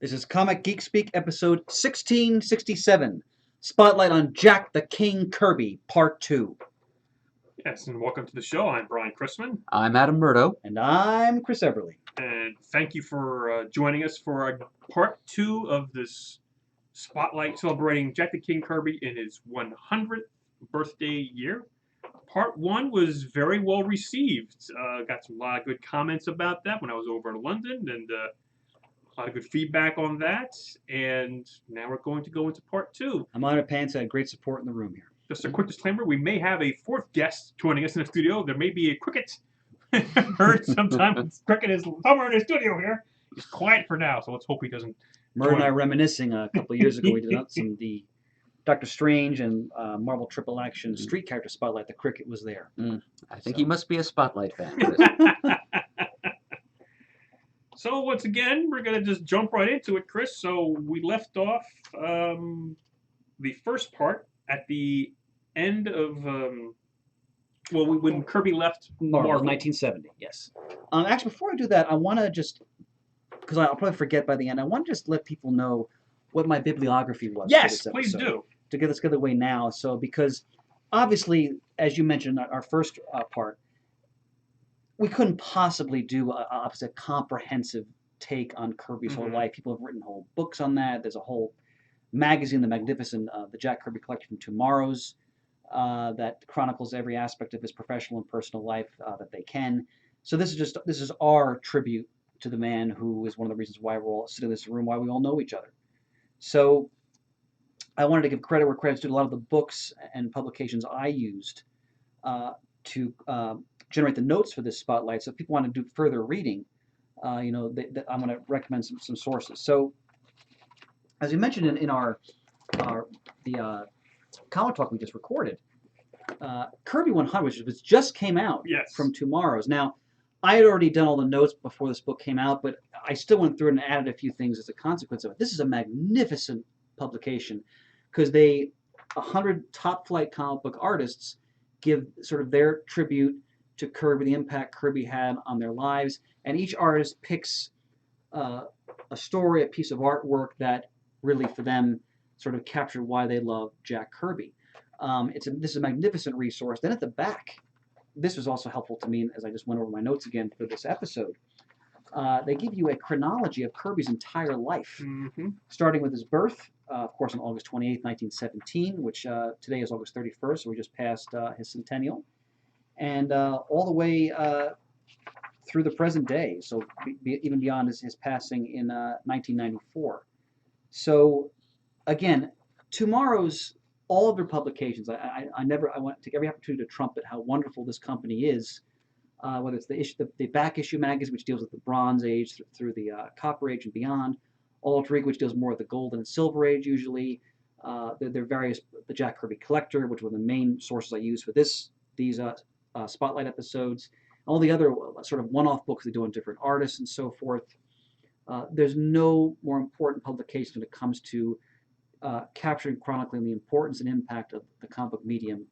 This is Comic Geek Speak, episode 1667. Spotlight on Jack the King Kirby, Part 2. Yes, and welcome to the show. I'm Brian Chrisman, I'm Adam Murdo. And I'm Chris Everly. and thank you for joining us for part 2 of this spotlight celebrating Jack the King Kirby in his 100th birthday year. Part 1 was very well received. Got a lot of good comments about that when I was over in London, and a lot of good feedback on that. And now we're going to go into part 2. I'm honored pants. I had great support in the room here. Just a quick disclaimer, we may have a 4th guest joining us in the studio. There may be a cricket heard sometime. Cricket is somewhere in the studio here. He's quiet for now, so let's hope he doesn't. Murray and I reminiscing a couple of years ago. We did some the Doctor Strange and Marvel Triple Action Street Character Spotlight. The cricket was there. I think he must be a Spotlight fan. So once again, we're going to just jump right into it, Chris. So we left off the first part at the end of, when Kirby left Marvel, Marvel. 1970, yes. Actually, before I do that, I want to just, because I'll probably forget by the end, I want to just let people know what my bibliography was. Yes, for this please episode, do. To get this out of the way now. So, because obviously, as you mentioned, our first part, we couldn't possibly do a comprehensive take on Kirby's whole life. People have written whole books on that. There's a whole magazine, the magnificent, the Jack Kirby Collection from Tomorrow's, that chronicles every aspect of his professional and personal life that they can. So this is our tribute to the man who is one of the reasons why we're all sitting in this room, why we all know each other. So I wanted to give credit where credit's due to a lot of the books and publications I used to generate the notes for this spotlight. So if people want to do further reading, I'm going to recommend some sources. So as we mentioned in our comic talk we just recorded, Kirby 100, which just came out from Tomorrow's. Now, I had already done all the notes before this book came out, but I still went through and added a few things as a consequence of it. This is a magnificent publication because 100 top-flight comic book artists give sort of their tribute to Kirby, the impact Kirby had on their lives, and each artist picks a story, a piece of artwork that really, for them, sort of captured why they love Jack Kirby. This is a magnificent resource. Then at the back, this was also helpful to me as I just went over my notes again for this episode. They give you a chronology of Kirby's entire life, starting with his birth, of course, on August 28th, 1917, which today is August 31st, so we just passed his centennial, and all the way through the present day, so even beyond his passing in 1994. So, again, Tomorrow's, all of their publications, I want to take every opportunity to trumpet how wonderful this company is, whether it's the back issue magazine, which deals with the Bronze Age through the Copper Age and beyond, Alter Ego, which deals more with the Golden and Silver Age usually, there are various, the Jack Kirby Collector, which were the main sources I used for these spotlight episodes, all the other sort of one-off books they do on different artists and so forth. There's no more important publication when it comes to capturing, chronicling the importance and impact of the comic book medium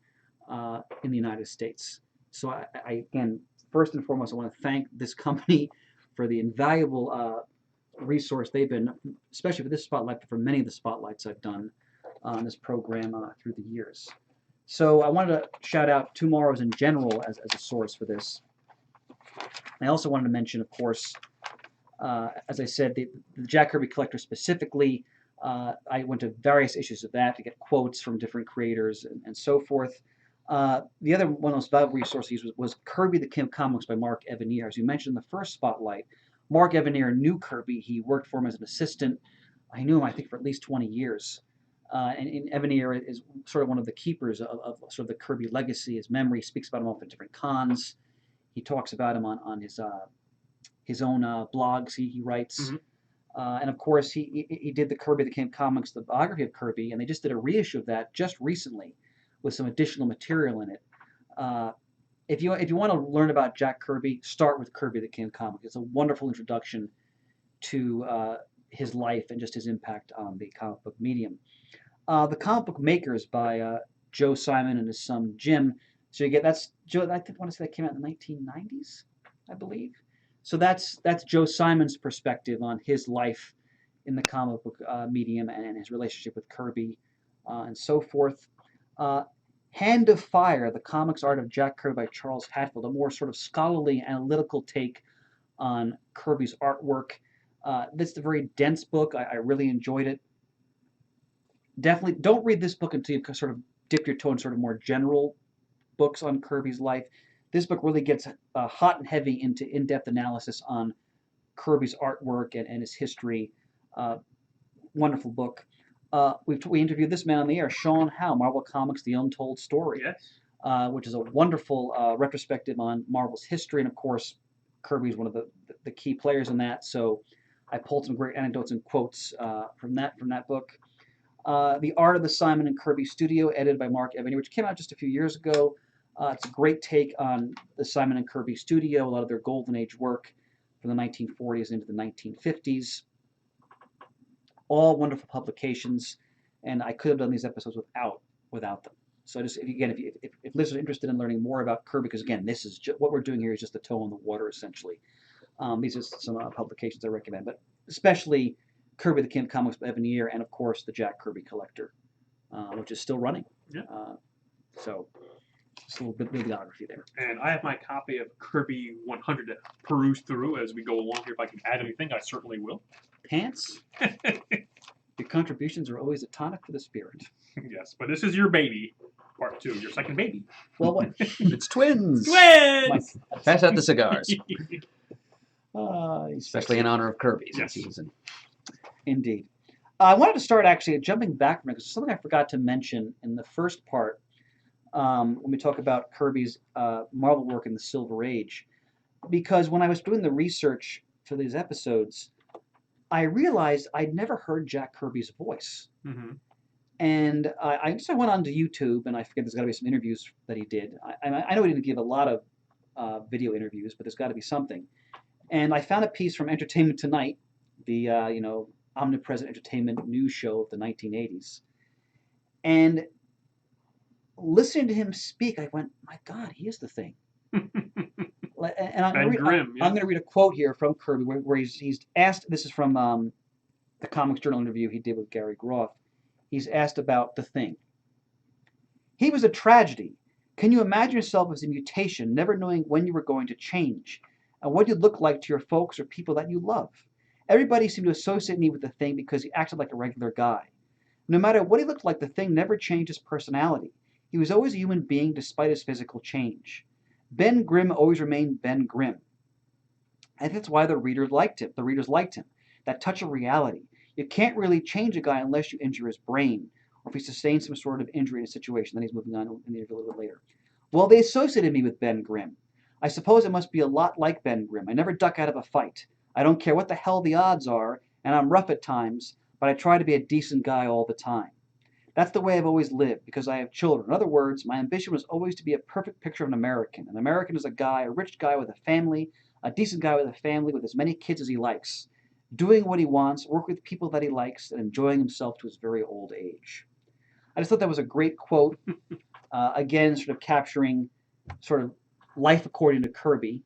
in the United States. So I again, first and foremost, I want to thank this company for the invaluable resource they've been, especially for this spotlight, but for many of the spotlights I've done on this program through the years. So I wanted to shout out Tomorrow's in general as a source for this. I also wanted to mention, of course, as I said, the Jack Kirby Collector specifically. I went to various issues of that to get quotes from different creators and so forth. The other one of those valuable resources was Kirby the King of Comics by Mark Evanier. As you mentioned in the first spotlight, Mark Evanier knew Kirby. He worked for him as an assistant. I knew him, I think, for at least 20 years. And Evanier is sort of one of the keepers of sort of the Kirby legacy. His memory speaks about him often at different cons. He talks about him on his own blogs he writes. And of course, he did the Kirby the King of Comics, the biography of Kirby, and they just did a reissue of that just recently with some additional material in it. If you want to learn about Jack Kirby, start with Kirby the King of Comics. It's a wonderful introduction to his life and just his impact on the comic book medium. The Comic Book Makers by Joe Simon and his son Jim. So you get, that's Joe. I think I want to say that came out in the 1990s, I believe. So that's Joe Simon's perspective on his life in the comic book medium and his relationship with Kirby and so forth. Hand of Fire, The Comics Art of Jack Kirby by Charles Hatfield, a more sort of scholarly, analytical take on Kirby's artwork. This is a very dense book. I really enjoyed it. Definitely don't read this book until you sort of dip your toe in sort of more general books on Kirby's life. This book really gets hot and heavy into in-depth analysis on Kirby's artwork and his history. Wonderful book. We interviewed this man on the air, Sean Howe, Marvel Comics: The Untold Story, Yes. which is a wonderful retrospective on Marvel's history, and of course, Kirby's one of the key players in that. So I pulled some great anecdotes and quotes from that book. The Art of the Simon and Kirby Studio, edited by Mark Evany, which came out just a few years ago. It's a great take on the Simon and Kirby Studio, a lot of their golden age work from the 1940s into the 1950s. All wonderful publications, and I could have done these episodes without them. So just if listeners are interested in learning more about Kirby, because again, this is what we're doing here is just a toe in the water essentially. These are some publications I recommend, but especially Kirby the King of Comics by Evan Year, and of course the Jack Kirby Collector, which is still running. Yeah. So just a little bit bibliography there. And I have my copy of Kirby 100 to peruse through as we go along here. If I can add anything, I certainly will. Pants, your contributions are always a tonic for the spirit. Yes, but this is your baby, part 2, your second baby. Well, what? It's twins. Twins! Pass out the cigars, Especially especially in honor of Kirby. Yes. Since he's in. Indeed. I wanted to start actually jumping back from it because something I forgot to mention in the first part when we talk about Kirby's Marvel work in the Silver Age. Because when I was doing the research for these episodes, I realized I'd never heard Jack Kirby's voice. Mm-hmm. And I went on to YouTube, and I forget there's got to be some interviews that he did. I know he didn't give a lot of video interviews, but there's got to be something. And I found a piece from Entertainment Tonight, the omnipresent entertainment news show of the 1980s. And listening to him speak, I went, my God, he is the Thing. And I'm going to read a quote here from Kirby where he's asked, this is from the Comics Journal interview he did with Gary Groth. He's asked about the Thing. He was a tragedy. Can you imagine yourself as a mutation, never knowing when you were going to change, and what you'd look like to your folks or people that you love? Everybody seemed to associate me with the Thing because he acted like a regular guy. No matter what he looked like, the Thing never changed his personality. He was always a human being despite his physical change. Ben Grimm always remained Ben Grimm. And that's why the readers liked him. That touch of reality. You can't really change a guy unless you injure his brain, or if he sustains some sort of injury in a situation. Then he's moving on in the interview a little bit later. Well, they associated me with Ben Grimm. I suppose I must be a lot like Ben Grimm. I never duck out of a fight. I don't care what the hell the odds are, and I'm rough at times, but I try to be a decent guy all the time. That's the way I've always lived, because I have children. In other words, my ambition was always to be a perfect picture of an American. An American is a guy, a rich guy with a family, a decent guy with a family with as many kids as he likes, doing what he wants, work with people that he likes, and enjoying himself to his very old age. I just thought that was a great quote. Again, sort of capturing sort of life according to Kirby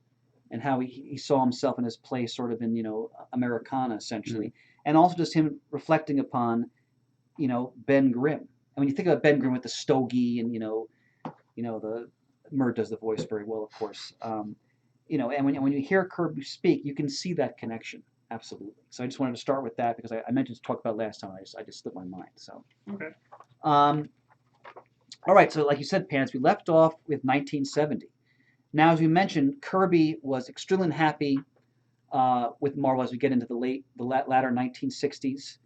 and how he saw himself in his place sort of in, Americana, essentially. Mm-hmm. And also just him reflecting upon, Ben Grimm. And when you think about Ben Grimm with the stogie and, the Murd does the voice very well, of course. And when you hear Kirby speak, you can see that connection. Absolutely. So I just wanted to start with that because I mentioned to talk about last time. I just slipped my mind. So. Okay. All right. So like you said, Pants, we left off with 1970. Now, as we mentioned, Kirby was extremely unhappy with Marvel as we get into the latter 1960s.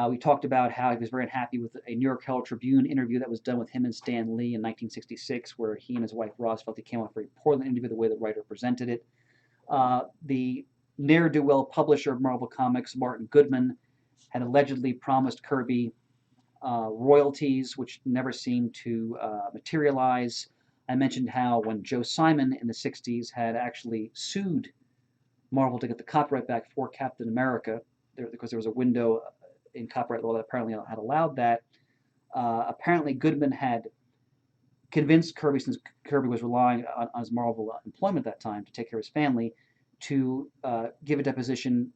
We talked about how he was very unhappy with a New York Herald Tribune interview that was done with him and Stan Lee in 1966, where he and his wife Roz felt he came off very poorly in the interview, the way the writer presented it. The ne'er-do-well publisher of Marvel Comics, Martin Goodman, had allegedly promised Kirby royalties, which never seemed to materialize. I mentioned how when Joe Simon in the 60s had actually sued Marvel to get the copyright back for Captain America, because there was a window in copyright law that apparently had allowed that. Apparently Goodman had convinced Kirby, since Kirby was relying on his Marvel employment at that time to take care of his family, to give a deposition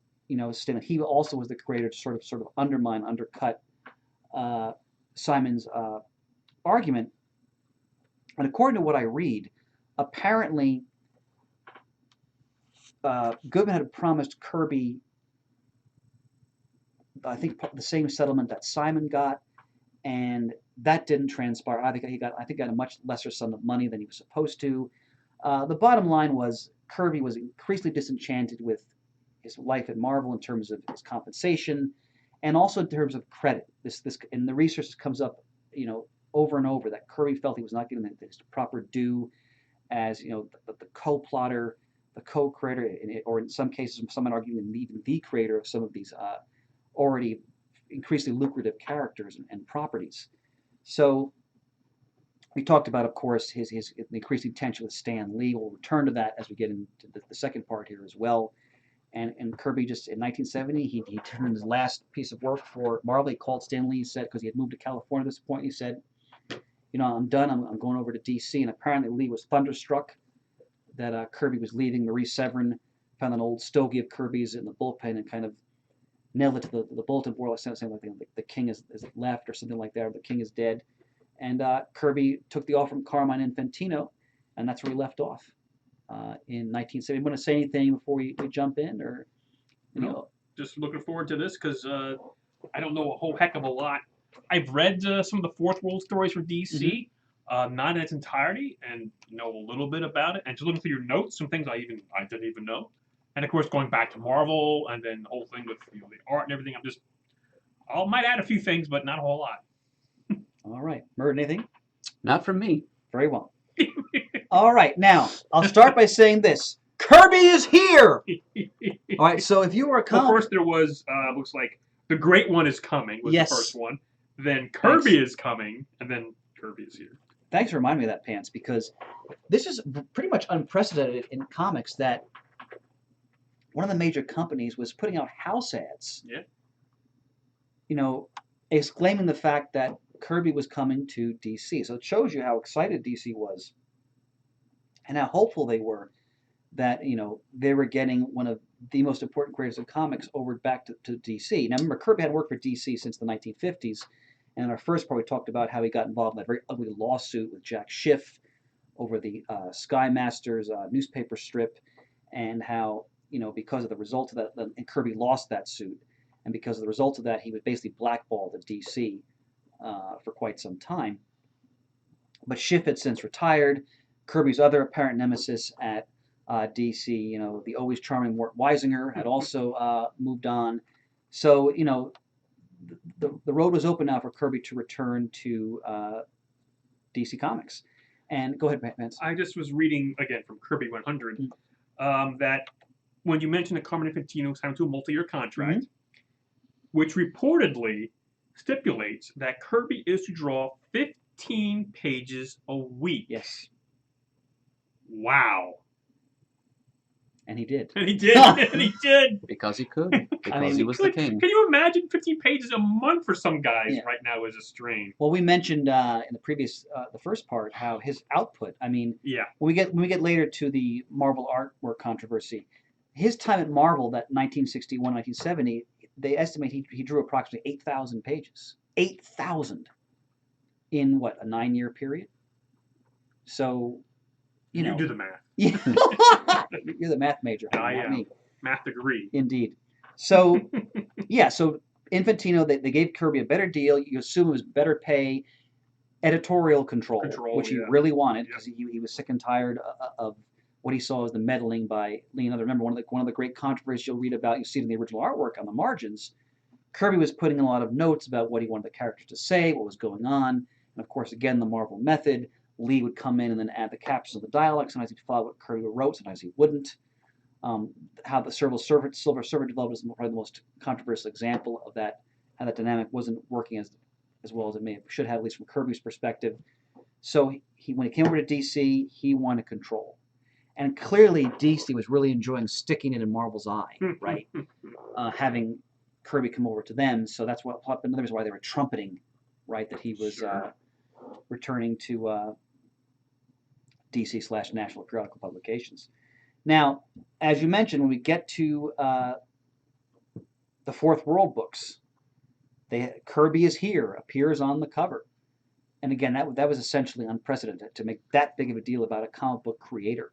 statement. He also was the creator to sort of undercut Simon's argument. And according to what I read, apparently Goodman had promised Kirby, I think, the same settlement that Simon got, and that didn't transpire. I think he got a much lesser sum of money than he was supposed to. The bottom line was Kirby was increasingly disenchanted with his life at Marvel in terms of his compensation, and also in terms of credit. This in the research comes up, over and over, that Kirby felt he was not getting his proper due as the co-plotter, the co-creator, or in some cases, some might argue even the creator of some of these already increasingly lucrative characters and properties. So we talked about, of course, his increasing tension with Stan Lee. We'll return to that as we get into the second part here as well. And Kirby, just in 1970, he turned in his last piece of work for Marvel. He called Stan Lee. He said, because he had moved to California at this point, he said, I'm done. I'm going over to DC. And apparently Lee was thunderstruck that Kirby was leaving. Maurice Severin found an old stogie of Kirby's in the bullpen and kind of nailed it to the bulletin board, saying like the king is left or something like that, or the king is dead. And Kirby took the offer from Carmine Infantino, and that's where he left off in 1970. You want to say anything before we jump in, or just looking forward to this because I don't know a whole heck of a lot. I've read some of the Fourth World stories for DC, not in its entirety, and know a little bit about it. And just looking through your notes, some things I didn't even know. And of course, going back to Marvel, and then the whole thing with the art and everything. I might add a few things, but not a whole lot. All right, Mert, anything? Not from me. Very well. All right, now I'll start by saying this: Kirby is here. All right, so if you were a well, first there was looks like The Great One is Coming was the first one. Then Kirby is coming, and then Kirby is here. Thanks for reminding me of that, Pants, because this is pretty much unprecedented in comics that one of the major companies was putting out house ads. Yeah. Exclaiming the fact that Kirby was coming to DC. So it shows you how excited DC was and how hopeful they were that, they were getting one of the most important creators of comics over back to DC. Now, remember, Kirby had worked for DC since the 1950s. And in our first part, we talked about how he got involved in that very ugly lawsuit with Jack Schiff over the Sky Masters newspaper strip, and how, because of the result of that, and Kirby lost that suit. And because of the result of that, he was basically blackballed at DC for quite some time. But Schiff had since retired. Kirby's other apparent nemesis at DC, the always charming Mort Weisinger, had also moved on. So, the road was open now for Kirby to return to DC Comics. And go ahead, Vance. I just was reading, again, from Kirby 100, that when you mentioned that Carmine Infantino signed to a multi-year contract, which reportedly stipulates that Kirby is to draw 15 pages a week. Yes. Wow. And he did. And he did. And he did. Because he could. Because he was the king. Can you imagine 15 pages a month for some guys right now is a strain? Well, we mentioned in the previous, the first part, how his output. I mean, when we get later to the Marvel artwork controversy, his time at Marvel, that 1961, 1970, they estimate he drew approximately 8,000 pages. 8,000 in what, a 9-year period? So, you do the math. Yeah. You're the math major. I am. Math degree. Indeed. So, so Infantino, they gave Kirby a better deal. You assume it was better pay, editorial control which he really wanted, because he was sick and tired of what he saw as the meddling by Leonardo. Remember, one of the great controversies you'll read about, you see it in the original artwork on the margins, Kirby was putting in a lot of notes about what he wanted the characters to say, what was going on, and of course, again, the Marvel method. Lee would come in and then add the captions of the dialogue. Sometimes he'd follow what Kirby wrote, sometimes he wouldn't. How the Silver Servant developed is probably the most controversial example of that, how that dynamic wasn't working as well as it should have, at least from Kirby's perspective. So when he came over to DC, he wanted control. And clearly DC was really enjoying sticking it in Marvel's eye, right? Having Kirby come over to them. So that's another reason why they were trumpeting, right, that he was returning to DC/National Periodical Publications. Now, as you mentioned, when we get to the Fourth World books. Kirby is here, appears on the cover. And again, that was essentially unprecedented to make that big of a deal about a comic book creator.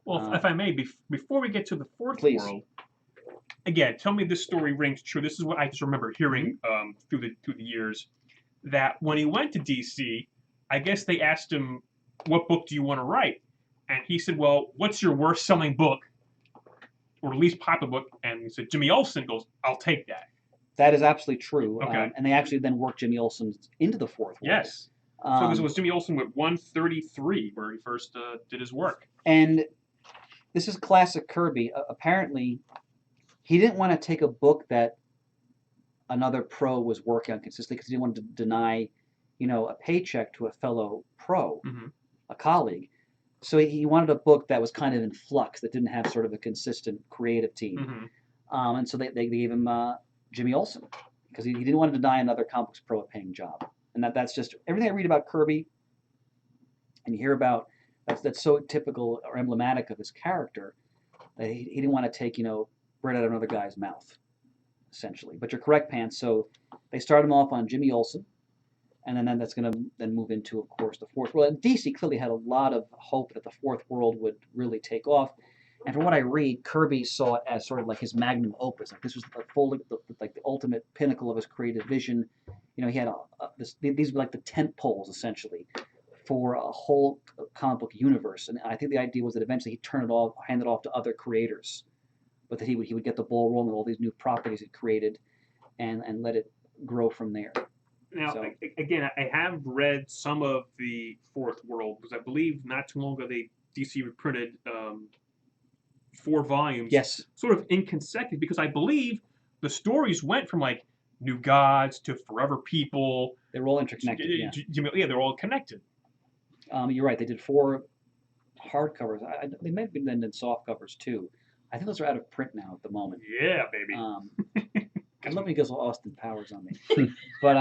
Well, if I may, before we get to the Fourth please. World, again, tell me this story rings true. This is what I just remember hearing through the years, that when he went to DC, I guess they asked him, what book do you want to write? And he said, well, what's your worst selling book, or least popular book? And he said, Jimmy Olsen. Goes, I'll take that. That is absolutely true. Okay. And they actually then worked Jimmy Olsen into the Fourth World. Yes. So this was Jimmy Olsen with 133, where he first did his work. And this is classic Kirby. Apparently, he didn't want to take a book that another pro was working on consistently because he didn't want to deny, a paycheck to a fellow pro, a colleague. So he wanted a book that was kind of in flux, that didn't have sort of a consistent creative team. And so they gave him Jimmy Olsen because he didn't want to deny another comics pro a paying job. And that's just everything I read about Kirby and you hear about, that's so typical or emblematic of his character that he didn't want to take, bread out of another guy's mouth, essentially. But you're correct, Pants. So they start him off on Jimmy Olsen, and then that's going to then move into, of course, the Fourth World. And DC clearly had a lot of hope that the Fourth World would really take off. And from what I read, Kirby saw it as sort of like his magnum opus. Like this was the ultimate pinnacle of his creative vision. He had these were like the tent poles essentially for a whole comic book universe. And I think the idea was that eventually he'd turn it off, hand it off to other creators, but that he would get the ball rolling with all these new properties he created, and let it grow from there. Now, again, I have read some of the Fourth World because I believe not too long ago DC reprinted 4 volumes. Yes. Sort of in consecutive, because I believe the stories went from like New Gods to Forever People. They were all interconnected. Yeah, they're all connected. You're right. They did 4 hardcovers. They may have been in soft covers too. I think those are out of print now at the moment. Yeah, baby. I'd love to get Austin Powers on me, but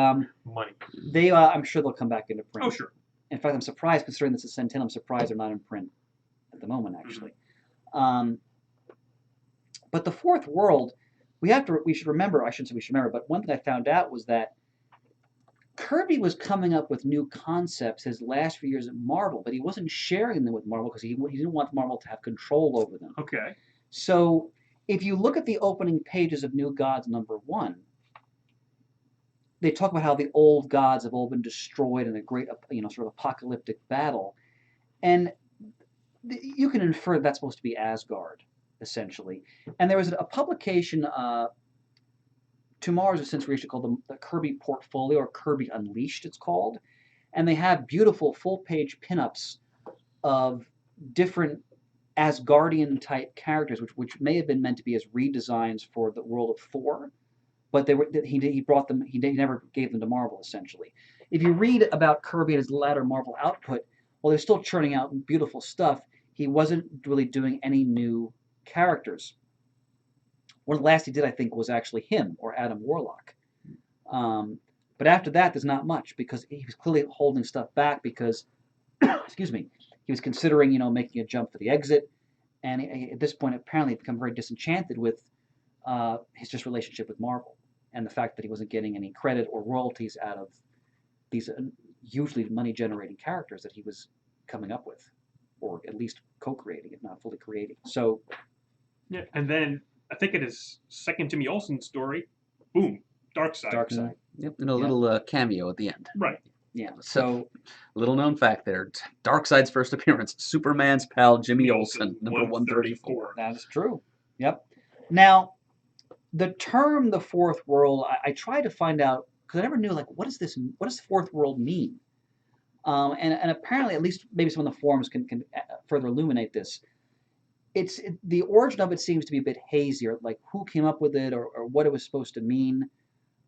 money. I'm sure they'll come back into print. Oh, sure. In fact, I'm surprised, considering this is Centennial. I'm surprised they're not in print at the moment, actually. But the Fourth World, we should remember. I shouldn't say we should remember, but one thing I found out was that Kirby was coming up with new concepts his last few years at Marvel, but he wasn't sharing them with Marvel because he didn't want Marvel to have control over them. Okay. So if you look at the opening pages of New Gods #1, they talk about how the old gods have all been destroyed in a great, sort of apocalyptic battle, and you can infer that's supposed to be Asgard, essentially. And there was a publication. Tomorrow's has since reached called the Kirby Portfolio, or Kirby Unleashed, it's called. And they have beautiful full-page pinups of different Asgardian-type characters, which may have been meant to be as redesigns for the world of Thor, but he brought them. He never gave them to Marvel, essentially. If you read about Kirby and his latter Marvel output, while they're still churning out beautiful stuff, he wasn't really doing any new characters. One of the last he did, I think, was actually him, or Adam Warlock. But after that, there's not much, because he was clearly holding stuff back because, excuse me, he was considering, making a jump for the exit. And at this point, apparently, become very disenchanted with his just relationship with Marvel, and the fact that he wasn't getting any credit or royalties out of these hugely money-generating characters that he was coming up with, or at least co-creating, if not fully creating. So, yeah, and then I think it is second Jimmy Olsen story. Boom, Darkseid. Darkseid. Yep, and a little cameo at the end. Right. Yeah. So, little known fact there: Darkseid's first appearance, Superman's pal Jimmy Olsen, number 134. That is true. Yep. Now, the term "the Fourth World," I tried to find out because I never knew, like, what does the Fourth World mean? And apparently, at least maybe some of the forums can further illuminate this. The origin of it seems to be a bit hazier, like who came up with it or what it was supposed to mean.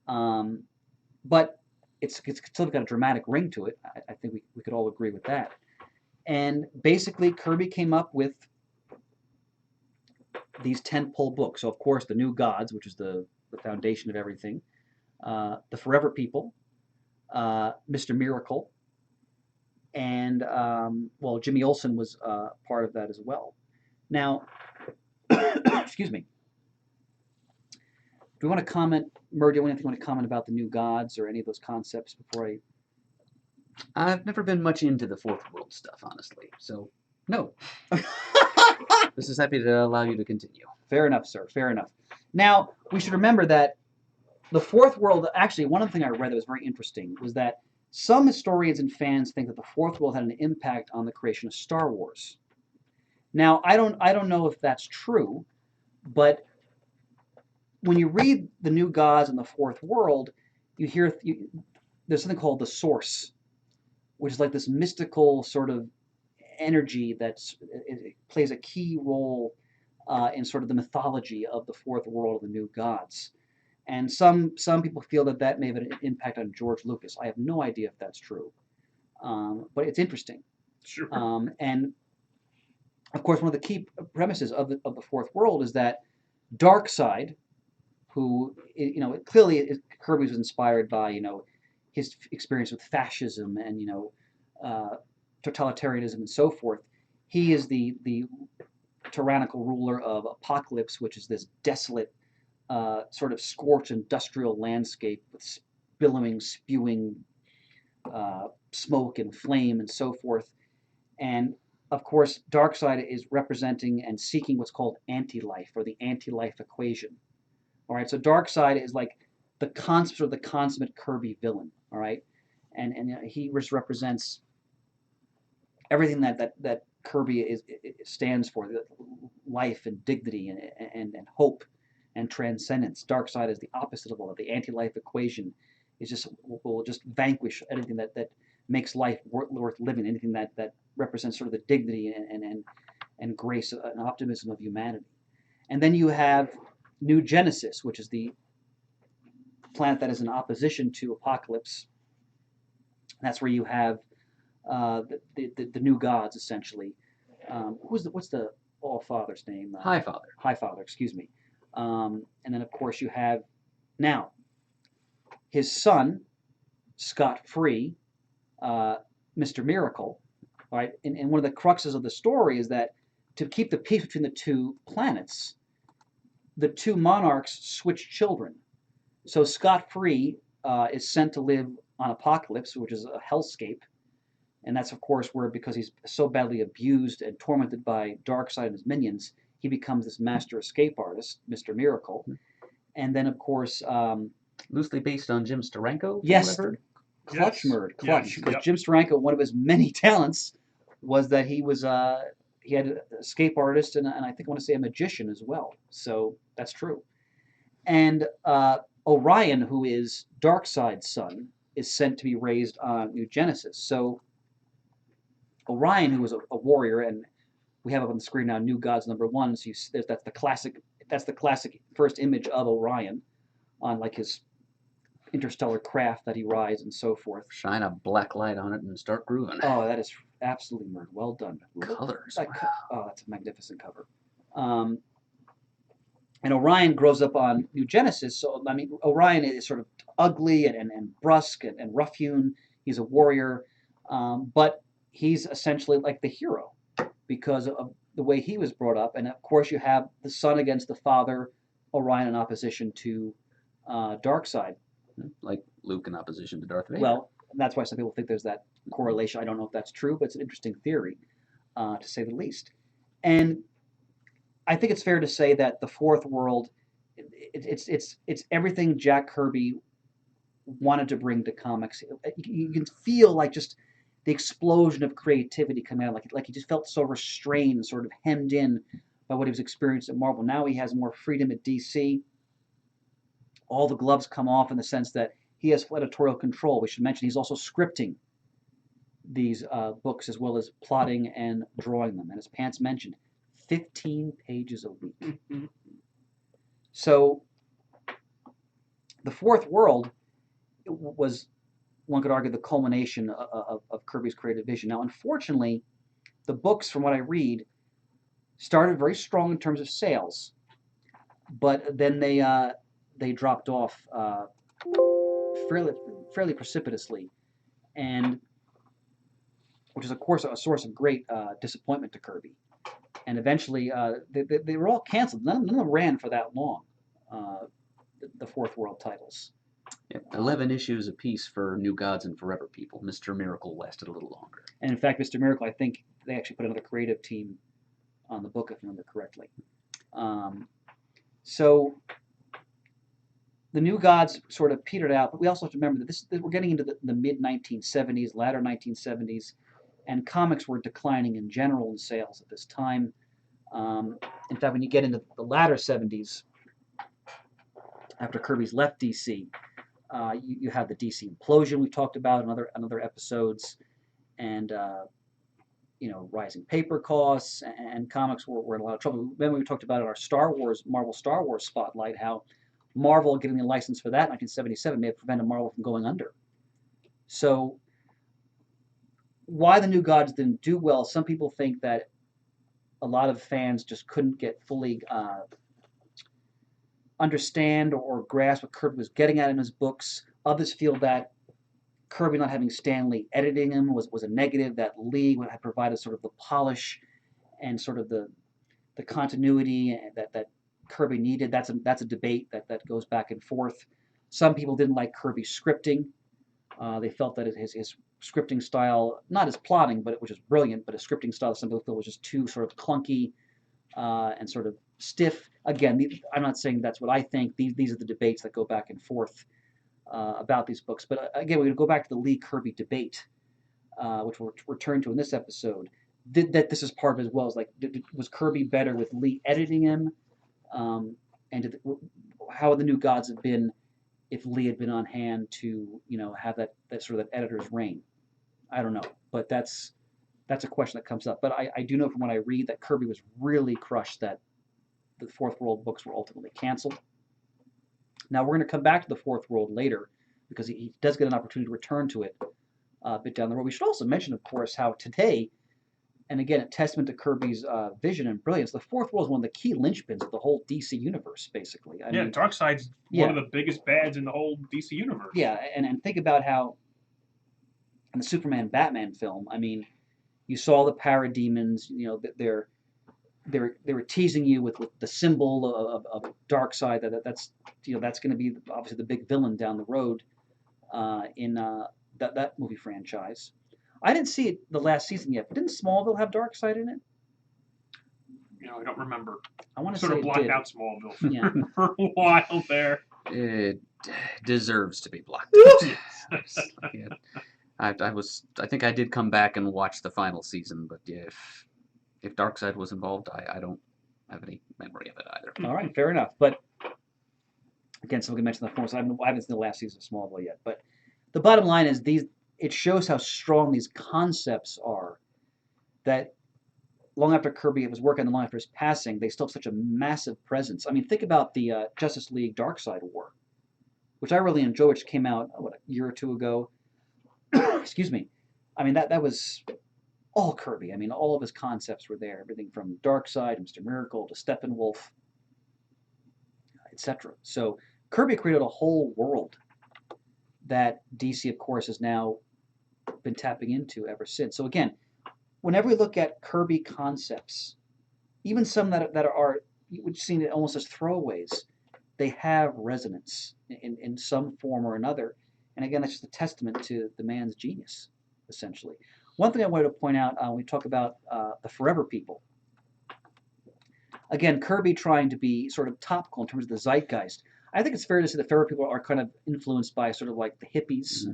But it's still got a dramatic ring to it. I think we could all agree with that. And basically, Kirby came up with these tentpole books. So, of course, the New Gods, which is the foundation of everything, the Forever People, Mr. Miracle, and Jimmy Olsen was part of that as well. Now, excuse me. we want to comment, Murray, do you want to comment about the new gods or any of those concepts before I... I've never been much into the fourth world stuff, honestly. So, no. This is happy to allow you to continue. Fair enough, sir. Fair enough. Now, we should remember that the fourth world, actually, one of the things I read that was very interesting was that some historians and fans think that the fourth world had an impact on the creation of Star Wars. Now, I don't know if that's true, but when you read the new gods in the fourth world, there's something called the Source, which is like this mystical sort of energy that plays a key role in sort of the mythology of the fourth world of the new gods. And some people feel that may have an impact on George Lucas. I have no idea if that's true, but it's interesting. Sure. And of course, one of the key premises of the fourth world is that Darkseid, who clearly Kirby was inspired by his experience with fascism and totalitarianism and so forth. He is the tyrannical ruler of Apocalypse, which is this desolate sort of scorched industrial landscape with billowing, spewing smoke and flame and so forth. And of course, Darkseid is representing and seeking what's called anti-life, or the anti-life equation. All right, so Darkseid is like the consummate Kirby villain. All right, and he just represents everything that Kirby stands for: life and dignity and hope and transcendence. Darkseid is the opposite of all that. The anti-life equation will just vanquish anything that makes life worth living. Anything that represents sort of the dignity and grace and optimism of humanity. And then you have New Genesis, which is the planet that is in opposition to Apocalypse. And that's where you have the new gods, essentially. What's the All-Father's name? Highfather. Highfather, excuse me. And then, of course, you have now his son, Scott Free, Mr. Miracle. All right, and one of the cruxes of the story is that to keep the peace between the two planets, the two monarchs switch children. So Scott Free is sent to live on Apocalypse, which is a hellscape, and that's of course where, because he's so badly abused and tormented by Darkseid and his minions, he becomes this master escape artist, Mr. Miracle. And then of course, loosely based on Jim Steranko. Yes, Clutch. Because Jim Steranko, one of his many talents was that he had an escape artist and I think I want to say a magician as well. So that's true. And Orion, who is Darkseid's son, is sent to be raised on New Genesis. So Orion, who was a warrior, and we have up on the screen now New Gods #1. So that's the classic first image of Orion on like his interstellar craft that he rides and so forth. Shine a black light on it and start grooving. Oh, that is absolutely murder. Well done. Colors. Oh, that's a magnificent cover. And Orion grows up on New Genesis. So, I mean, Orion is sort of ugly and brusque and rough-hewn. He's a warrior. But he's essentially like the hero because of the way he was brought up. And, of course, you have the son against the father, Orion in opposition to Darkseid. Like Luke in opposition to Darth Vader. Well, that's why some people think there's that correlation. I don't know if that's true, but it's an interesting theory, to say the least. And I think it's fair to say that the fourth world, it's everything Jack Kirby wanted to bring to comics. You can feel like just the explosion of creativity coming out, like he just felt so restrained, sort of hemmed in by what he was experiencing at Marvel. Now he has more freedom at DC. All the gloves come off in the sense that he has full editorial control. We should mention he's also scripting these books as well as plotting and drawing them. And as Pants mentioned, 15 pages a week. So the fourth world was, one could argue, the culmination of Kirby's creative vision. Now, unfortunately, the books, from what I read, started very strong in terms of sales, but then they dropped off fairly precipitously, and which is of course a source of great disappointment to Kirby. And eventually they were all canceled. None of them ran for that long. Fourth World titles. Yeah, 11 issues apiece for New Gods and Forever People. Mr. Miracle lasted a little longer. And in fact, Mr. Miracle, I think they actually put another creative team on the book, if I remember correctly. So the New Gods sort of petered out, but we also have to remember that we're getting into the mid-1970s, latter 1970s, and comics were declining in general in sales at this time. In fact, when you get into the latter 70s, after Kirby's left DC, you have the DC implosion we've talked about in other episodes, and rising paper costs, and comics were in a lot of trouble. Remember we talked about in our Marvel Star Wars spotlight, how Marvel getting the license for that in 1977 may have prevented Marvel from going under. So why the New Gods didn't do well, some people think that a lot of fans just couldn't get fully understand or grasp what Kirby was getting at in his books. Others feel that Kirby not having Stan Lee editing him was a negative, that Lee had provided sort of the polish and sort of the continuity that Kirby needed. That's a debate that goes back and forth. Some people didn't like Kirby's scripting. They felt that his scripting style, not his plotting, which is brilliant, but his scripting style, some people feel was just too sort of clunky and sort of stiff. Again, I'm not saying that's what I think. These are the debates that go back and forth about these books. But again, we're going to go back to the Lee-Kirby debate, which we'll return to in this episode. This is part of it as well. Is like, was Kirby better with Lee editing him? And how would the New Gods have been if Lee had been on hand to have that sort of that editor's reign? I don't know, but that's a question that comes up. But I do know from what I read that Kirby was really crushed that the Fourth World books were ultimately canceled. Now we're going to come back to the Fourth World later because he does get an opportunity to return to it a bit down the road. We should also mention, of course, how today, and again, a testament to Kirby's vision and brilliance, the Fourth World is one of the key linchpins of the whole DC universe, basically. I mean, Darkseid's one of the biggest bads in the whole DC universe. Yeah, and think about how in the Superman-Batman film, I mean, you saw the parademons, they were teasing you with the symbol of Darkseid. That's going to be obviously the big villain down the road in that movie franchise. I didn't see it the last season yet, but didn't Smallville have Darkseid in it? I don't remember. I want to sort say of blocked it did. out Smallville for a while there. It deserves to be blocked. Yes. Yeah. I think I did come back and watch the final season, but yeah, if Darkseid was involved, I don't have any memory of it either. All right, fair enough. But again, someone mentioned the form, so I haven't seen the last season of Smallville yet. But the bottom line is it shows how strong these concepts are, that long after Kirby was working, and long after his passing, they still have such a massive presence. I mean, think about the Justice League Darkseid War, which I really enjoyed, which came out, a year or two ago. Excuse me. I mean, that was all Kirby. I mean, all of his concepts were there. Everything from Darkseid, Mr. Miracle, to Steppenwolf, etc. So Kirby created a whole world that DC, of course, has now been tapping into ever since. So again, whenever we look at Kirby concepts, even some that are you would see it almost as throwaways, they have resonance in some form or another. And again, that's just a testament to the man's genius, essentially. One thing I wanted to point out when we talk about the Forever People. Again, Kirby trying to be sort of topical in terms of the zeitgeist. I think it's fair to say the Forever People are kind of influenced by sort of like the hippies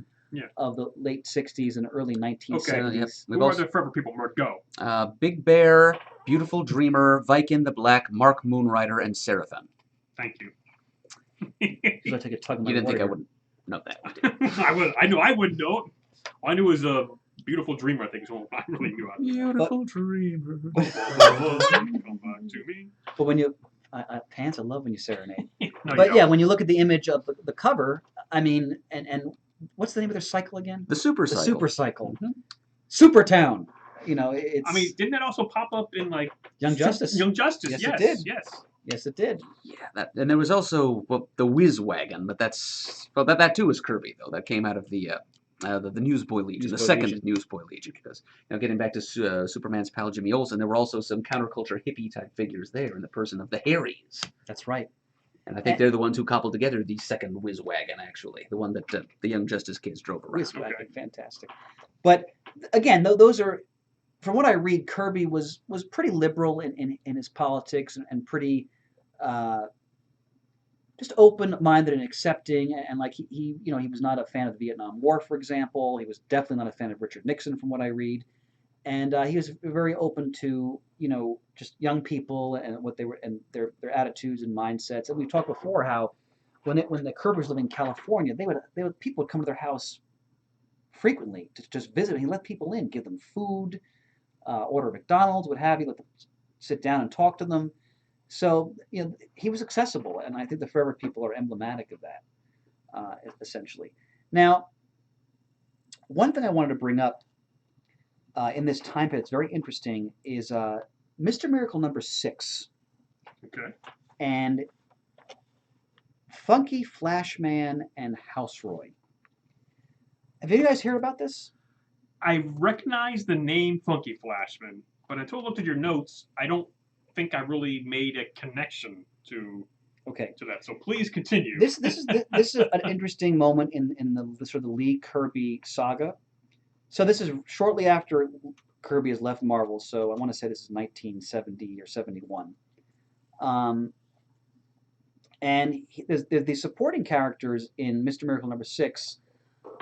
of the late 60s and early 1970s. Okay, who are the Forever People? Go. Big Bear, Beautiful Dreamer, Viking the Black, Mark Moonrider, and Seraphim. Tug Should I take a tug of my You didn't think I water? wouldn't know that, did you? I knew I wouldn't know it. All I knew was a Beautiful Dreamer. I think is what I really knew. Beautiful Dreamer. Come back to me. But when you, Pants, I love when you serenade. No, But you yeah, don't. when you look at the image of the cover, I mean, and what's the name of their cycle again? The Super The Cycle. Super Cycle. Super Town. It's. I mean, didn't that also pop up in like Young Justice. Young Justice. Yes, Yes, it did. Yes. Yes, it did. Yeah, and there was also the Whiz Wagon, but that too was Kirby though. That came out of the Newsboy Legion, the second Newsboy Legion, because getting back to Superman's pal Jimmy Olsen, there were also some counterculture hippie type figures there in the person of the Harries. That's right. And I think they're the ones who cobbled together the second whiz wagon, actually, the one that the Young Justice kids drove around. Whiz wagon, fantastic. But again, those are, from what I read, Kirby was pretty liberal in his politics and pretty just open-minded and accepting, and like he was not a fan of the Vietnam War, for example. He was definitely not a fan of Richard Nixon, from what I read, and he was very open to just young people and what they were and their attitudes and mindsets. And we talked before how when the Kirbys lived in California, people would come to their house frequently to just visit. He let people in, give them food, order McDonald's, what have you, let them sit down and talk to them. So he was accessible, and I think the Forever People are emblematic of that, essentially. Now, one thing I wanted to bring up in this time period that's very interesting is Mr. Miracle #6. Okay. And Funky Flashman and Houseroy. Have you guys heard about this? I recognize the name Funky Flashman, but until I looked at your notes, I don't think I really made a connection to that. So please continue. This is an interesting moment in the sort of the Lee Kirby saga. So this is shortly after Kirby has left Marvel. So I want to say this is 1970 or 71. And there's the supporting characters in Mr. Miracle #6.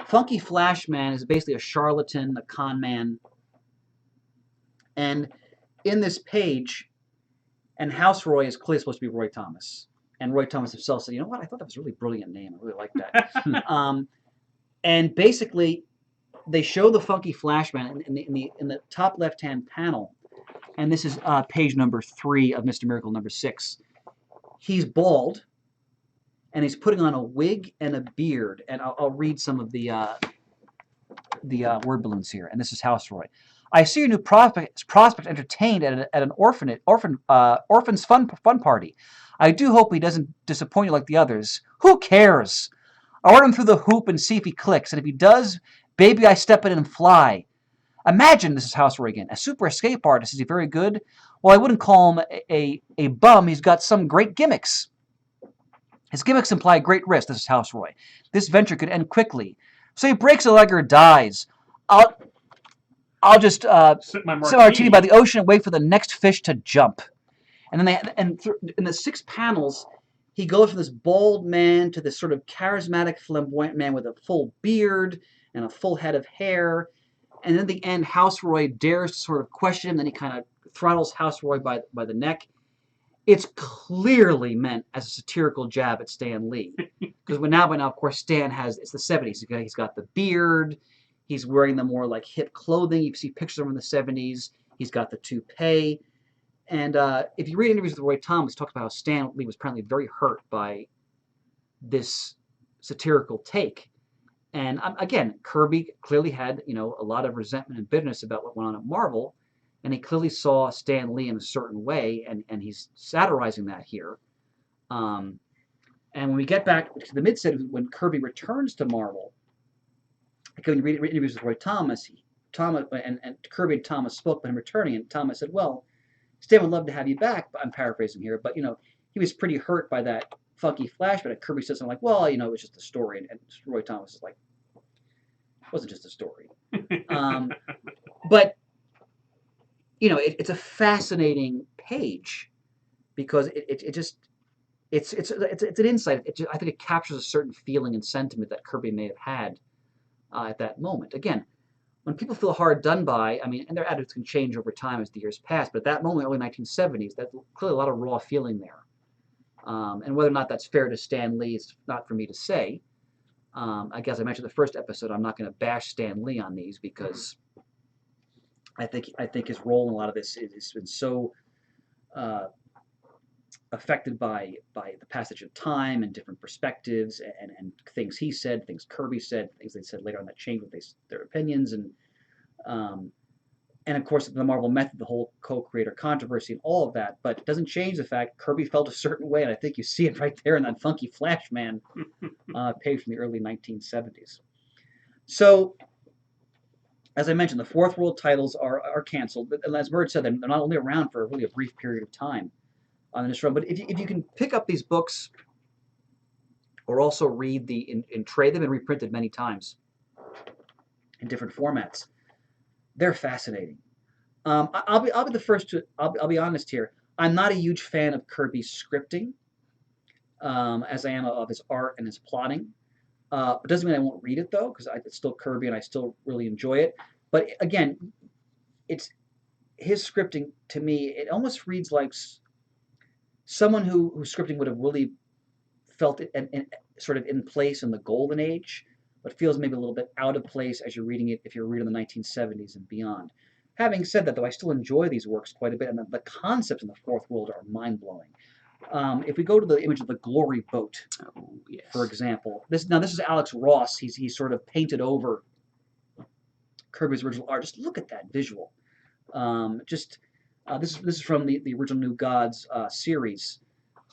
Funky Flashman is basically a charlatan, a con man. And in this page, and Houseroy is clearly supposed to be Roy Thomas. And Roy Thomas himself said, you know what, I thought that was a really brilliant name. I really like that. And basically, they show the Funky Flashman in the top left-hand panel. And this is page #3 of Mr. Miracle #6. He's bald, and he's putting on a wig and a beard. And I'll read some of the word balloons here. And this is Houseroy. I see your new prospect entertained at an orphan's fun party. I do hope he doesn't disappoint you like the others. Who cares? I'll run him through the hoop and see if he clicks. And if he does, baby, I step in and fly. Imagine, this is Houseroy again, a super escape artist. Is he very good? Well, I wouldn't call him a bum. He's got some great gimmicks. His gimmicks imply great risk. This is Houseroy. This venture could end quickly. So he breaks a leg or dies. I'll just sit my martini by the ocean and wait for the next fish to jump. And then in the 6 panels, he goes from this bald man to this sort of charismatic, flamboyant man with a full beard and a full head of hair. And then at the end, Houseroy dares to sort of question him. Then he kind of throttles Houseroy by the neck. It's clearly meant as a satirical jab at Stan Lee. Because by now, of course, Stan it's the 70s. He's got the beard. He's wearing the more like hip clothing. You see pictures of him in the 70s. He's got the toupee. And if you read interviews with Roy Thomas, he talks about how Stan Lee was apparently very hurt by this satirical take. And again, Kirby clearly had a lot of resentment and bitterness about what went on at Marvel. And he clearly saw Stan Lee in a certain way, and he's satirizing that here. And when we get back to the mid-70s, when Kirby returns to Marvel, when you read interviews with Roy Thomas, and Kirby and Thomas spoke about him returning, and Thomas said, well, Stan would love to have you back, but I'm paraphrasing here, but he was pretty hurt by that Funky Flashman. And Kirby says something like, well, it was just a story, and Roy Thomas is like, it wasn't just a story. But it's a fascinating page because it's an insight. I think it captures a certain feeling and sentiment that Kirby may have had at that moment. Again, when people feel hard done by, and their attitudes can change over time as the years pass, but at that moment, early 1970s, there's clearly a lot of raw feeling there. And whether or not that's fair to Stan Lee is not for me to say. I guess I mentioned the first episode, I'm not going to bash Stan Lee on these because I think his role in a lot of this has been so affected by the passage of time and different perspectives and things he said, things Kirby said, things they said later on that changed their opinions, and of course the Marvel method, the whole co-creator controversy and all of that, but it doesn't change the fact Kirby felt a certain way, and I think you see it right there in that Funky Flashman page from the early 1970s. So, as I mentioned, the Fourth World titles are canceled, but as Bird said, they're not only around for really a brief period of time on this run, but if you can pick up these books or also read the in trade. They've been reprinted many times in different formats. They're fascinating. I'll be the first to I'll be honest here. I'm not a huge fan of Kirby's scripting, as I am of his art and his plotting. It doesn't mean I won't read it though, because it's still Kirby and I still really enjoy it. But again, it's his scripting to me. It almost reads like someone whose scripting would have really felt it sort of in place in the golden age, but feels maybe a little bit out of place as you're reading it if you're reading the 1970s and beyond. Having said that, though, I still enjoy these works quite a bit, and the concepts in the Fourth World are mind-blowing. If we go to the image of the Glory Boat, for example, this is Alex Ross. He's sort of painted over Kirby's original art. Just look at that visual. This is from the original New Gods series.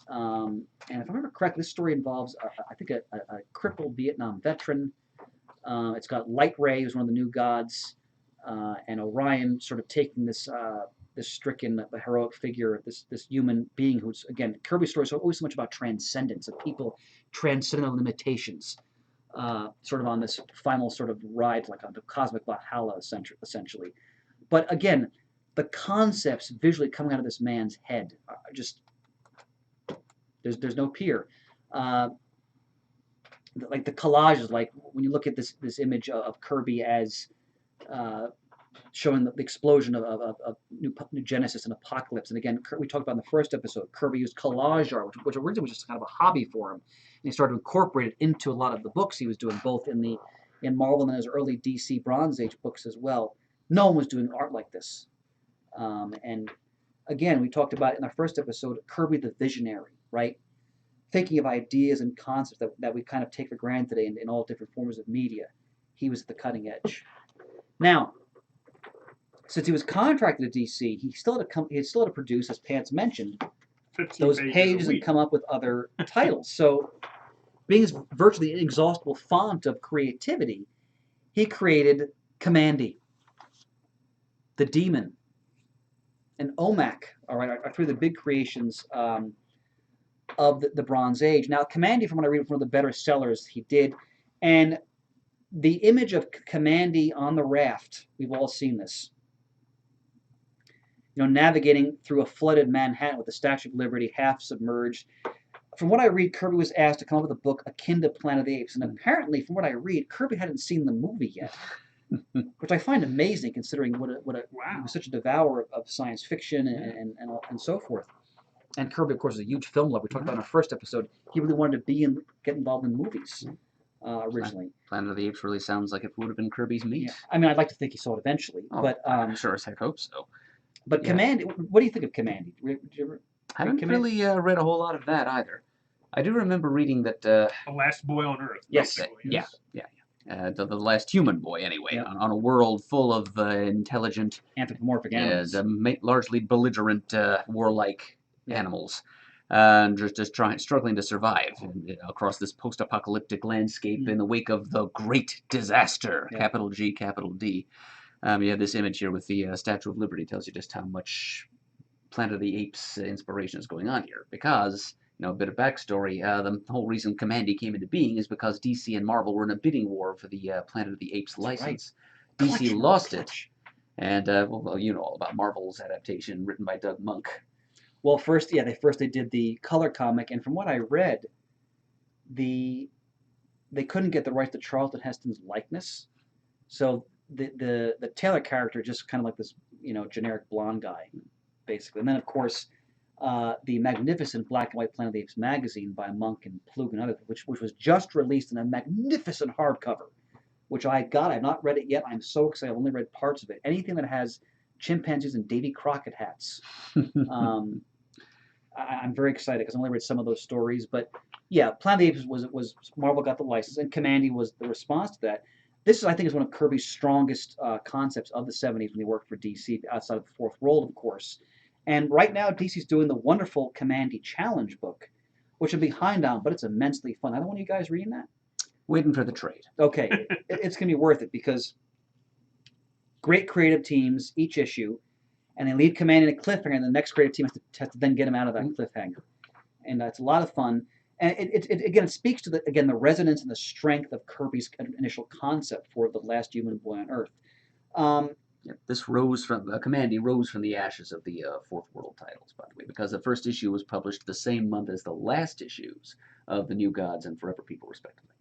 And if I remember correctly, this story involves, I think, a crippled Vietnam veteran. It's got Light Ray, who's one of the New Gods, and Orion sort of taking this stricken, heroic figure, this human being who's, again, Kirby's stories are always so much about transcendence, of people transcending their limitations, sort of on this final sort of ride, like on the cosmic Valhalla, essentially. But again, the concepts visually coming out of this man's head are just, there's no peer. Like the collages, like when you look at this image of Kirby as showing the explosion of New Genesis and Apocalypse. And again, we talked about in the first episode, Kirby used collage art, which originally was just kind of a hobby for him. And he started to incorporate it into a lot of the books he was doing, both in Marvel and his early DC Bronze Age books as well. No one was doing art like this. And again, we talked about in our first episode, Kirby the Visionary, right? Thinking of ideas and concepts that we kind of take for granted today in all different forms of media. He was at the cutting edge. Now, since he was contracted to DC, he still had to produce, as Pants mentioned, those pages and come up with other titles. So, being his virtually inexhaustible font of creativity, he created Kamandi, the Demon, and Omak. All right, are three of the big creations of the Bronze Age. Now, Kamandi, from what I read, was one of the better sellers he did, and the image of Kamandi on the raft, we've all seen this. Navigating through a flooded Manhattan with the Statue of Liberty half submerged. From what I read, Kirby was asked to come up with a book akin to Planet of the Apes, and apparently, from what I read, Kirby hadn't seen the movie yet, which I find amazing considering he was such a devourer of science fiction and so forth. And Kirby, of course, is a huge film lover. We talked about in our first episode. He really wanted to get involved in movies originally. Planet of the Apes really sounds like it would have been Kirby's meat. Yeah. I mean, I'd like to think he saw it eventually, but I'm sure as heck hope so. But yeah. Kamandi, what do you think of Kamandi? I haven't really read a whole lot of that either. I do remember reading that. The Last Boy on Earth. Yes. Yeah. The last human boy, anyway, on a world full of intelligent, anthropomorphic animals, largely belligerent, warlike animals, and just struggling to survive across this post-apocalyptic landscape in the wake of the Great Disaster, capital G, capital D. You have this image here with the Statue of Liberty. Tells you just how much Planet of the Apes inspiration is going on here. Because, a bit of backstory, the whole reason Kamandi came into being is because DC and Marvel were in a bidding war for the Planet of the Apes license. Right. DC lost it. And, you know all about Marvel's adaptation written by Doug Monk. Well, first they did the color comic, and from what I read, they couldn't get the rights to Charlton Heston's likeness, so the Taylor character just kind of like this, generic blonde guy, basically. And then, of course, the magnificent black and white Planet of the Apes magazine by Monk and Plug and others, which was just released in a magnificent hardcover, which I've not read it yet. I'm so excited. I've only read parts of it. Anything that has chimpanzees and Davy Crockett hats. I'm very excited because I only read some of those stories. But yeah, Planet of the Apes was Marvel got the license, and Kamandi was the response to that. This, I think, is one of Kirby's strongest concepts of the 70s when he worked for DC, outside of the Fourth World, of course. And right now, DC's doing the wonderful Kamandi Challenge book, which I'm behind on, but it's immensely fun. Either one of you guys reading that? Waiting for the trade. Okay. It's going to be worth it because great creative teams, each issue, and they leave Kamandi in a cliffhanger, and the next creative team has to then get him out of that cliffhanger. And it's a lot of fun. And it speaks to the resonance and the strength of Kirby's initial concept for the last human boy on Earth. This rose from Commandy rose from the ashes of the Fourth World titles, by the way, because the first issue was published the same month as the last issues of the New Gods and Forever People, respectively.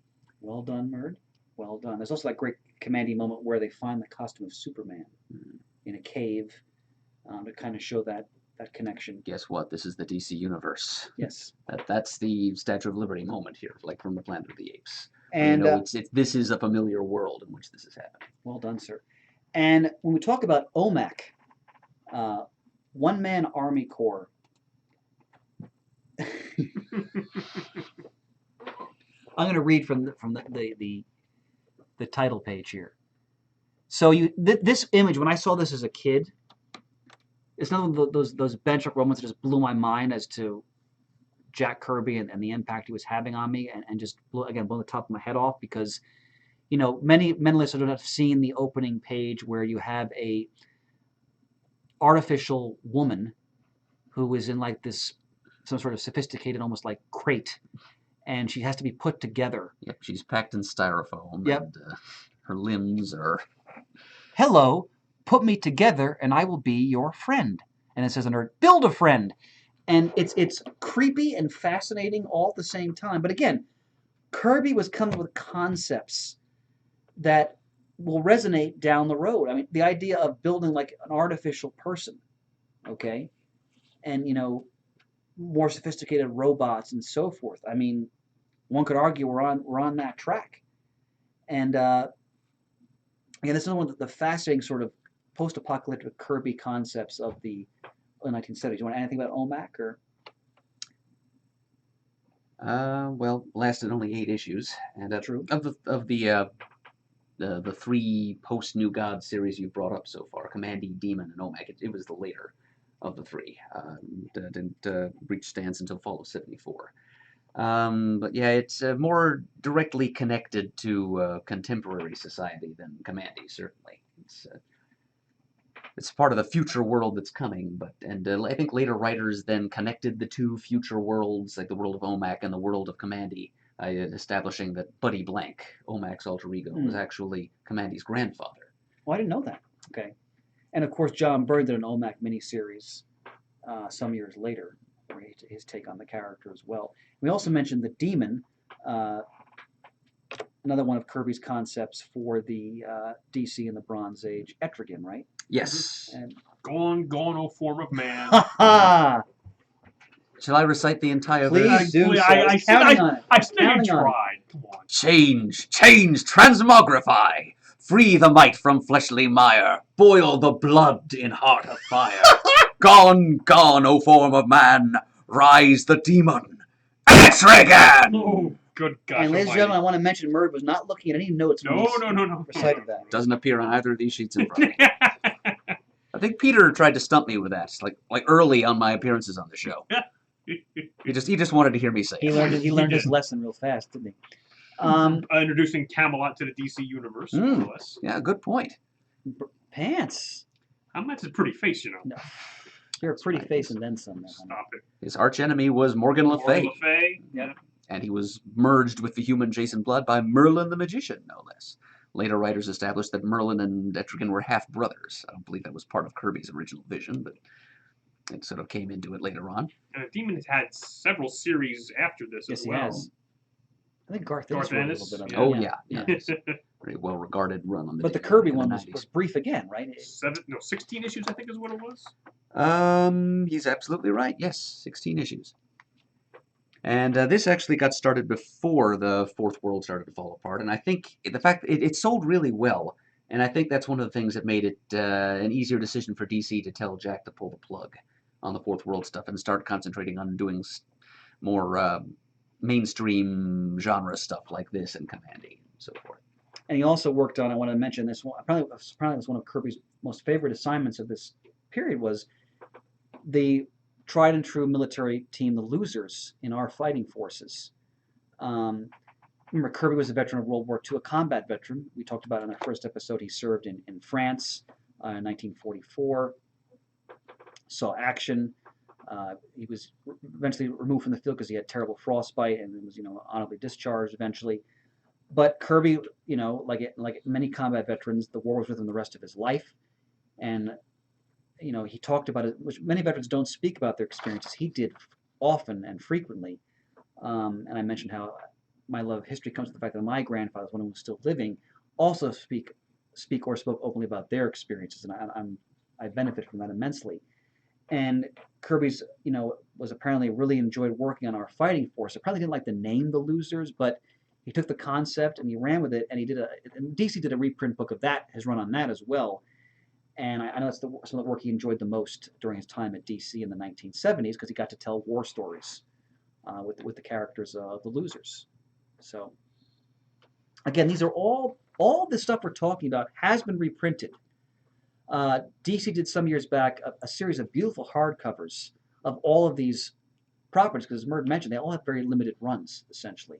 Well done, Merd. Well done. There's also that great Commandy moment where they find the costume of Superman in a cave to kind of show that connection. Guess what? This is the DC universe. Yes. That's the Statue of Liberty moment here, like from the Planet of the Apes. And this is a familiar world in which this is happening. Well done, sir. And when we talk about Omak, one-man army corps. I'm going to read from the title page here. So this image, when I saw this as a kid, it's one of those benchmark moments that just blew my mind as to Jack Kirby and the impact he was having on me, and just blew the top of my head off, because many listeners don't have seen the opening page where you have a artificial woman who is in like some sort of sophisticated, almost like crate, and she has to be put together. Yep, she's packed in styrofoam. Yep. And her limbs are... Hello, put me together and I will be your friend. And it says on her, build a friend. And it's creepy and fascinating all at the same time. But again, Kirby was coming with concepts that will resonate down the road. I mean, the idea of building like an artificial person, okay? And, more sophisticated robots and so forth. I mean, one could argue we're on that track. And again, this is one of the fascinating sort of post-apocalyptic Kirby concepts of the 1970s. Do you want to add anything about Omak, or? Well, lasted only 8 issues, and True. Of the 3 post-New God series you've brought up so far, Commandy, Demon, and Omak, it was the later of the 3. Didn't reach stands until fall of '74. But yeah, it's more directly connected to contemporary society than Commandy, certainly. It's part of the future world that's coming, and I think later writers then connected the 2 future worlds, like the world of Omak and the world of Commandy, establishing that Buddy Blank, Omak's alter ego, was actually Commandy's grandfather. Well, I didn't know that. Okay. And of course, John Byrne did an Omak miniseries some years later, where his take on the character as well. We also mentioned the Demon, another one of Kirby's concepts for the DC in the Bronze Age, Etrigan, right? Yes. And Gone, O form of man. Shall I recite the entire Please verse? do. I Counting on tried. Come on. Change, transmogrify. Free the might from fleshly mire. Boil the blood in heart of fire. Gone, O form of man. Rise the demon. Etrigan! Oh, good God. And ladies and gentlemen, I want to mention Murd was not looking at any notes when he recited that. Doesn't appear on either of these sheets in front of me. I think Peter tried to stump me with that, like early on my appearances on the show. He just wanted to hear me say it. He learned his lesson real fast, didn't he? Introducing Camelot to the DC universe, more or less. Yeah, good point. Pants. Camelot's a pretty face, No. You're a pretty face and then some. Stop it. His archenemy was Morgan Le Fay. Yeah. And he was merged with the human Jason Blood by Merlin the Magician, no less. Later writers established that Merlin and Etrigan were half-brothers. I don't believe that was part of Kirby's original vision, but it sort of came into it later on. And the Demon has had several series after this as well. Yes. I think Garth Ennis wrote a little bit of it. Oh, yeah. Very well-regarded run on the But the Demon Kirby in the one 90s. was brief again, right? 16 issues, I think is what it was. He's absolutely right. Yes, 16 issues. And this actually got started before the Fourth World started to fall apart. And I think the fact it sold really well. And I think that's one of the things that made it an easier decision for DC to tell Jack to pull the plug on the Fourth World stuff and start concentrating on doing more mainstream genre stuff like this and Commandy and so forth. And he also worked on, I want to mention this one, probably was one of Kirby's most favorite assignments of this period, was the tried and true military team, the Losers, in our fighting forces. Remember, Kirby was a veteran of World War II, a combat veteran. We talked about in our first episode, he served in France in 1944, saw action. He was eventually removed from the field because he had terrible frostbite and was, honorably discharged eventually. But Kirby, like many combat veterans, the war was with him the rest of his life, and he talked about it, which many veterans don't speak about their experiences. He did often and frequently, and I mentioned how my love of history comes from the fact that my grandfathers, when he was still living, also spoke openly about their experiences, and I benefit from that immensely. And Kirby's, was apparently really enjoyed working on our fighting force. Apparently didn't like the name the Losers, but he took the concept and he ran with it. And DC did a reprint book of that, his run on that as well. And I know that's some of the work he enjoyed the most during his time at DC in the 1970s because he got to tell war stories with the characters of the Losers. So again, these are all the stuff we're talking about has been reprinted. DC did some years back a series of beautiful hardcovers of all of these properties because, as Mert mentioned, they all have very limited runs, essentially.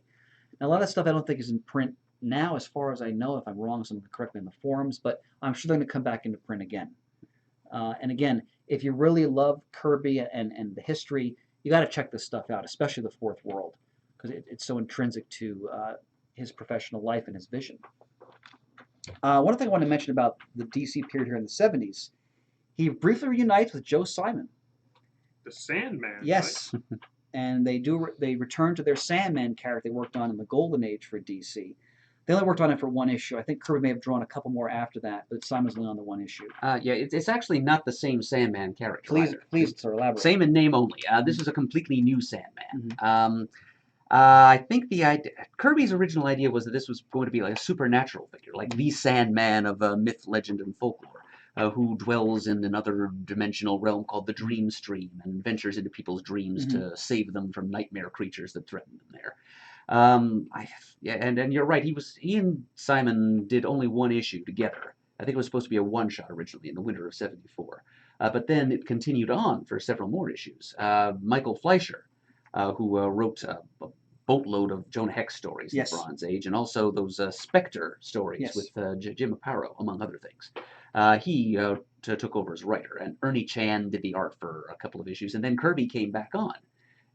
Now, a lot of stuff I don't think is in print now, as far as I know. If I'm wrong, someone can correct me in the forums, but I'm sure they're going to come back into print again. And again, if you really love Kirby and the history, you got to check this stuff out, especially the Fourth World, because it's so intrinsic to his professional life and his vision. One thing I want to mention about the DC period here in the 70s, he briefly reunites with Joe Simon. The Sandman. Yes. Right? And they return to their Sandman character they worked on in the Golden Age for DC. They only worked on it for one issue. I think Kirby may have drawn a couple more after that, but Simon's only on the one issue. Yeah, it's actually not the same Sandman character. Please, sir, elaborate. Same in name only. This is a completely new Sandman. Mm-hmm. I think Kirby's original idea was that this was going to be like a supernatural figure, like the Sandman of myth, legend, and folklore, who dwells in another dimensional realm called the Dream Stream and ventures into people's dreams to save them from nightmare creatures that threaten them there. And you're right. He and Simon did only one issue together. I think it was supposed to be a one-shot originally in the winter of '74, but then it continued on for several more issues. Michael Fleischer, who wrote a boatload of Jonah Hex stories in the Bronze Age, and also those Spectre stories with Jim Aparo, among other things. He took over as writer, and Ernie Chan did the art for a couple of issues, and then Kirby came back on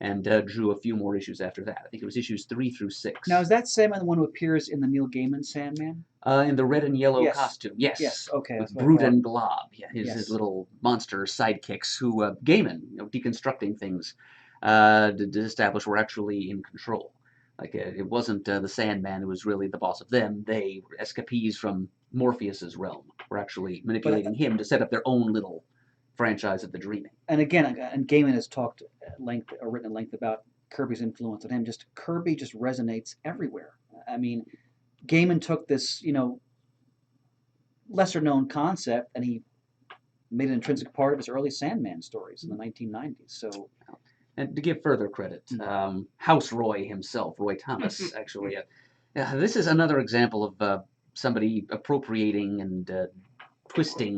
and drew a few more issues after that. I think it was issues 3 through 6. Now, is that Sandman the one who appears in the Neil Gaiman Sandman? In the red and yellow costume, yes. Yes, okay. With Brute and Glob, his little monster sidekicks who Gaiman, deconstructing things, to establish were actually in control. Like, it wasn't the Sandman who was really the boss of them. They were escapees from Morpheus's realm. Were actually manipulating him to set up their own little franchise of the Dreaming. And again, Gaiman has talked at length, or written at length, about Kirby's influence on him. Kirby just resonates everywhere. I mean, Gaiman took this, lesser known concept and he made an intrinsic part of his early Sandman stories in the 1990s. So, and to give further credit, House Roy himself, Roy Thomas, actually, this is another example of somebody appropriating and twisting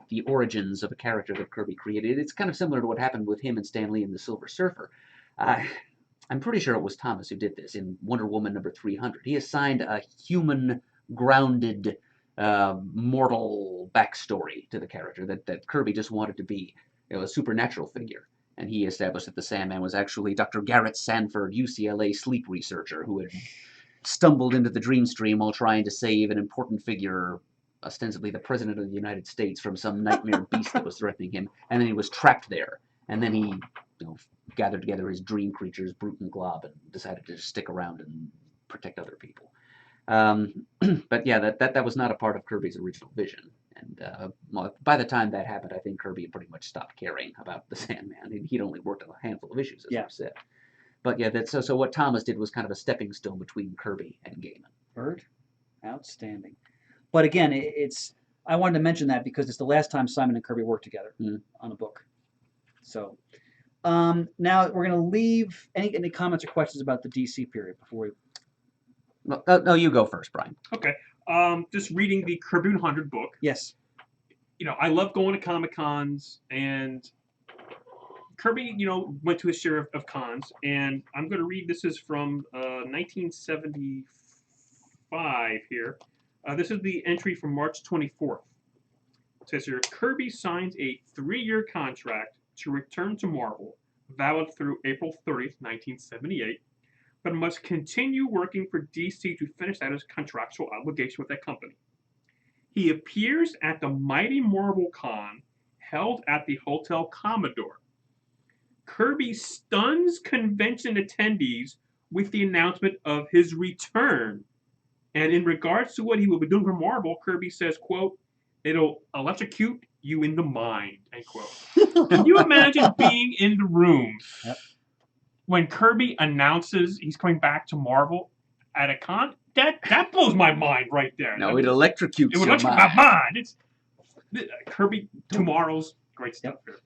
the origins of a character that Kirby created. It's kind of similar to what happened with him and Stan Lee in The Silver Surfer. I'm pretty sure it was Thomas who did this in Wonder Woman number 300. He assigned a human, grounded, mortal backstory to the character that Kirby just wanted to be a supernatural figure. And he established that the Sandman was actually Dr. Garrett Sanford, UCLA sleep researcher, who had stumbled into the Dream Stream while trying to save an important figure, ostensibly the President of the United States, from some nightmare beast that was threatening him. And then he was trapped there. And then he gathered together his dream creatures, Brute and Glob, and decided to stick around and protect other people. But yeah, that was not a part of Kirby's original vision. And by the time that happened, I think Kirby had pretty much stopped caring about the Sandman. He'd only worked on a handful of issues, as I said. But yeah, so what Thomas did was kind of a stepping stone between Kirby and Gaiman. Bird, outstanding. But again, I wanted to mention that because it's the last time Simon and Kirby worked together on a book. So now we're going to leave any comments or questions about the DC period before we. No, you go first, Brian. Okay. Just reading the Tribune 100 book. Yes. I love going to Comic-Cons, and Kirby, went to a share of cons, and I'm going to read, this is from 1975 here. This is the entry from March 24th. It says here, Kirby signs a 3-year contract to return to Marvel, valid through April 30th, 1978, but must continue working for DC to finish out his contractual obligation with that company. He appears at the Mighty Marvel Con held at the Hotel Commodore. Kirby stuns convention attendees with the announcement of his return. And in regards to what he will be doing for Marvel, Kirby says, quote, "It'll electrocute you in the mind," end quote. Can you imagine being in the room when Kirby announces he's coming back to Marvel at a con? That blows my mind right there. No, it electrocutes your mind. My mind. It's Kirby tomorrow's great stuff here.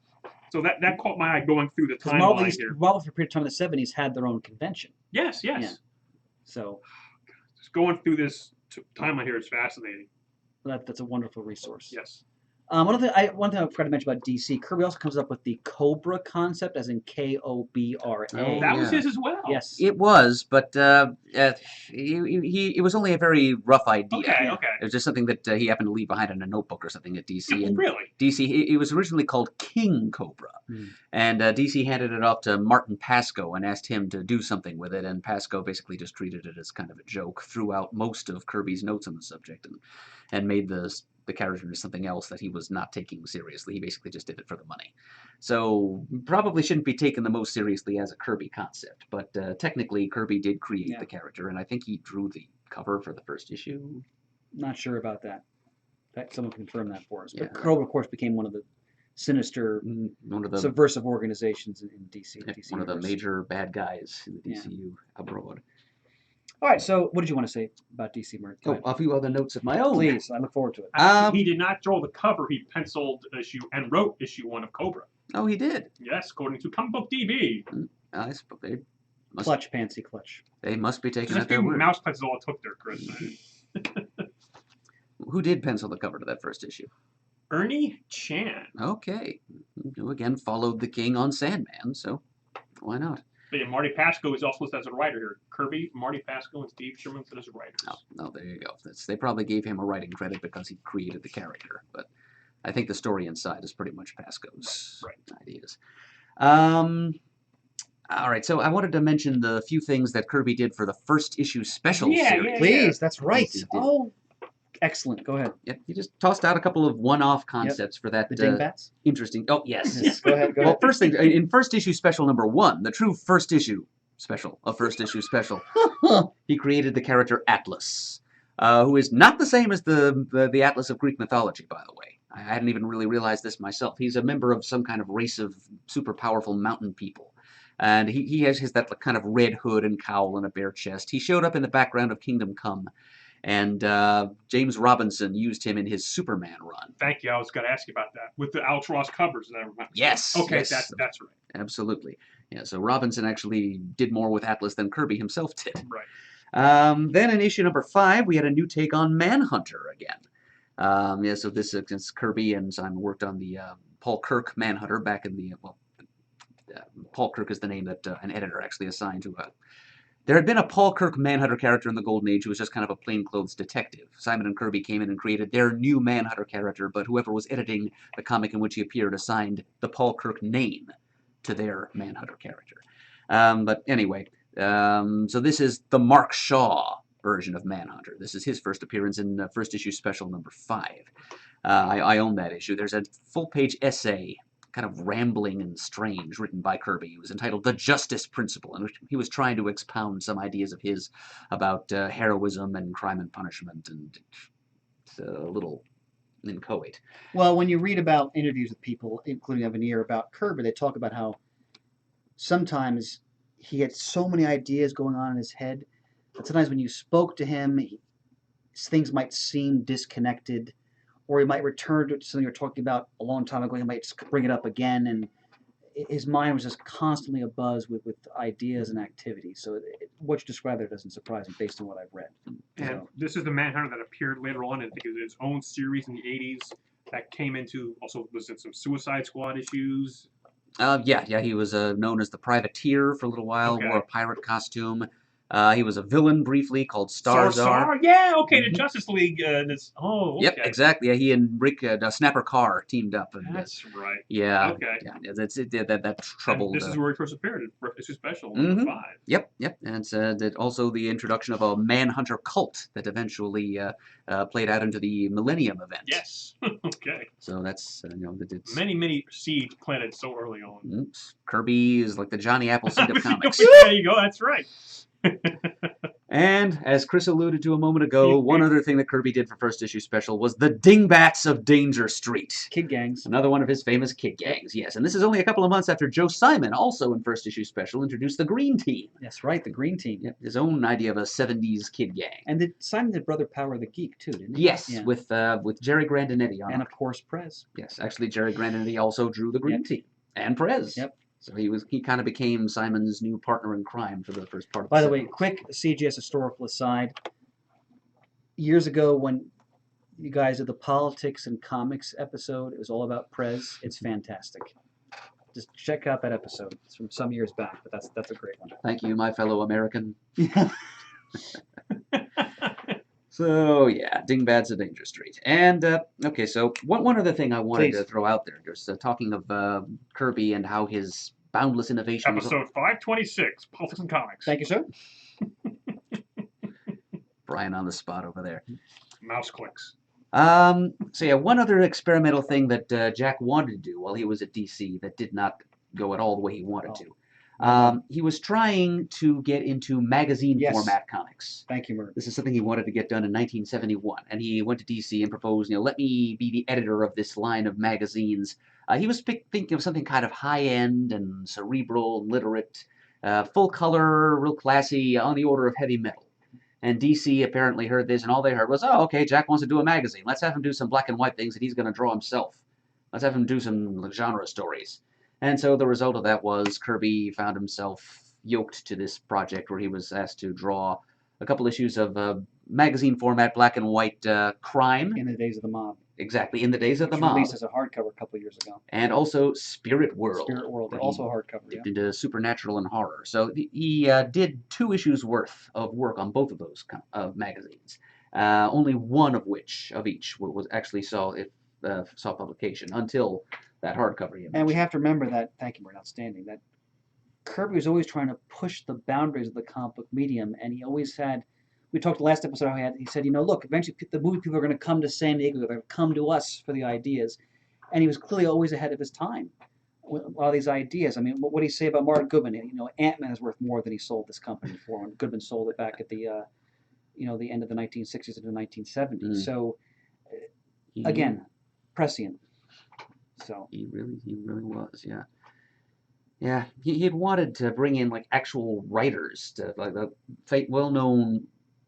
So that caught my eye going through the timeline here. Marvel for a period of time in the 70s had their own convention. Yes. Yeah. So just going through this timeline here is fascinating. That's a wonderful resource. Yes. One thing I forgot to mention about DC, Kirby also comes up with the Cobra concept, as in K-O-B-R-A. Oh, that was his as well. Yes. It was, but it was only a very rough idea. Okay. It was just something that he happened to leave behind in a notebook or something at DC. And really? DC, it was originally called King Cobra. And DC handed it off to Martin Pasco and asked him to do something with it, and Pasco basically just treated it as kind of a joke throughout most of Kirby's notes on the subject, and made the character into something else that he was not taking seriously. He basically just did it for the money. So probably shouldn't be taken the most seriously as a Kirby concept, but technically Kirby did create the character, and I think he drew the cover for the first issue. Not sure about that. Someone can confirm that for us. But Cobra, of course, became one of the sinister, subversive organizations in DC. One of the major bad guys in the DCU abroad. All right, so what did you want to say about DC, Mark? A few other notes of my own. Please, I look forward to it. He did not draw the cover. He penciled issue and wrote issue 1 of Cobra. Oh, he did? Yes, according to Comic Book DB. I suppose they must, clutch, Pansy, clutch. They must be taking at their word. Mouse clicks is all it took there, Chris. Who did pencil the cover to that first issue? Ernie Chan. Okay. Who again followed the King on Sandman, so why not? And Marty Pasco is also listed as a writer here. Kirby, Marty Pasco, and Steve Sherman as writers. Oh, there you go. They probably gave him a writing credit because he created the character, but I think the story inside is pretty much Pasco's ideas. All right, so I wanted to mention the few things that Kirby did for the first issue special series. Please, that's right. Oh, excellent. Go ahead. Yep, he just tossed out a couple of one-off concepts for that. The dingbats? Interesting. Oh, yes. Go ahead. Well, first thing, in first issue special number 1, the true first issue special, he created the character Atlas, who is not the same as the Atlas of Greek mythology, by the way. I hadn't even really realized this myself. He's a member of some kind of race of super powerful mountain people. And he has that kind of red hood and cowl and a bare chest. He showed up in the background of Kingdom Come. And James Robinson used him in his Superman run. Thank you. I was going to ask you about that. With the Alex Ross covers. Yes. Okay, yes. That's right. Absolutely. Yeah, so Robinson actually did more with Atlas than Kirby himself did. Right. Then in issue number 5, we had a new take on Manhunter again. So this is Kirby and Simon worked on the Paul Kirk Manhunter back in the... Paul Kirk is the name that an editor actually assigned to There had been a Paul Kirk Manhunter character in the Golden Age who was just kind of a plainclothes detective. Simon and Kirby came in and created their new Manhunter character, but whoever was editing the comic in which he appeared assigned the Paul Kirk name to their Manhunter character. But anyway, so this is the Mark Shaw version of Manhunter. This is his first appearance in first issue special number 5. I own that issue. There's a full-page essay, kind of rambling and strange, written by Kirby. It was entitled The Justice Principle, in which he was trying to expound some ideas of his about heroism and crime and punishment, and it's a little inchoate. Well, when you read about interviews with people, including Evanier, about Kirby, they talk about how sometimes he had so many ideas going on in his head that sometimes when you spoke to him, things might seem disconnected, or he might return to something you were talking about a long time ago. He might bring it up again, and his mind was just constantly abuzz with ideas and activities. So what you described there doesn't surprise me based on what I've read. And this is the Manhunter that appeared later on in his own series in the 80s that came into, also was in some Suicide Squad issues. Yeah, he was known as the Privateer for a little while, wore a pirate costume. He was a villain briefly called Starzar. Yeah, okay, the Justice League. Okay. Yep, exactly. Yeah, he and Rick Snapper Carr teamed up. And, that's right. Yeah. Okay. Yeah, that's it. That troubled. And this is where he first appeared in issue special number 5. Yep. And it's that also the introduction of a Manhunter cult that eventually played out into the Millennium event. Yes. Okay. So that's it's many seeds planted so early on. Oops. Kirby is like the Johnny Appleseed of comics. There you go. That's right. And as Chris alluded to a moment ago, one other thing that Kirby did for first issue special was the Dingbats of Danger Street. Kid gangs. Another one of his famous kid gangs, yes. And this is only a couple of months after Joe Simon, also in first issue special, introduced the Green Team. That's right, the Green Team. Yep, his own idea of a 70s kid gang. And Simon did Brother Power the Geek too, didn't he? Yes, with Jerry Grandinetti on and it. of course Prez. Yes, actually Jerry Grandinetti also drew the Green Team. And Prez. Yep. So he kind of became Simon's new partner in crime for the first part of By the way, quick CGS historical aside. Years ago when you guys did the politics and comics episode, it was all about Prez. It's fantastic. Just check out that episode. It's from some years back, but that's a great one. Thank you, my fellow American. So yeah, Dingbats of Danger Street. And okay, so one other thing I wanted to throw out there, just talking of Kirby and how his boundless innovation. Episode 526, Politics and Comics. Thank you, sir. Brian on the spot over there. Mouse clicks. So yeah, one other experimental thing that Jack wanted to do while he was at DC that did not go at all the way he wanted to. He was trying to get into magazine format comics. Thank you, Murray. This is something he wanted to get done in 1971, and he went to DC and proposed, let me be the editor of this line of magazines. He was thinking of something kind of high-end and cerebral, and literate, full color, real classy, on the order of heavy metal. And DC apparently heard this, and all they heard was, oh, okay, Jack wants to do a magazine. Let's have him do some black and white things that he's going to draw himself. Let's have him do some genre stories. And so the result of that was Kirby found himself yoked to this project where he was asked to draw a couple issues of magazine format, black and white crime. In the days of the mob. Exactly, in the days of the mob. Released as a hardcover a couple of years ago. And also Spirit World. Spirit World, also a hardcover. Dipped into supernatural and horror. So he did 2 issues worth of work on both of those magazines. Only one of each was actually saw publication until that hardcover you mentioned. And we have to remember that, thank you, Martin, outstanding, that Kirby was always trying to push the boundaries of the comic book medium, and he always had, we talked last episode how he said, look, eventually the movie people are going to come to San Diego, they're going to come to us for the ideas, and he was clearly always ahead of his time with a lot of these ideas. I mean, what do you say about Martin Goodman? Ant-Man is worth more than he sold this company for, when Goodman sold it back at the, the end of the 1960s into the 1970s. So, again, prescient. So he really was, yeah. Yeah, he had wanted to bring in actual writers, to well-known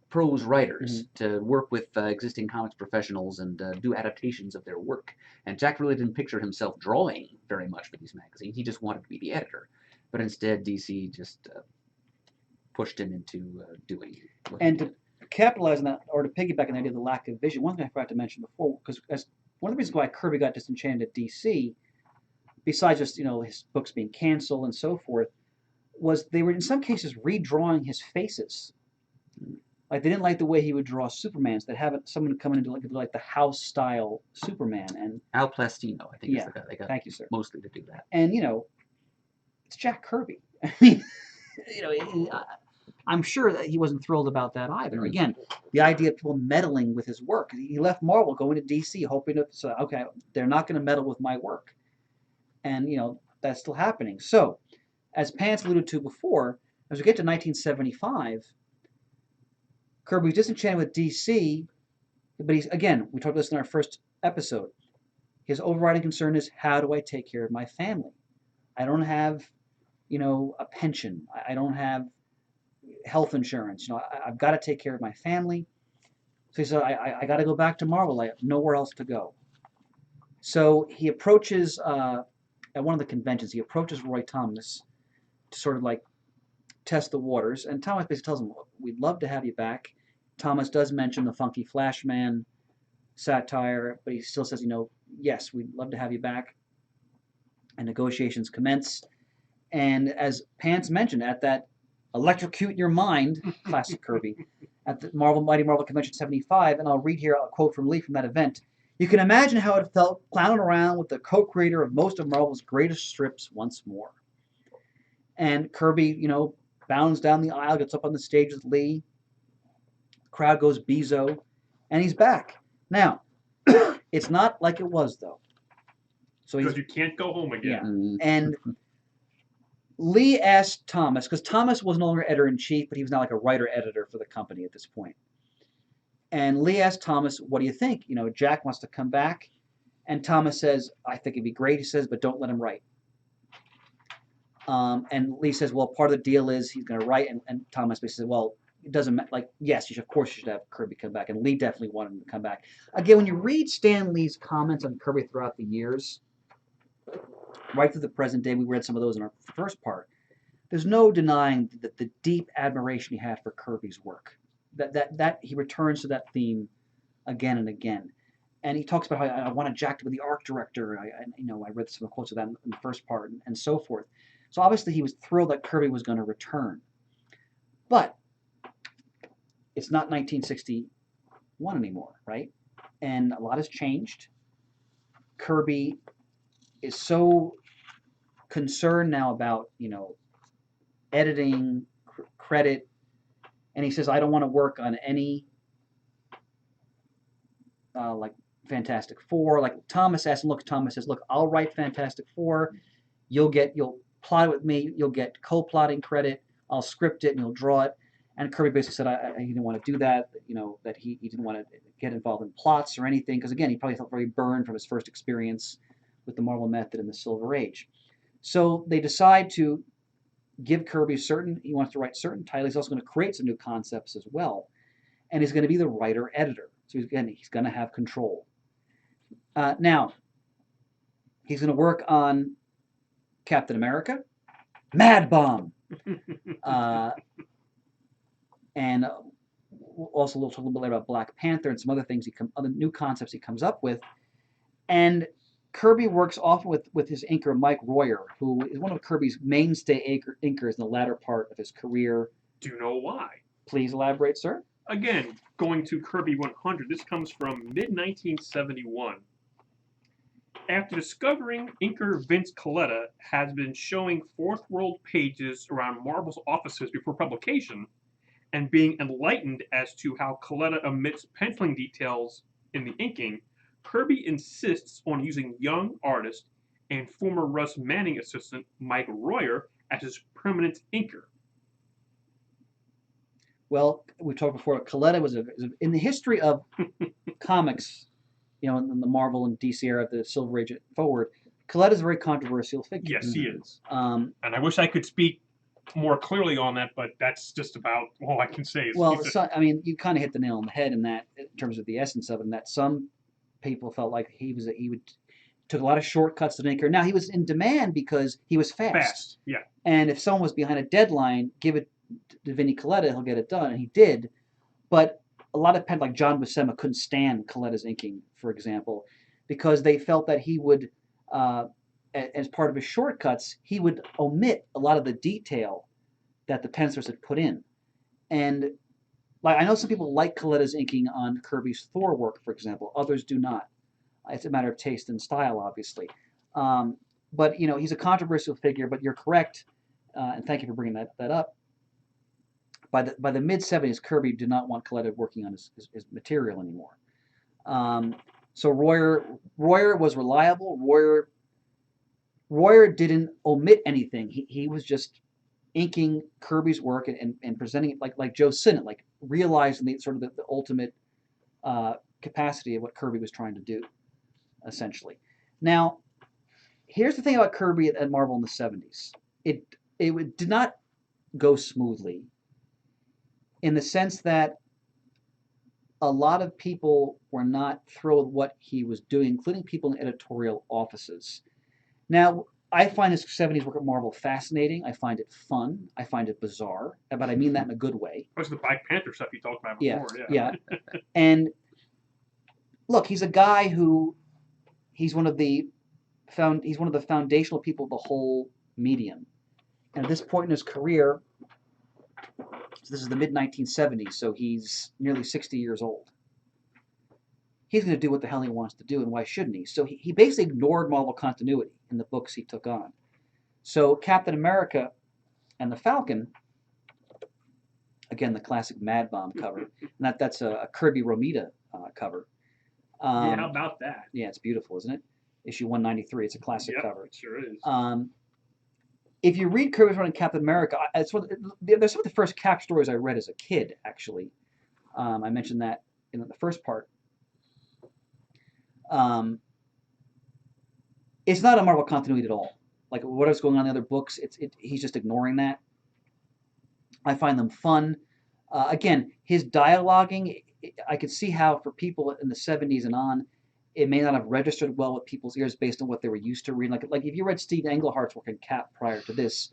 prose writers, to work with existing comics professionals and do adaptations of their work. And Jack really didn't picture himself drawing very much for these magazines. He just wanted to be the editor, but instead DC just pushed him into doing. And to capitalize on that, or to piggyback on the idea of the lack of vision, one thing I forgot to mention before, because one of the reasons why Kirby got disenchanted at DC, besides just his books being canceled and so forth, was they were in some cases redrawing his faces. Like they didn't like the way he would draw Supermans. They'd have someone come in and do like the house style Superman. And Al Plastino, I think, is the guy they got. Thank you, sir. Mostly to do that. And it's Jack Kirby. I mean, I'm sure that he wasn't thrilled about that either. Again, the idea of people meddling with his work. He left Marvel, going to DC, hoping to say, okay, they're not going to meddle with my work. And, that's still happening. So, as Pants alluded to before, as we get to 1975, Kirby's disenchanted with DC, but we talked about this in our first episode. His overriding concern is, how do I take care of my family? I don't have, a pension. I don't have health insurance. I've got to take care of my family. So he said, I got to go back to Marvel. I have nowhere else to go. So he approaches, at one of the conventions, he approaches Roy Thomas to sort of test the waters. And Thomas basically tells him, we'd love to have you back. Thomas does mention the funky Flashman satire, but he still says, yes, we'd love to have you back. And negotiations commence. And as Pants mentioned, at that electrocute your mind, classic Kirby, at the Mighty Marvel Convention 75, and I'll read here a quote from Lee from that event. You can imagine how it felt clowning around with the co-creator of most of Marvel's greatest strips once more. And Kirby, bounds down the aisle, gets up on the stage with Lee. The crowd goes Bezo, and he's back. Now, it's not like it was, though. So because you can't go home again. Yeah. And Lee asked Thomas, because Thomas was no longer editor-in-chief, but he was now like a writer-editor for the company at this point. And Lee asked Thomas, what do you think? Jack wants to come back. And Thomas says, I think it'd be great. He says, but don't let him write. And Lee says, well, part of the deal is he's going to write. And Thomas basically said, well, it doesn't matter. Like, yes, of course you should have Kirby come back. And Lee definitely wanted him to come back. Again, when you read Stan Lee's comments on Kirby throughout the years, right to the present day, we read some of those in our first part. There's no denying the deep admiration he had for Kirby's work. That he returns to that theme again and again, and he talks about how I wanted Jack to be the art director. I read some quotes of that in the first part and so forth. So obviously he was thrilled that Kirby was going to return, but it's not 1961 anymore, right? And a lot has changed. Kirby is so concerned now about editing, credit. And he says, I don't want to work on any, like Fantastic Four. Like Thomas asked him, Thomas says, look, I'll write Fantastic Four. You'll plot it with me. You'll get co-plotting credit. I'll script it and you'll draw it. And Kirby basically said, he didn't want to do that. That he didn't want to get involved in plots or anything. Because again, he probably felt very burned from his first experience with the Marvel method in the Silver Age. So they decide to give Kirby he wants to write certain titles. He's also going to create some new concepts as well. And he's going to be the writer-editor. So he's going to have control. Now, he's going to work on Captain America, Mad Bomb, and also we'll talk a little bit later about Black Panther and some other things, other new concepts he comes up with. And Kirby works often with his inker, Mike Royer, who is one of Kirby's mainstay inkers in the latter part of his career. Do you know why? Please elaborate, sir. Again, going to Kirby 100, this comes from mid-1971. After discovering inker Vince Colletta has been showing fourth world pages around Marvel's offices before publication, and being enlightened as to how Colletta omits penciling details in the inking, Kirby insists on using young artist and former Russ Manning assistant Mike Royer as his permanent inker. Well, we talked before, Colletta was in the history of comics, in the Marvel and DC era, the Silver Age forward, Colletta's a very controversial figure. Yes, he is. And I wish I could speak more clearly on that, but that's just about all I can say. You kind of hit the nail on the head in terms of the essence of it, and that some people felt like he took a lot of shortcuts to the inker. Now, he was in demand because he was fast. Yeah. And if someone was behind a deadline, give it to Vinnie Colletta, he'll get it done, and he did. But a lot of pen, like John Buscema, couldn't stand Coletta's inking, for example, because they felt that he would, as part of his shortcuts, he would omit a lot of the detail that the pencilers had put in. And I know some people like Coletta's inking on Kirby's Thor work, for example. Others do not. It's a matter of taste and style, obviously. But he's a controversial figure. But you're correct, and thank you for bringing that up. By the mid-70s, Kirby did not want Colletta working on his material anymore. So Royer was reliable. Royer didn't omit anything. He was just inking Kirby's work and presenting it like Joe Sinnott, like realizing the ultimate capacity of what Kirby was trying to do, essentially. Now, here's the thing about Kirby at Marvel in the 70s. It did not go smoothly, in the sense that a lot of people were not thrilled with what he was doing, including people in editorial offices. Now, I find his 70s work at Marvel fascinating. I find it fun. I find it bizarre, but I mean that in a good way. That was the Black Panther stuff you talked about before. Yeah. And look, he's a guy who he's one of the foundational people of the whole medium. And at this point in his career, So this is the mid-1970s, so he's nearly 60 years old. He's going to do what the hell he wants to do, and why shouldn't he? So he basically ignored Marvel continuity in the books he took on. So Captain America and the Falcon, again, the classic Mad Bomb cover, and that's a Kirby Romita cover. Yeah, how about that? Yeah, it's beautiful, isn't it? Issue 193. It's a classic cover. It sure is. If you read Kirby's run in Captain America, they're some of the first Cap stories I read as a kid, actually. I mentioned that in the first part. It's not a Marvel continuity at all. Like what is going on in the other books, he's just ignoring that. I find them fun. Again, his dialoguing, I could see how for people in the 70s and on, it may not have registered well with people's ears based on what they were used to reading. Like if you read Steve Englehart's work in Cap prior to this,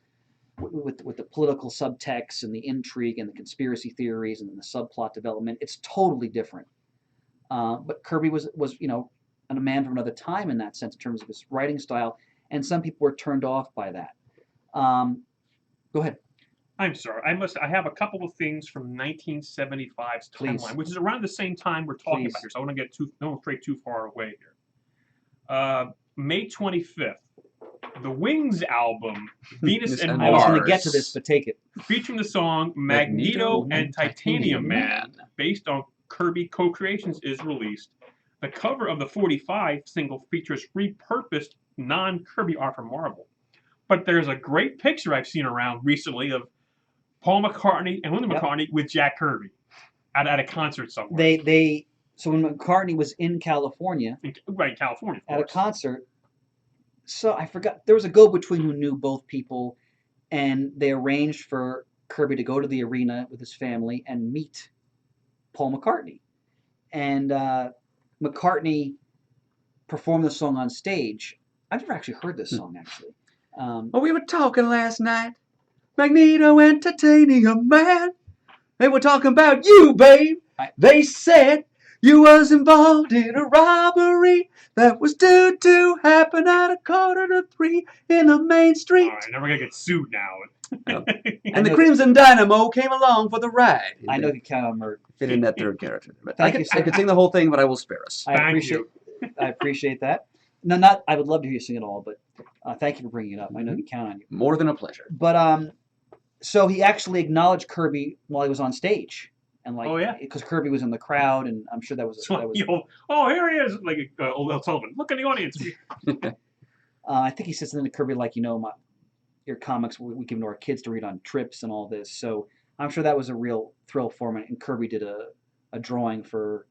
with the political subtext and the intrigue and the conspiracy theories and the subplot development, it's totally different. But Kirby was a man from another time in that sense in terms of his writing style, and some people were turned off by that. Go ahead. I'm sorry. I have a couple of things from 1975's timeline, which is around the same time we're talking about here. So I want to don't stray too far away here. May 25th, the Wings album, Venus and Mars. I was going to get to this, but take it. Featuring the song Magneto and Titanium Man, based on Kirby co-creations, is released. The cover of the 45 single features repurposed non-Kirby art from Marvel. But there's a great picture I've seen around recently of Paul McCartney and Linda McCartney with Jack Kirby at a concert somewhere. So when McCartney was in California, California, at a concert, so I forgot, there was a go-between who knew both people, and they arranged for Kirby to go to the arena with his family and meet Paul McCartney. And McCartney performed the song on stage. I've never actually heard this song, actually. We were talking last night, Magneto and Titanium Man. They were talking about you, babe. They said you was involved in a robbery that was due to happen at 2:45 in the main street. All right, now we're going to get sued now. And the Crimson Dynamo came along for the ride. I know you count on Mert. Fit in that third character. But I could sing the whole thing, but I will spare us. I appreciate that. No, I would love to hear you sing it all, but thank you for bringing it up. I know you count on you. More than a pleasure. But so he actually acknowledged Kirby while he was on stage, and because Kirby was in the crowd, and I'm sure that was. Here he is, like old El Sullivan. Look in the audience. I think he said something to Kirby like, your comics we give to our kids to read on trips and all this. So I'm sure that was a real thrill for him. And Kirby did a drawing for,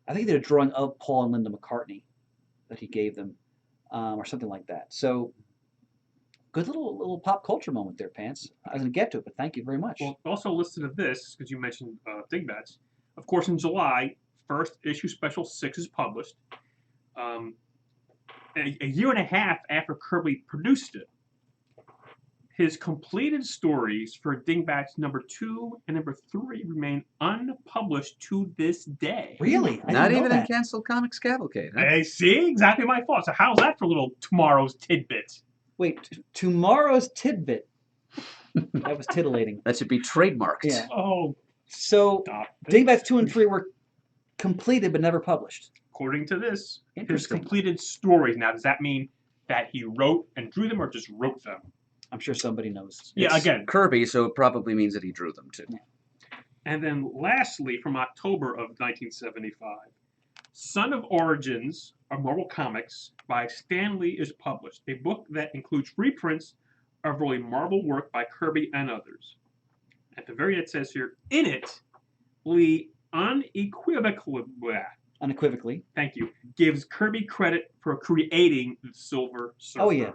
I think he did a drawing of Paul and Linda McCartney that he gave them, or something like that. So good little pop culture moment there, Pants. I was going to get to it, but thank you very much. Well, also listed to this, because you mentioned Dingbats. Of course, in July, first issue Special 6 is published. A year and a half after Kirby produced it. His completed stories for Dingbats number 2 and number 3 remain unpublished to this day. Really? Not even in Canceled Comics Cavalcade. Huh? Hey, see? Exactly my thought. So how's that for little tomorrow's tidbits? Wait, tomorrow's tidbit. That was titillating. That should be trademarked. Yeah. Oh. So Dingbats 2 and 3 were completed but never published. According to this, his completed stories. Now, does that mean that he wrote and drew them or just wrote them? I'm sure somebody knows. Yeah, again. Kirby, so it probably means that he drew them too. Yeah. And then lastly, from October of 1975, Son of Origins of Marvel Comics by Stan Lee is published, a book that includes reprints of early Marvel work by Kirby and others. At the very end it says here, in it, Lee unequivocally, thank you, gives Kirby credit for creating the Silver Surfer. Oh, yeah.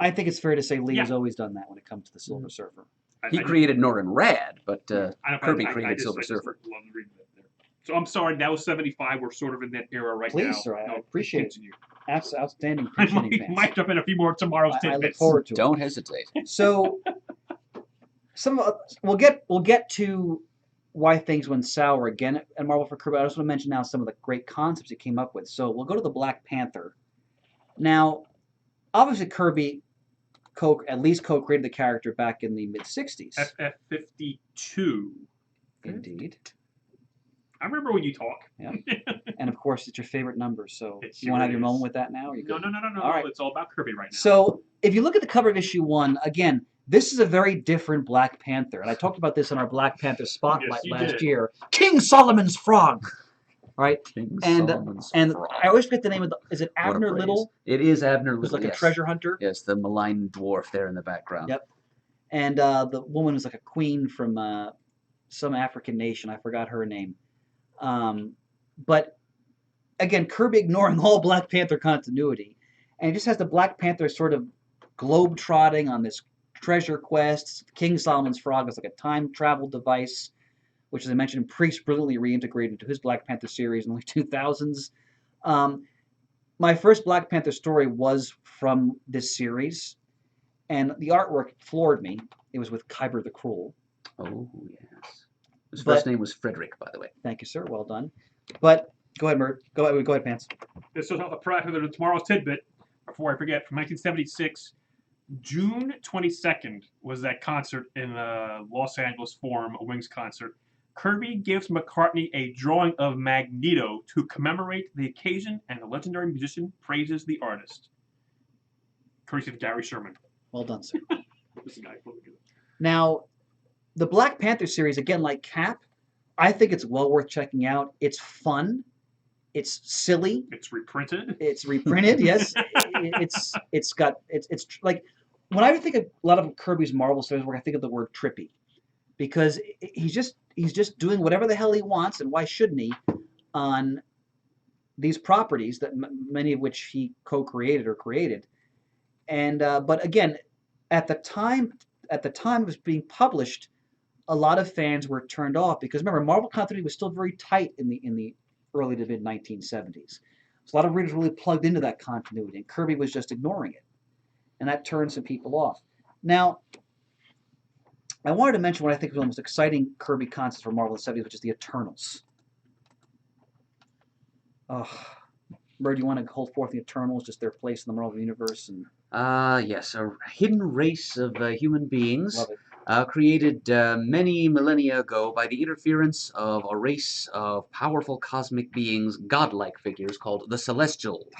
I think it's fair to say Lee has always done that when it comes to the Silver Surfer. He created Norrin Rad, but Kirby created Silver Surfer. Love reading that there. So I'm sorry, that was 75. We're sort of in that era right now. Please, sir, I appreciate it. Outstanding. I might jump in a few more tomorrow's tidbits. I look forward to it. Don't hesitate. So, we'll get to why things went sour again at Marvel for Kirby. I just want to mention now some of the great concepts he came up with. So we'll go to the Black Panther. Now, obviously Kirby at least co-created the character back in the mid-'60s. FF52. Indeed. I remember when you talk. Yeah. And of course, it's your favorite number. So It you want to have sure your is. moment with that now? Or you No. All right. It's all about Kirby right now. So if you look at the cover of issue 1, again, this is a very different Black Panther, and I talked about this in our Black Panther Spotlight last year. King Solomon's Frog. All right. King And Solomon's and Frog. I always forget the name of is it What a Abner phrase. Little? It is Abner Who's Little. like a treasure hunter. Yes, the malign dwarf there in the background. Yep. And the woman was like a queen from some African nation. I forgot her name. But again, Kirby ignoring all Black Panther continuity, and it just has the Black Panther sort of globe-trotting on this treasure quest. King Solomon's Frog is like a time travel device, which, as I mentioned, Priest brilliantly reintegrated into his Black Panther series in the 2000s. My first Black Panther story was from this series, and the artwork floored me. It was with Kyber the Cruel. Oh, yes. His first name was Frederick, by the way. Thank you, sir. Well done. But go ahead, Mert. Go ahead, Pants. This was off the product of tomorrow's tidbit. Before I forget, from 1976, June 22nd was that concert in Los Angeles Forum, a Wings concert. Kirby gives McCartney a drawing of Magneto to commemorate the occasion, and the legendary musician praises the artist. Courtesy of Gary Sherman. Well done, sir. This guy. Now, the Black Panther series, again, like Cap, I think it's well worth checking out. It's fun. It's silly. It's reprinted. It's reprinted. Yes. It's like when I think of a lot of Kirby's Marvel stories, where I think of the word trippy, because he's just doing whatever the hell he wants, and why shouldn't he, on these properties that many of which he co-created or created, and but again, at the time it was being published, a lot of fans were turned off because remember, Marvel continuity was still very tight in the early to mid 1970s. So a lot of readers really plugged into that continuity, and Kirby was just ignoring it, and that turned some people off. Now, I wanted to mention what I think is one of the most exciting Kirby concepts for Marvel in the 70s, which is the Eternals. Bird, do you want to hold forth the Eternals, just their place in the Marvel Universe? And yes, a hidden race of human beings. Love it. Created many millennia ago by the interference of a race of powerful cosmic beings, godlike figures called the Celestials.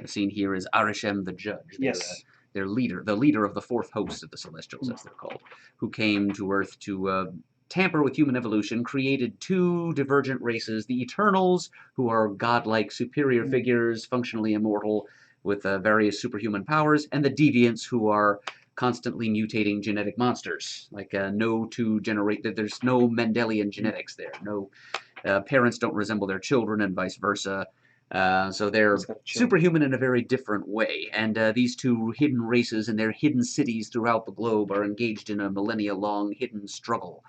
Seen here is Arishem the Judge. Yes. Their leader, the leader of the fourth host of the Celestials, as they're called, who came to Earth to tamper with human evolution, created two divergent races, the Eternals, who are godlike superior figures, functionally immortal, with various superhuman powers, and the Deviants, who are constantly mutating genetic monsters. Like there's no Mendelian genetics there. No parents don't resemble their children and vice versa. So they're superhuman in a very different way. And these two hidden races and their hidden cities throughout the globe are engaged in a millennia-long hidden struggle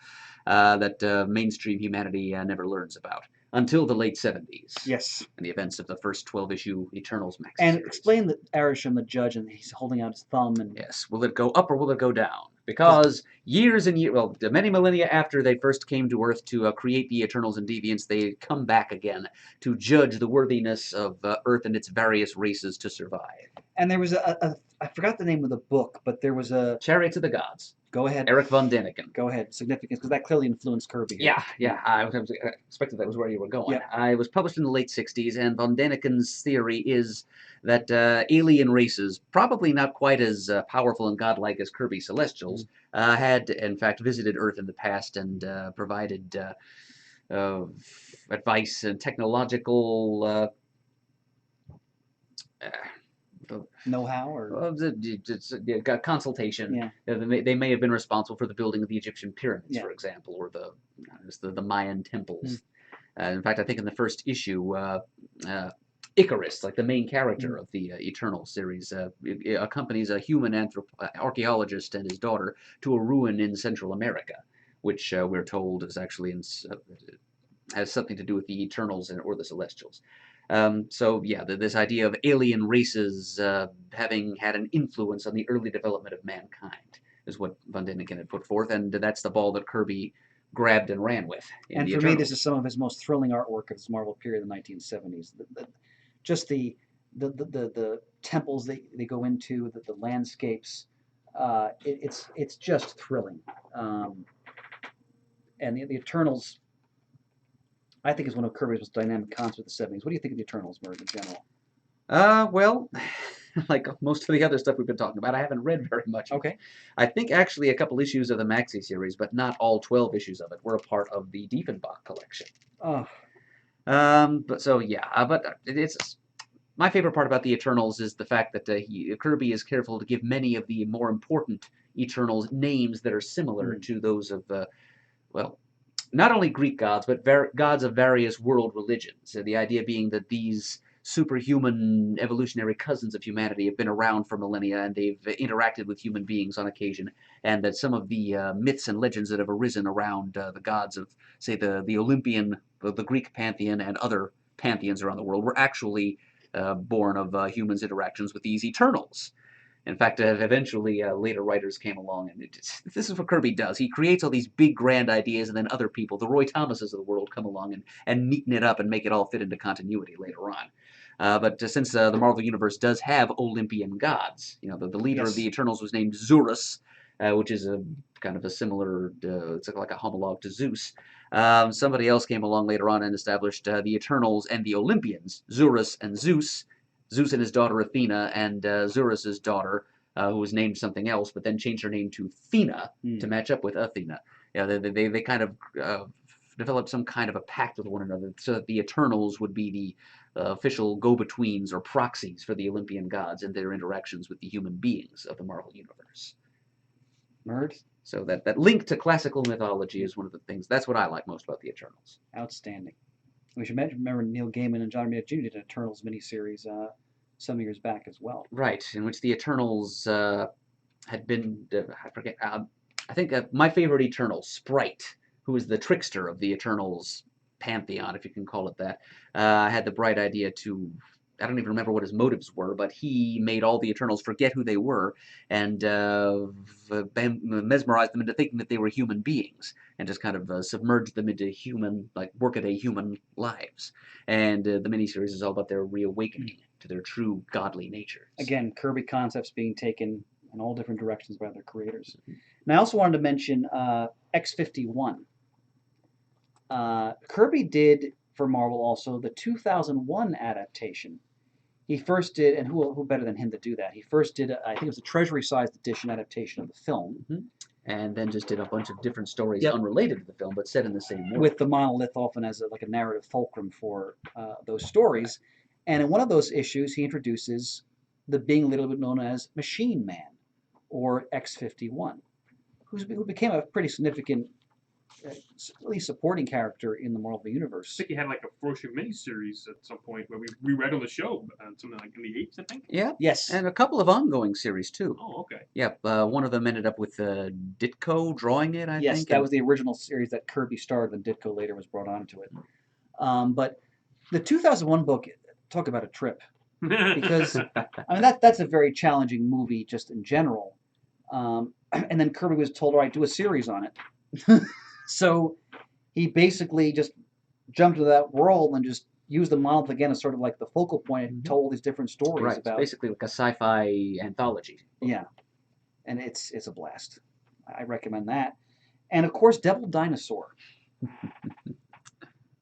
that mainstream humanity never learns about. Until the late 70s. Yes. And the events of the first 12-issue Eternals Max and series. Explain that Arishem the Judge, and he's holding out his thumb. And yes. Will it go up or will it go down? Because years and years, well, many millennia after they first came to Earth to create the Eternals and Deviants, they come back again to judge the worthiness of Earth and its various races to survive. And there was I forgot the name of the book, but there was a... Chariots of the Gods. Go ahead. Eric von Däniken. Go ahead. Significance, because that clearly influeed Kirby. Here. Yeah. I expected that was where you were going. Yeah. It was published in the late 60s, and von Däniken's theory is that alien races, probably not quite as powerful and godlike as Kirby Celestials, had in fact visited Earth in the past and provided advice and technological know-how or consultation. Yeah. They may have been responsible for the building of the Egyptian pyramids, for example, or the Mayan temples. In fact, I think in the first issue, Icarus, like the main character of the Eternal series, accompanies a human archaeologist and his daughter to a ruin in Central America, which we're told is actually has something to do with the Eternals or the Celestials. So yeah, this idea of alien races having had an influence on the early development of mankind is what von Däniken had put forth, and that's the ball that Kirby grabbed and ran with. And for me, this is some of his most thrilling artwork of his Marvel period in the 1970s. Just the temples they go into, the landscapes. it's just thrilling. And the Eternals, I think, is one of Kirby's most dynamic concepts of the 70s. What do you think of the Eternals, Merv, in general? Well, like most of the other stuff we've been talking about, I haven't read very much. Okay. I think actually a couple issues of the Maxi series, but not all 12 issues of it, were a part of the Diefenbach collection. Oh. But so yeah, but it's my favorite part about the Eternals is the fact that Kirby is careful to give many of the more important Eternals names that are similar to those of well, not only Greek gods, but gods of various world religions. The idea being that these superhuman evolutionary cousins of humanity have been around for millennia and they've interacted with human beings on occasion, and that some of the myths and legends that have arisen around the gods of, say, the Olympian, the Greek pantheon, and other pantheons around the world were actually born of humans' interactions with these Eternals. In fact, eventually later writers came along, and this is what Kirby does. He creates all these big, grand ideas, and then other people, the Roy Thomases of the world, come along and neaten it up and make it all fit into continuity later on. But since the Marvel Universe does have Olympian gods, you know, the leader of the Eternals was named Zurus, which is a kind of a similar, it's like a homologue to Zeus. Somebody else came along later on and established the Eternals and the Olympians, Zurus and Zeus. Zeus and his daughter Athena, and Zurus's daughter, who was named something else, but then changed her name to Thena to match up with Athena. Yeah, they kind of developed some kind of a pact with one another, so that the Eternals would be the official go-betweens or proxies for the Olympian gods and their interactions with the human beings of the Marvel Universe. Nerds? So that link to classical mythology is one of the things. That's what I like most about the Eternals. Outstanding. We should remember Neil Gaiman and John Romita Jr. did an Eternals miniseries some years back as well. Right, in which the Eternals had been, I forget, I think my favorite Eternal, Sprite, who is the trickster of the Eternals pantheon, if you can call it that, had the bright idea to, I don't even remember what his motives were, but he made all the Eternals forget who they were and mesmerized them into thinking that they were human beings and just kind of submerged them into human, like workaday human lives. And the miniseries is all about their reawakening to their true godly natures. Again, Kirby concepts being taken in all different directions by their creators. And I also wanted to mention X-51. Kirby did for Marvel also the 2001 adaptation. He first did, and who better than him to do that? He first did, I think it was a treasury-sized edition adaptation of the film. And then just did a bunch of different stories unrelated to the film, but set in the same world. With the monolith often as like a narrative fulcrum for those stories. And in one of those issues, he introduces the being a little bit known as Machine Man, or X-51, who became a pretty significant, at least supporting character in the Marvel Universe. I think he had like a Frozen miniseries at some point where we read on the show, something like in the 80s, I think. Yeah. Yes. And a couple of ongoing series too. Oh, okay. Yeah. One of them ended up with Ditko drawing it, I think. Yes, that was the original series that Kirby starred, and Ditko later was brought onto it. But the 2001 book, talk about a trip, because I mean that's a very challenging movie just in general. And then Kirby was told, all right, do a series on it. So he basically just jumped into that world and just used the monolith again as sort of like the focal point and told all these different stories right. about. It's basically like a sci-fi anthology. Yeah, and it's a blast. I recommend that. And of course, Devil Dinosaur.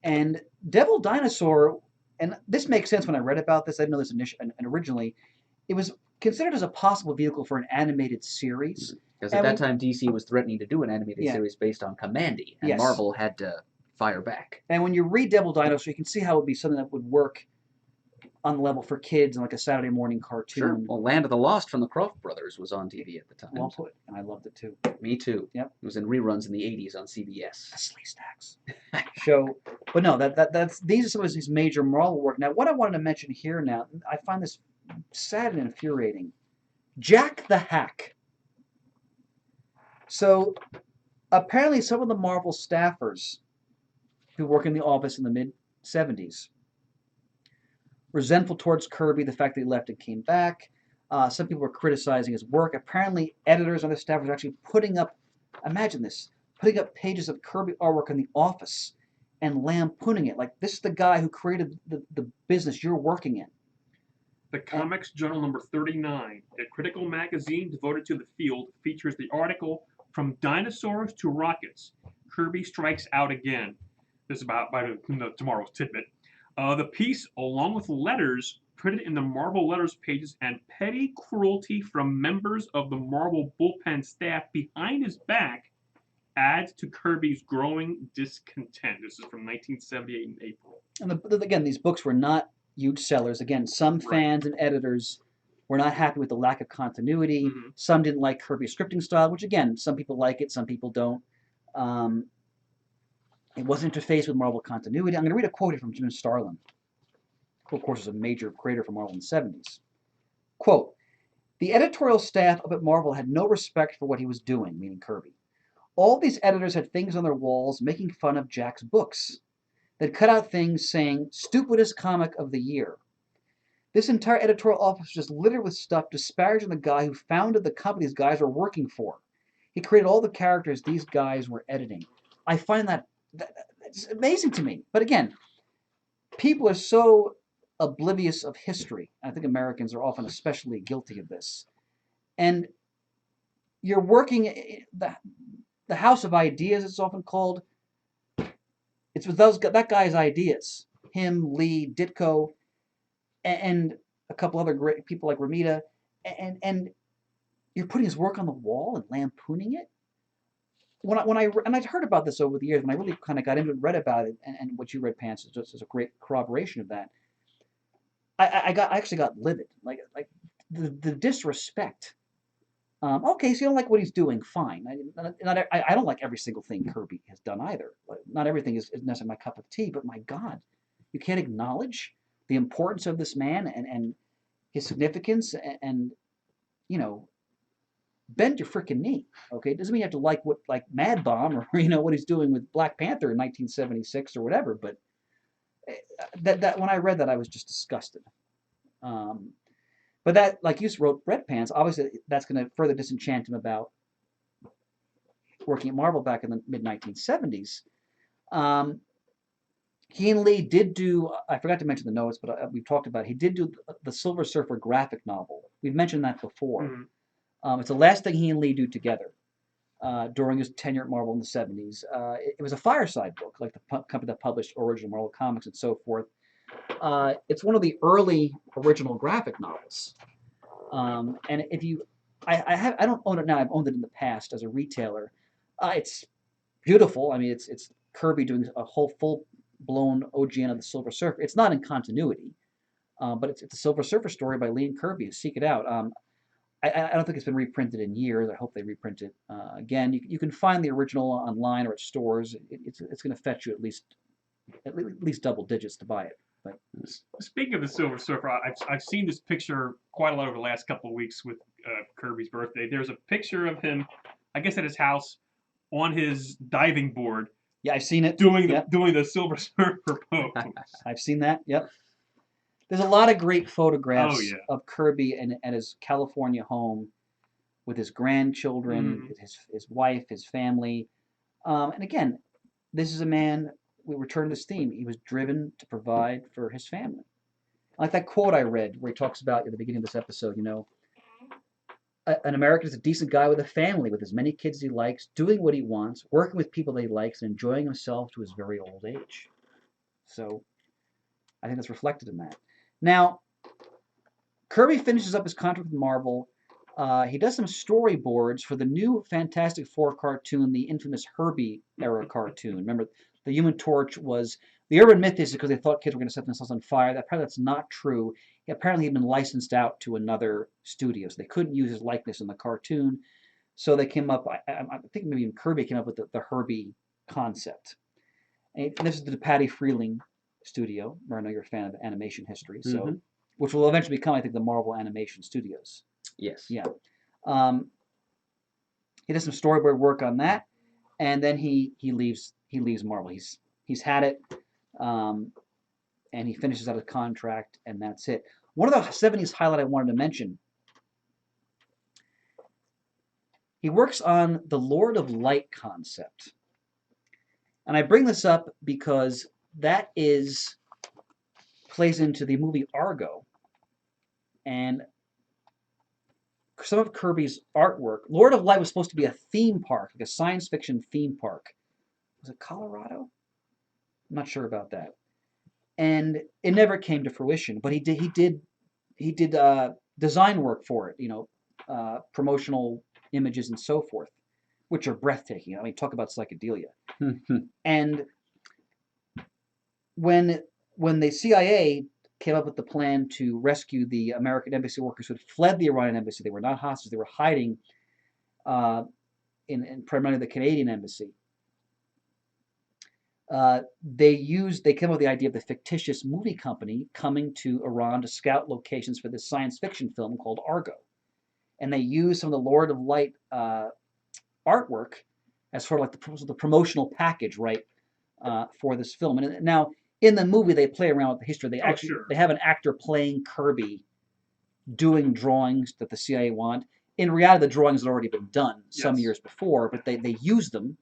And Devil Dinosaur, and this makes sense when I read about this. I didn't know this and originally. It was considered as a possible vehicle for an animated series. Because at that time, DC was threatening to do an animated series based on Commandy, and Marvel had to fire back. And when you read Devil Dinosaur, you can see how it would be something that would work on the level for kids and like a Saturday morning cartoon. Sure. Well, Land of the Lost from the Croft brothers was on TV at the time. Well put, and I loved it too. Me too. Yep. It was in reruns in the 80s on CBS. A Slee Stacks show. But no, that's these are some of his major Marvel work. Now, what I wanted to mention here now, I find this sad and infuriating. Jack the Hack. So, apparently some of the Marvel staffers who work in the office in the mid-70s resentful towards Kirby, the fact that he left and came back. Some people were criticizing his work. Apparently, editors and other staff were actually putting up, imagine this, putting up pages of Kirby artwork in the office and lampooning it. Like, this is the guy who created the business you're working in. The Comics Journal number 39, a critical magazine devoted to the field, features the article From Dinosaurs to Rockets. Kirby Strikes Out Again. This is by tomorrow's tidbit. The piece, along with letters printed in the Marvel Letters pages and petty cruelty from members of the Marvel bullpen staff behind his back, adds to Kirby's growing discontent. This is from 1978 in April. And again, these books were not huge sellers. Again, some fans and editors were not happy with the lack of continuity. Mm-hmm. Some didn't like Kirby's scripting style, which again, some people like it, some people don't. It wasn't interfaced with Marvel continuity. I'm going to read a quote here from Jim Starlin, who of course was a major creator for Marvel in the 70s. Quote, "The editorial staff up at Marvel had no respect for what he was doing," meaning Kirby. "All these editors had things on their walls making fun of Jack's books. They'd cut out things saying, 'Stupidest comic of the year.' This entire editorial office was just littered with stuff disparaging the guy who founded the company these guys were working for. He created all the characters these guys were editing." I find that's amazing to me. But again, people are so oblivious of history. I think Americans are often especially guilty of this. And you're working the House of Ideas, it's often called. It's with that guy's ideas. Him, Lee, Ditko, and a couple other great people like Romita. And you're putting his work on the wall and lampooning it. I'd heard about this over the years, when I really kind of got into it, read about it, and what you read, Pants, is just a great corroboration of that. I actually got livid, like the disrespect. Okay, so you don't like what he's doing, fine. I don't like every single thing Kirby has done either. Not everything is necessarily my cup of tea, but my God, you can't acknowledge the importance of this man and his significance, and you know, bend your freaking knee. Okay, it doesn't mean you have to like Mad Bomb or what he's doing with Black Panther in 1976 or whatever. But that when I read that, I was just disgusted. But that, like you wrote, Red Pants, obviously that's going to further disenchant him about working at Marvel back in the mid-1970s. He and Lee did do, I forgot to mention the notes, but we've talked about it. He did do the Silver Surfer graphic novel. We've mentioned that before. Mm-hmm. It's the last thing he and Lee do together during his tenure at Marvel in the 70s. It was a fireside book, like the company that published original Marvel comics and so forth. It's one of the early original graphic novels. And if you, I don't own it now. I've owned it in the past as a retailer. It's beautiful. I mean, it's Kirby doing a whole full-blown OGN of the Silver Surfer. It's not in continuity, but it's a Silver Surfer story by Lee and Kirby. Seek it out. I don't think it's been reprinted in years. I hope they reprint it again. You can find the original online or at stores. It's going to fetch you at least double digits to buy it. But speaking of the Silver Surfer, I've seen this picture quite a lot over the last couple of weeks with Kirby's birthday. There's a picture of him, I guess, at his house on his diving board. Yeah, I've seen it. Doing the Silver Surfer pose. I've seen that. Yep. There's a lot of great photographs of Kirby at his California home with his grandchildren, with his wife, his family. And again, this is a man, we return to this theme, he was driven to provide for his family. Like that quote I read where he talks about at the beginning of this episode, an American is a decent guy with a family, with as many kids as he likes, doing what he wants, working with people that he likes, and enjoying himself to his very old age. So I think that's reflected in that. Now, Kirby finishes up his contract with Marvel. He does some storyboards for the new Fantastic Four cartoon, the infamous Herbie era cartoon. Remember, the Human Torch was, the urban myth is because they thought kids were going to set themselves on fire. Apparently that's not true. Apparently he'd been licensed out to another studio, so they couldn't use his likeness in the cartoon. So they came up, I think maybe even Kirby came up with the Herbie concept. And this is the Patty Freeling studio, where I know you're a fan of animation history, so which will eventually become, I think, the Marvel Animation Studios. Yes. Yeah. He does some storyboard work on that, and then he leaves Marvel. He's had it, and he finishes out his contract, and that's it. One of the 70s highlight I wanted to mention. He works on the Lord of Light concept, and I bring this up because that plays into the movie Argo, and some of Kirby's artwork. Lord of Light was supposed to be a theme park, like a science fiction theme park. Was it Colorado? I'm not sure about that. And it never came to fruition. But he did design work for it. Promotional images and so forth, which are breathtaking. I mean, talk about psychedelia. And when the CIA came up with the plan to rescue the American embassy workers who had fled the Iranian embassy, they were not hostages, they were hiding in primarily the Canadian embassy. They came up with the idea of the fictitious movie company coming to Iran to scout locations for this science fiction film called Argo. And they used some of the Lord of Light artwork as sort of like the promotional package, right, for this film. And now, in the movie, they play around with the history. They have an actor playing Kirby doing drawings that the CIA want. In reality, the drawings had already been done some years before, but they use them,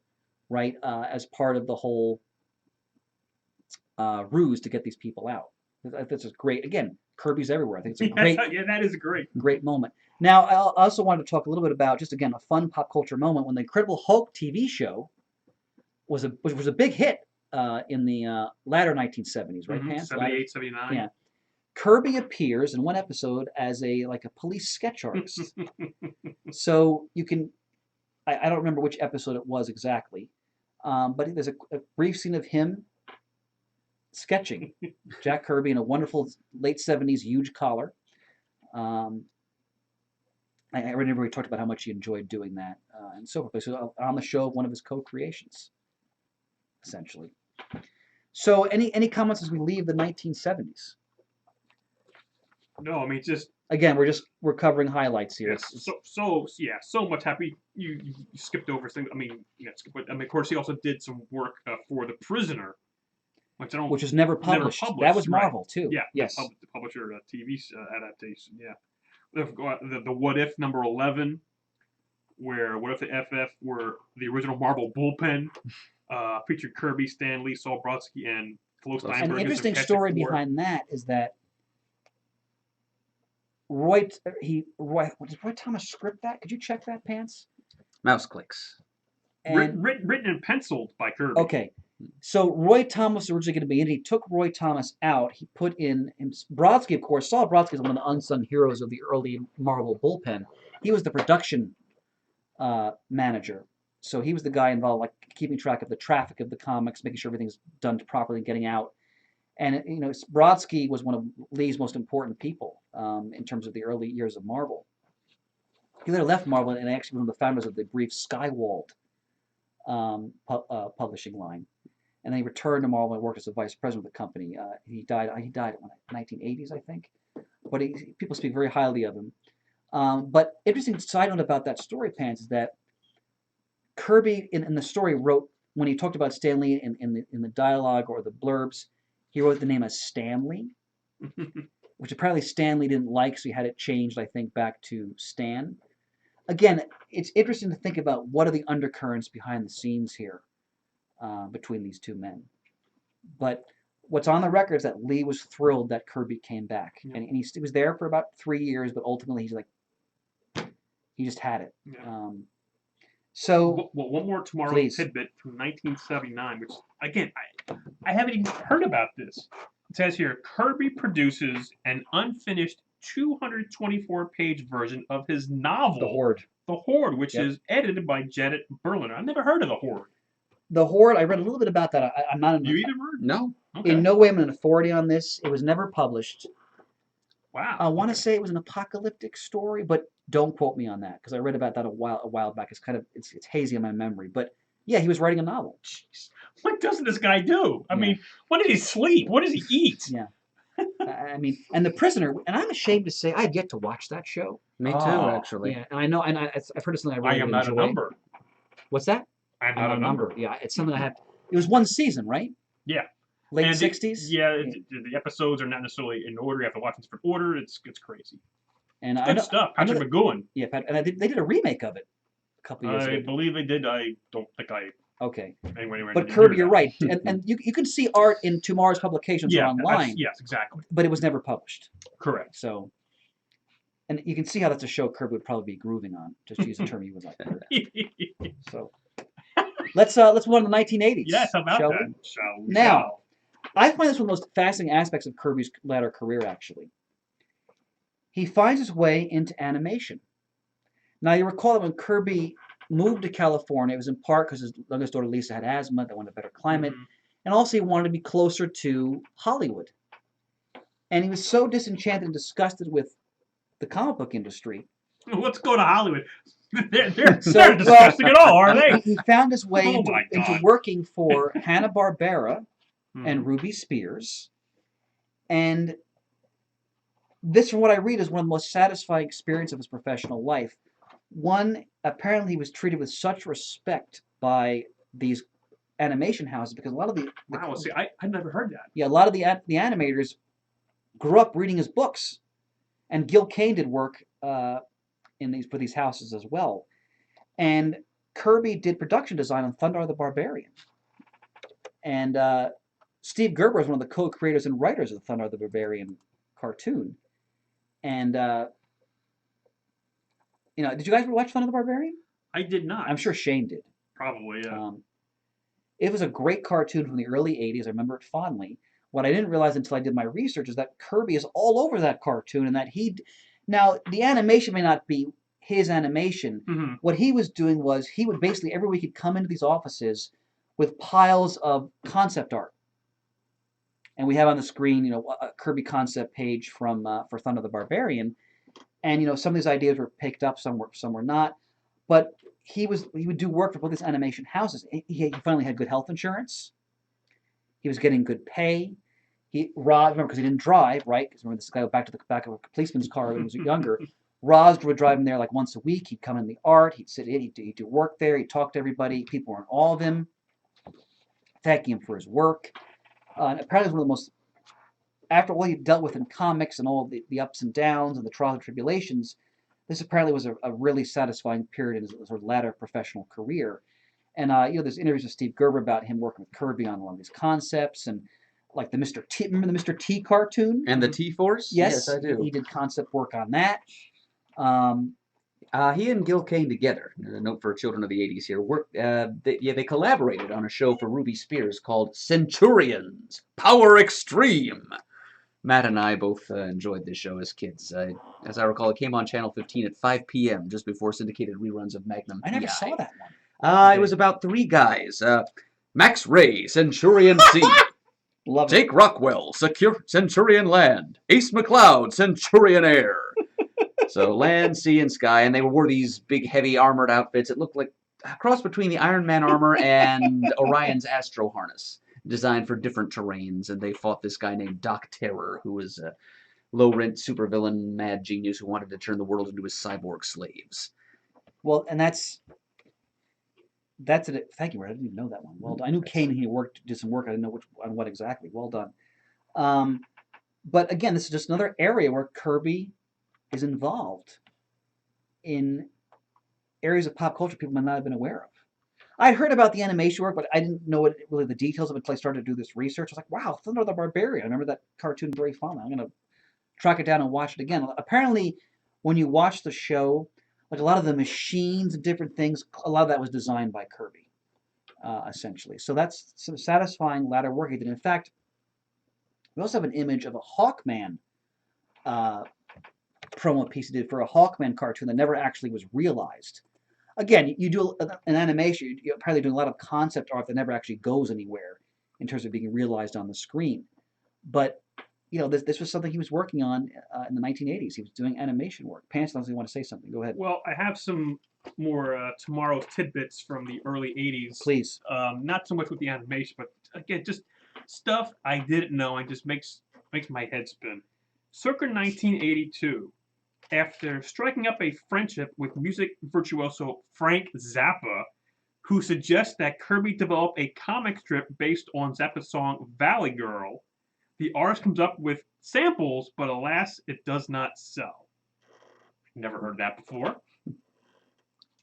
right, as part of the whole ruse to get these people out. That's just great. Again, Kirby's everywhere. I think it's a great, that is a great moment. Now, I also wanted to talk a little bit about just again a fun pop culture moment when the Incredible Hulk TV show was a big hit in the latter 1970s, right, Pants? 78, 79. Yeah. Kirby appears in one episode as a police sketch artist. So you can, I don't remember which episode it was exactly, but there's a brief scene of him sketching Jack Kirby in a wonderful late 70s huge collar. I remember we talked about how much he enjoyed doing that and so forth. So on the show, one of his co-creations, essentially. So any comments as we leave the 1970s? No, I mean just again we're covering highlights here. Yes, so much happy you skipped over things. I mean, of course he also did some work for The Prisoner, which is never published. That was Marvel too. Yeah, yes, the publisher TV adaptation. Yeah, the What If number 11, where What If the FF were the original Marvel bullpen, featured Kirby, Stan Lee, Saul Brodsky, and Flo Steinberg. And the interesting story behind that is that Roy Thomas script that? Could you check that, Pants? Mouse clicks. And written and penciled by Kirby. Okay. So Roy Thomas was originally going to be in. He took Roy Thomas out. He put in Brodsky, of course. Saul Brodsky is one of the unsung heroes of the early Marvel bullpen. He was the production manager. So he was the guy involved, keeping track of the traffic of the comics, making sure everything's done properly, getting out. And Brodsky was one of Lee's most important people in terms of the early years of Marvel. He later left Marvel and actually one of the founders of the brief Skywald publishing line. And then he returned to Marvel and worked as a vice president of the company. He died in the 1980s, I think. But people speak very highly of him. But interesting side note about that story, Pants, is that Kirby in the story wrote, when he talked about Stan Lee in the dialogue or the blurbs, he wrote the name as Stanley, which apparently Stan Lee didn't like, so he had it changed, I think, back to Stan. Again, it's interesting to think about what are the undercurrents behind the scenes here between these two men. But what's on the record is that Lee was thrilled that Kirby came back. Yeah. And he was there for about 3 years, but ultimately he just had it. Yeah. So, well, one more tomorrow's tidbit from 1979, which, again, I haven't even heard about this. It says here, Kirby produces an unfinished 224-page version of his novel, The Horde, which is edited by Janet Berliner. I've never heard of The Horde. The Horde, I read a little bit about that. I'm not. You either heard? No. Okay. In no way am I an authority on this. It was never published. Wow. I want to say it was an apocalyptic story, but don't quote me on that because I read about that a while back. It's hazy in my memory, but yeah, he was writing a novel. Jeez. What doesn't this guy do? I mean, when did he sleep? What does he eat? Yeah. I mean, and The Prisoner, and I'm ashamed to say I've yet to watch that show. Me too, actually. Yeah, and I know, and I've heard of something I really am not enjoy. a number. What's that? I'm not a number. Yeah, it's something I have. It was one season, right? Yeah. Late 60s? Yeah, the episodes are not necessarily in order. You have to watch in different order. It's crazy. And good stuff. Patrick McGowan. Yeah, and they did a remake of it a couple years ago. I believe they did. I don't think I. Okay. Anyway, but Kirby, you're right. and you can see art in tomorrow's publications or online. Yes, exactly. But it was never published. Correct. So, And you can see how that's a show Kirby would probably be grooving on, just to use a term he would like to hear. So let's move on to the 1980s. Yes, how about shall that? we? Shall we? Now, I find this one of the most fascinating aspects of Kirby's latter career, actually. He finds his way into animation. Now, you recall that when Kirby moved to California, it was in part because his youngest daughter Lisa had asthma, they wanted a better climate, and also he wanted to be closer to Hollywood. And he was so disenchanted and disgusted with the comic book industry. Let's go to Hollywood. They're not disgusting at all, are they? He found his way into working for Hanna-Barbera and Ruby Spears. And this, from what I read, is one of the most satisfying experiences of his professional life. One, apparently he was treated with such respect by these animation houses because a lot of the wow, see, I've never heard that. Yeah, a lot of the animators grew up reading his books, and Gil Kane did work for these houses as well. And Kirby did production design on Thundarr the Barbarian, and Steve Gerber is one of the co-creators and writers of the Thundarr the Barbarian cartoon. And did you guys ever watch Thundarr the Barbarian? I did not. I'm sure Shane did. Probably, yeah. It was a great cartoon from the early 80s. I remember it fondly. What I didn't realize until I did my research is that Kirby is all over that cartoon, and that now the animation may not be his animation. What he was doing was he would basically every week he'd come into these offices with piles of concept art. And we have on the screen, a Kirby concept page from for Thundarr the Barbarian, and some of these ideas were picked up, some were not, but he would do work for both these animation houses. He finally had good health insurance. He was getting good pay. Remember, because he didn't drive, right? Because remember, this guy went back to the back of a policeman's car when he was younger. Roz would drive him there like once a week. He'd come in the art. He'd sit in. He'd do work there. He'd talk to everybody. People were in awe of him, thanking him for his work. And apparently, it was one of the most, after all he dealt with in comics and all the ups and downs and the trials and tribulations, this apparently was a really satisfying period in his sort of latter professional career. And there's interviews with Steve Gerber about him working with Kirby on a lot of these concepts, and like the Mr. T. Remember the Mr. T cartoon? And the T-Force? Yes, I do. He did concept work on that. He and Gil Kane together, a note for children of the 80s here, they collaborated on a show for Ruby Spears called Centurions, Power Extreme. Matt and I both enjoyed this show as kids. As I recall, it came on Channel 15 at 5 p.m., just before syndicated reruns of Magnum I P.I. never saw that one. It was about three guys. Max Ray, Centurion C. Love Jake Rockwell, Centurion Land. Ace McLeod, Centurion Air. So land, sea, and sky, and they wore these big, heavy, armored outfits. It looked like a cross between the Iron Man armor and Orion's Astro Harness, designed for different terrains. And they fought this guy named Doc Terror, who was a low-rent supervillain, mad genius who wanted to turn the world into his cyborg slaves. Well, and that's it. Thank you, Red. I didn't even know that one. Well done. I knew Kane and he did some work. I didn't know on what exactly. Well done. But again, this is just another area where Kirby is involved in areas of pop culture people might not have been aware of. I'd heard about the animation work, but I didn't know really the details of it until I started to do this research. I was like, wow, Thundarr the Barbarian. I remember that cartoon very fondly. I'm going to track it down and watch it again. Apparently, when you watch the show, like a lot of the machines and different things, a lot of that was designed by Kirby, essentially. So that's some satisfying latter work he did. In fact, we also have an image of a Hawkman promo piece he did for a Hawkman cartoon that never actually was realized. Again, you do an animation, you're probably doing a lot of concept art that never actually goes anywhere in terms of being realized on the screen. But this was something he was working on in the 1980s. He was doing animation work. Pants, doesn't want to say something. Go ahead. Well, I have some more tomorrow's tidbits from the early 80s. Please. Not so much with the animation, but again, just stuff I didn't know and just makes my head spin. Circa 1982, after striking up a friendship with music virtuoso Frank Zappa, who suggests that Kirby develop a comic strip based on Zappa's song Valley Girl, the artist comes up with samples, but alas, it does not sell. Never heard that before.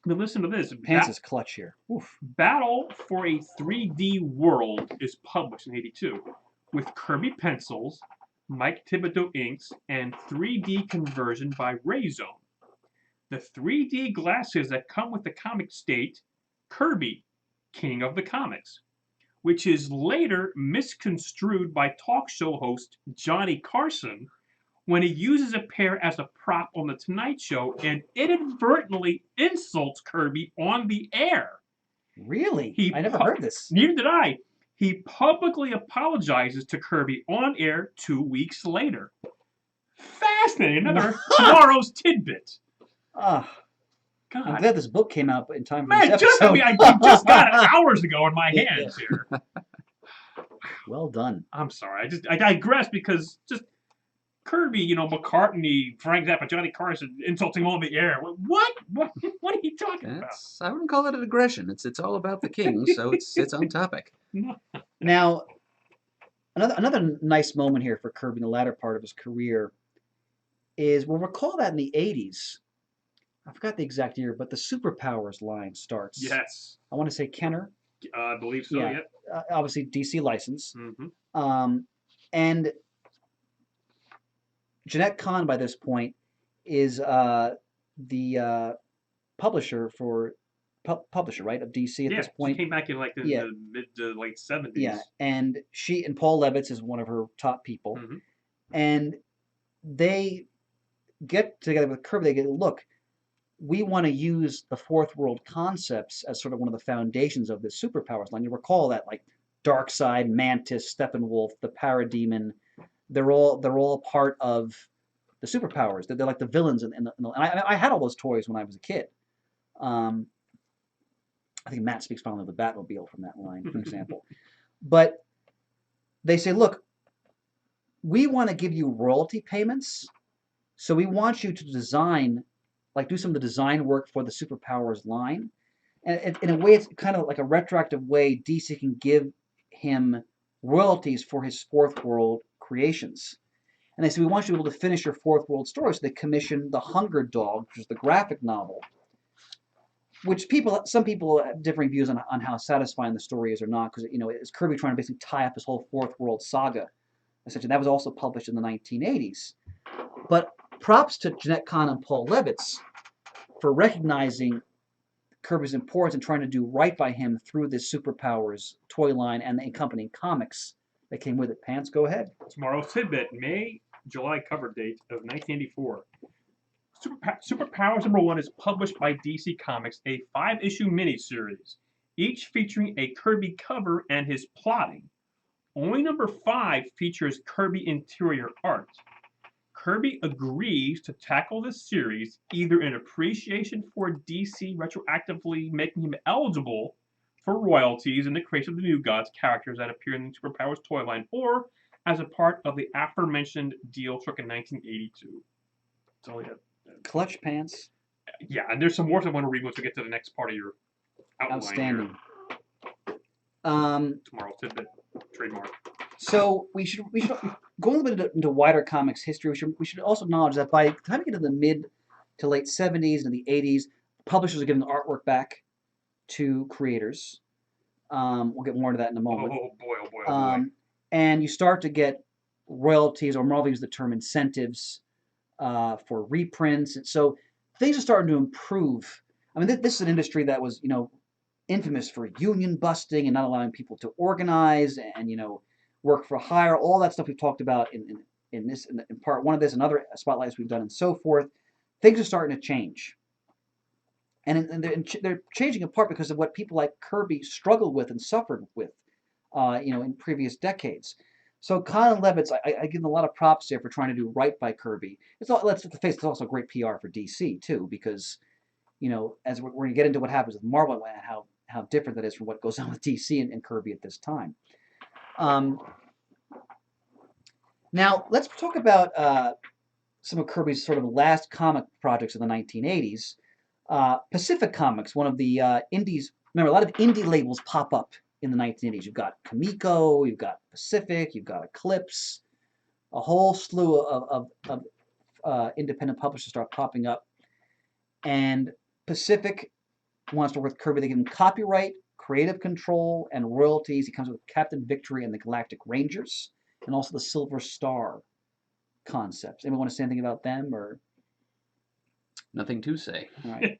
But listen to this. Pants is clutch here. Oof. Battle for a 3D World is published in '82 with Kirby pencils, Mike Thibodeau inks, and 3D conversion by Rayzone. The 3D glasses that come with the comic state Kirby, King of the Comics, which is later misconstrued by talk show host Johnny Carson when he uses a pair as a prop on The Tonight Show and inadvertently insults Kirby on the air. Really? I never heard this. Neither did I. He publicly apologizes to Kirby on air 2 weeks later. Fascinating. Another tomorrow's tidbit. Ah, God. I'm glad this book came out in time for Man, this just, episode. I just got it hours ago in my hands here. Well done. I'm sorry. I digress because just Kirby, McCartney, Frank Zappa, Johnny Carson insulting on the air. What? What are you talking about? I wouldn't call it an aggression. It's all about the king, so it's on topic. Now, another nice moment here for Kirby in the latter part of his career is, we'll recall that in the 80s, I forgot the exact year, but the Superpowers line starts. Yes. I want to say Kenner. I believe so, yeah. Obviously, DC license. Mm-hmm. And Jeanette Kahn, by this point, is the publisher right, of DC at this point. She came back in like the mid to late 70s. Yeah, and Paul Levitz is one of her top people. Mm-hmm. And they get together with Kirby. They get, look, we want to use the fourth world concepts as sort of one of the foundations of this Superpowers line. You recall that, like Darkseid, Mantis, Steppenwolf, the Parademon, they're all part of the Superpowers. They're like the villains. And I had all those toys when I was a kid. I think Matt speaks finally of the Batmobile from that line, for example. But they say, look, we want to give you royalty payments, so we want you to design, like do some of the design work for the Superpowers line. And in a way, it's kind of like a retroactive way DC can give him royalties for his fourth world creations. And they say, we want you to be able to finish your fourth world story. So they commissioned The Hunger Dog, which is the graphic novel, which some people have differing views on how satisfying the story is or not, because it's Kirby trying to basically tie up his whole fourth world saga. Essentially, that was also published in the 1980s. But props to Jeanette Kahn and Paul Levitz for recognizing Kirby's importance and trying to do right by him through this Superpowers toy line and the accompanying comics that came with it. Pants, go ahead. Tomorrow's tidbit, May-July cover date of 1984. Superpowers #1 is published by DC Comics, a 5-issue miniseries, each featuring a Kirby cover and his plotting. Only number 5 features Kirby interior art. Kirby agrees to tackle the series either in appreciation for DC retroactively making him eligible for royalties in the creation of the New Gods characters that appear in the Superpowers toy line, or as a part of the aforementioned deal struck in 1982. That's all we have. Clutch, Pants. Yeah, and there's some more I want to read once we get to the next part of your outline. Outstanding. Tomorrow's tidbit, trademark. So we should go a little bit into wider comics history. We should also acknowledge that by the time we get to the mid to late 70s and the 80s, publishers are giving the artwork back to creators. We'll get more into that in a moment. Oh boy. And you start to get royalties, or Marvel uses the term incentives, for reprints. And so things are starting to improve. I mean, this is an industry that was, infamous for union busting and not allowing people to organize and, work for hire, all that stuff we've talked about in part 1 of this and other spotlights we've done and so forth. Things are starting to change. And they're changing in part because of what people like Kirby struggled with and suffered with, in previous decades. So Kahn and Levitz, I give them a lot of props there for trying to do right by Kirby. Let's face it, it's also great PR for DC too, because, as we're going to get into what happens with Marvel and how different that is from what goes on with DC and Kirby at this time. Now, let's talk about some of Kirby's sort of last comic projects of the 1980s. Pacific Comics, one of the indies. Remember, a lot of indie labels pop up in the 1980s. You've got Comico, you've got Pacific, you've got Eclipse. A whole slew of independent publishers start popping up. And Pacific wants to work with Kirby. They give him copyright, creative control, and royalties. He comes with Captain Victory and the Galactic Rangers, and also the Silver Star concepts. Anyone want to say anything about them or? Nothing to say. All right.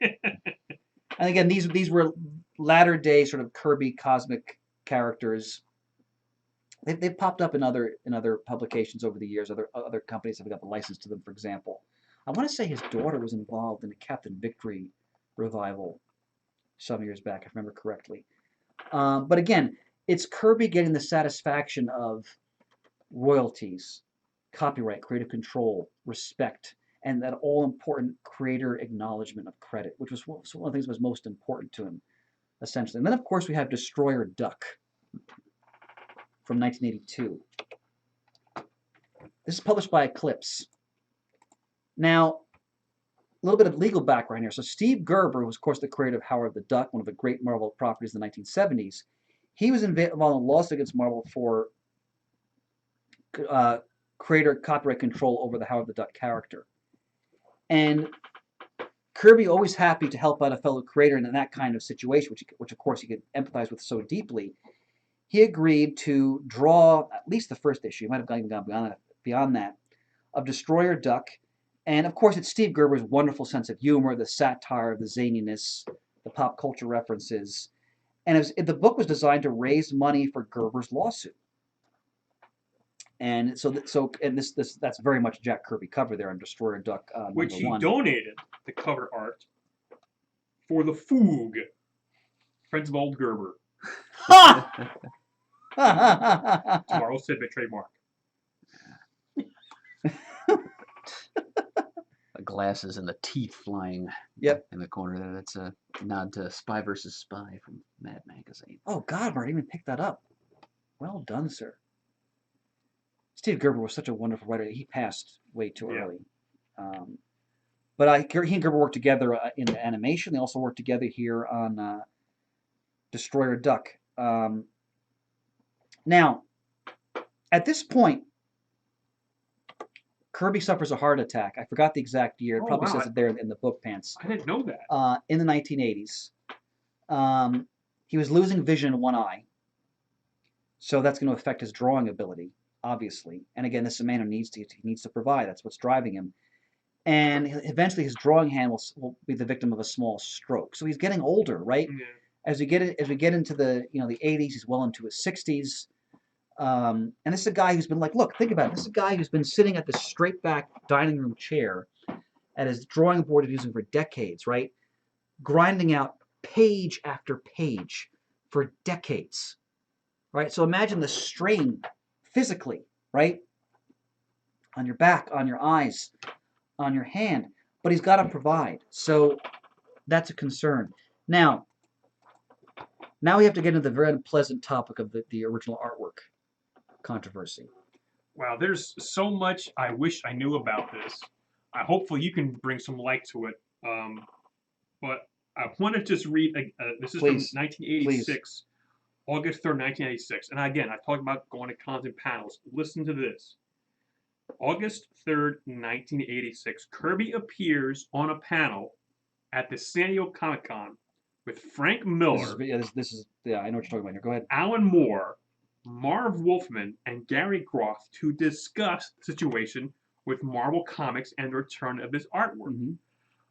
And again, these were latter day sort of Kirby cosmic characters. They've popped up in other publications over the years. Other companies have got the license to them. For example, I want to say his daughter was involved in a Captain Victory revival some years back, if I remember correctly. But again, it's Kirby getting the satisfaction of royalties, copyright, creative control, respect, and that all-important creator acknowledgement of credit, which was one of the things that was most important to him, essentially. And then, of course, we have Destroyer Duck from 1982. This is published by Eclipse. Now, a little bit of legal background here. So Steve Gerber, who was, of course, the creator of Howard the Duck, one of the great Marvel properties in the 1970s, he was involved in a lawsuit against Marvel for creator copyright control over the Howard the Duck character. And Kirby, always happy to help out a fellow creator in that kind of situation, which of course he could empathize with so deeply, he agreed to draw at least the first issue, he might have gone beyond that, of Destroyer Duck. And of course, it's Steve Gerber's wonderful sense of humor, the satire, the zaniness, the pop culture references. And the book was designed to raise money for Gerber's lawsuit. And that's very much Jack Kirby cover there on Destroyer Duck which he #1. donated the cover art for the Foog, Friends of Old Gerber. Tomorrow's tidbit trademark. The glasses and the teeth flying in the corner there. That's a nod to Spy vs. Spy from Mad Magazine. Oh, God, Marty, even picked that up. Well done, sir. Steve Gerber was such a wonderful writer. He passed way too early. But he and Gerber worked together in the animation. They also worked together here on Destroyer Duck. Now, at this point, Kirby suffers a heart attack. I forgot the exact year. It probably says it there in the book pants. I didn't know that. In the 1980s. He was losing vision in one eye. So that's going to affect his drawing ability, obviously. And again, this is a man who needs to provide. That's what's driving him. And eventually his drawing hand will be the victim of a small stroke. So he's getting older, right? Yeah. As we get into the the 80s, he's well into his 60s. And this is a guy who's been look, think about it. This is a guy who's been sitting at this straight back dining room chair at his drawing board he's using for decades, right? Grinding out page after page for decades, right? So imagine the strain physically, right? On your back, on your eyes, on your hand. But he's got to provide. So that's a concern. Now we have to get into the very unpleasant topic of the original artwork controversy. Wow, there's so much I wish I knew about this. Hopefully you can bring some light to it. But I want to just read, this is from 1986, August 3rd, 1986. And again, I talked about going to cons and panels. Listen to this. August 3rd, 1986, Kirby appears on a panel at the San Diego Comic-Con with Frank Miller. This is I know what you're talking about here. Go ahead. Alan Moore, Marv Wolfman, and Gary Groth to discuss the situation with Marvel Comics and the return of this artwork. Mm-hmm.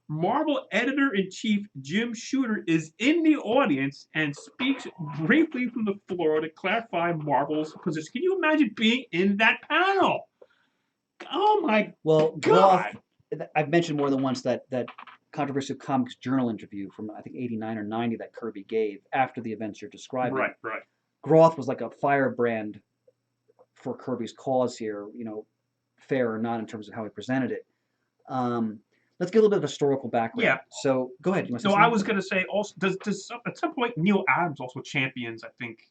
Marvel editor-in-chief Jim Shooter is in the audience and speaks briefly from the floor to clarify Marvel's position. Can you imagine being in that panel? Oh my God! Groth, I've mentioned more than once that Controversial Comics Journal interview from I think 89 or 90 that Kirby gave after the events you're describing. Right. Groth was like a firebrand for Kirby's cause here, fair or not in terms of how he presented it. Let's get a little bit of historical background. Yeah. So go ahead. I was going to say also, does at some point Neil Adams also champions? I think.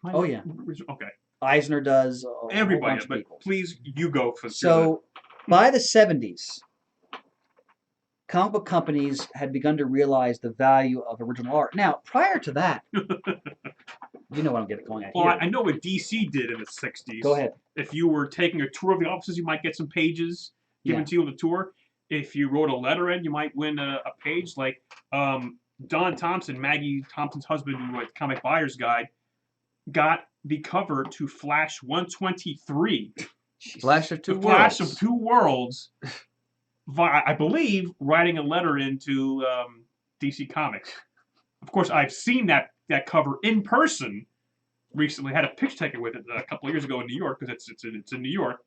Oh yeah. Okay. Eisner does. Everybody, but please you go for. So by the 70s, comic book companies had begun to realize the value of original art. Now, prior to that, you know what I'm getting going at here. Well, I know what DC did in the 60s. Go ahead. If you were taking a tour of the offices, you might get some pages given to you on the tour. If you wrote a letter in, you might win a page. Like Don Thompson, Maggie Thompson's husband, who wrote Comic Buyer's Guide, got the cover to Flash 123 Flash of Two the Worlds. Flash of Two Worlds. I believe writing a letter into DC Comics. Of course, I've seen that cover in person recently. Had a picture taken with it a couple of years ago in New York because it's in New York.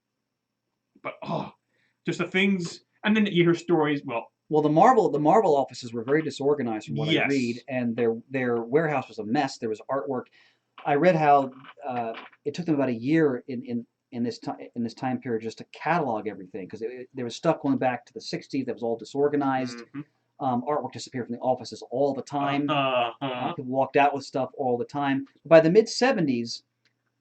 But just the things, and then you hear stories. Well, the Marvel offices were very disorganized from what I Yes. read, and their warehouse was a mess. There was artwork. I read how it took them about a year in this time period just to catalog everything because there was stuff going back to the 60s that was all disorganized. Artwork disappeared from the offices all the time. People walked out with stuff all the time. By the mid 70s,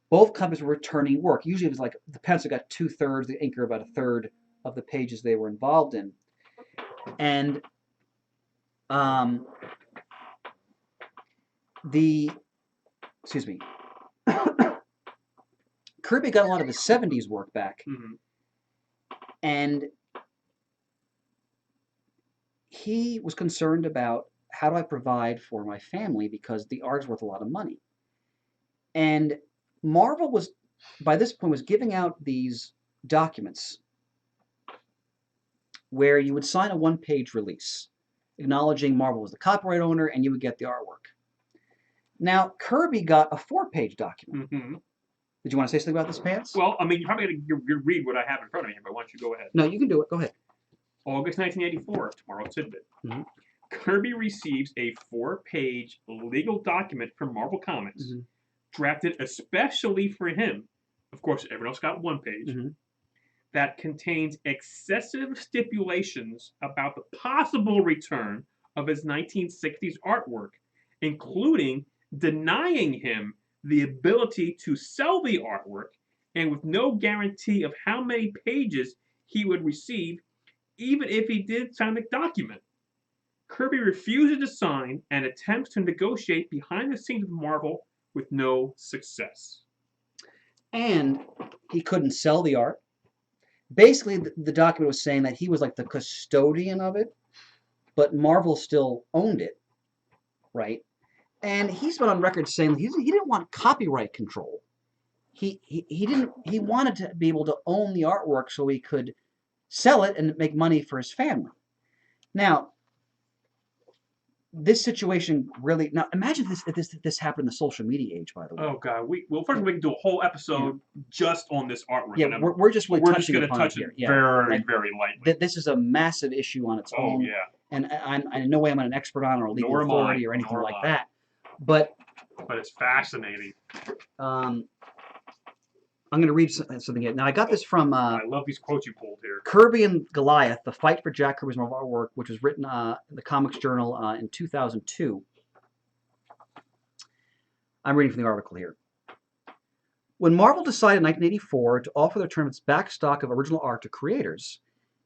both companies were returning work. Usually it was like the pencil got 2/3, the inker about 1/3 of the pages they were involved in. And Kirby got a lot of his 70s work back. And he was concerned about how do I provide for my family because the art's worth a lot of money. And Marvel was, by this point, was giving out these documents where you would sign a one-page release acknowledging Marvel was the copyright owner and you would get the artwork. Now, Kirby got a 4-page document. Did you want to say something about this, Pants? Well, I mean, you're probably going to read what I have in front of me, but why don't you go ahead? No, you can do it. Go ahead. August 1984, tomorrow tidbit. Kirby receives a 4-page legal document from Marvel Comics, drafted especially for him. Of course, everyone else got 1 page. That contains excessive stipulations about the possible return of his 1960s artwork, including denying him the ability to sell the artwork and with no guarantee of how many pages he would receive, even if he did sign the document. Kirby refuses to sign and attempts to negotiate behind the scenes with Marvel with no success. And he couldn't sell the art. Basically, the document was saying that he was like the custodian of it, but Marvel still owned it, right? And he's been on record saying he didn't want copyright control. He wanted to be able to own the artwork so he could sell it and make money for his family. Now, this situation really, now imagine if this happened in the social media age, by the way. Oh God, first we can do a whole episode just on this artwork. Yeah, we're just really touching going to upon touch it it here. very lightly. This is a massive issue on its own. Oh yeah. And in no way am I an expert on or a legal authority or anything like that. But it's fascinating. I'm going to read something here. Now, I got this from... I love these quotes you pulled here. Kirby and Goliath, The Fight for Jack Kirby's Marvel Artwork, which was written in the Comics Journal in 2002. I'm reading from the article here. When Marvel decided in 1984 to offer the return of its back stock of original art to creators,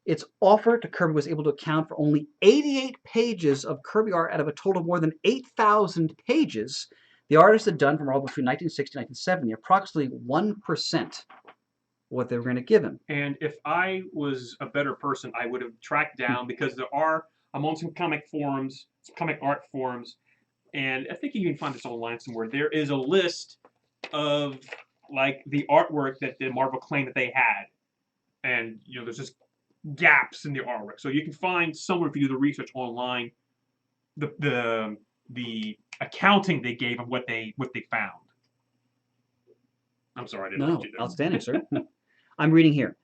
its offer to Kirby was able to account for only 88 pages of Kirby art out of a total of more than 8,000 pages the artist had done for Marvel between 1960 and 1970, approximately 1% what they were going to give him. And if I was a better person, I would have tracked down, because I'm on some comic forums, some comic art forums, and I think you can find this online somewhere. There is a list of like the artwork that the Marvel claimed that they had, and there's just gaps in the artwork. So you can find somewhere, if you do the research online, the accounting they gave of what they found. I'm sorry, I didn't No, do that. outstanding, sir. I'm reading here.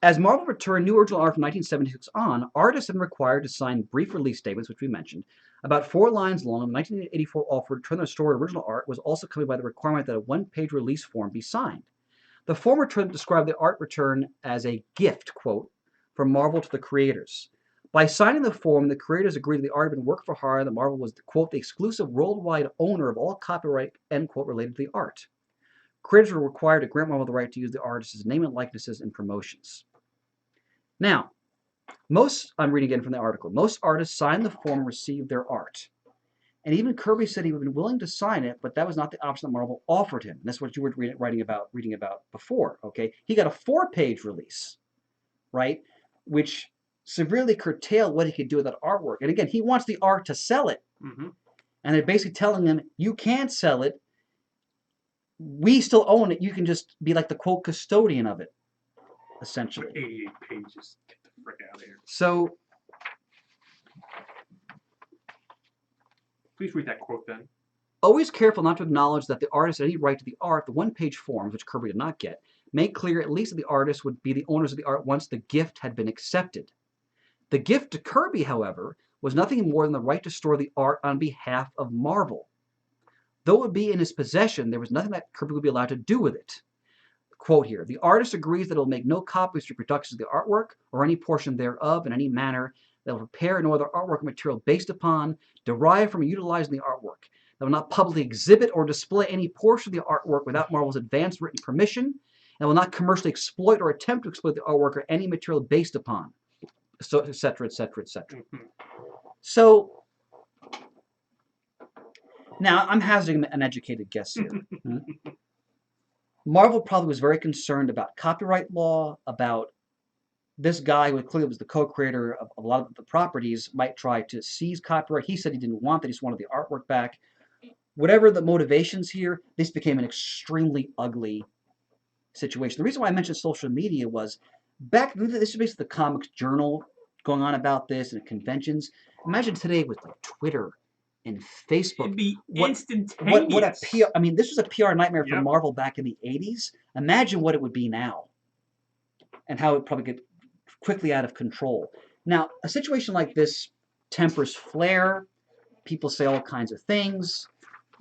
As Marvel returned new original art from 1976 on, artists have been required to sign brief release statements, which we mentioned, about 4 lines long. The 1984 offer to return their story original art was also accompanied by the requirement that a 1-page release form be signed. The form return described the art return as a gift, quote, from Marvel to the creators. By signing the form, the creators agreed that the art had been worked for hire and that Marvel was, quote, the exclusive worldwide owner of all copyright, end quote, related to the art. Creators were required to grant Marvel the right to use the artist's name and likenesses in promotions. Now, I'm reading again from the article, most artists signed the form and received their art. And even Kirby said he would have been willing to sign it, but that was not the option that Marvel offered him. And that's what you were reading about before, okay? He got a 4-page release, right? Which severely curtailed what he could do with that artwork. And again, he wants the art to sell it. And they're basically telling him, you can't sell it. We still own it. You can just be like the, quote, custodian of it. essentially. 88 pages. Get the frick out of here. So, please read that quote then. Always careful not to acknowledge that the artist had any right to the art. The one-page forms, which Kirby did not get, make clear at least that the artist would be the owners of the art once the gift had been accepted. The gift to Kirby, however, was nothing more than the right to store the art on behalf of Marvel. Though it would be in his possession, there was nothing that Kirby would be allowed to do with it. Quote here, the artist agrees that it will make no copies or reproductions of the artwork or any portion thereof in any manner that will prepare no other artwork or material based upon, derived from utilizing the artwork. That will not publicly exhibit or display any portion of the artwork without Marvel's advance written permission, and will not commercially exploit or attempt to exploit the artwork or any material based upon, so, etc., etc., etc. So, now I'm hazarding an educated guess here. Marvel probably was very concerned about copyright law, about this guy who clearly was the co-creator of a lot of the properties might try to seize copyright. He said he didn't want that, he just wanted the artwork back. Whatever the motivations here, this became an extremely ugly situation. The reason why I mentioned social media was, back then, this is basically the Comics Journal going on about this and conventions. Imagine today with like Twitter and Facebook. It'd be instantaneous. What a PR, I mean, this was a PR nightmare for Marvel back in the 80s. Imagine what it would be now and how it would probably get quickly out of control. Now, a situation like this tempers flair. People say all kinds of things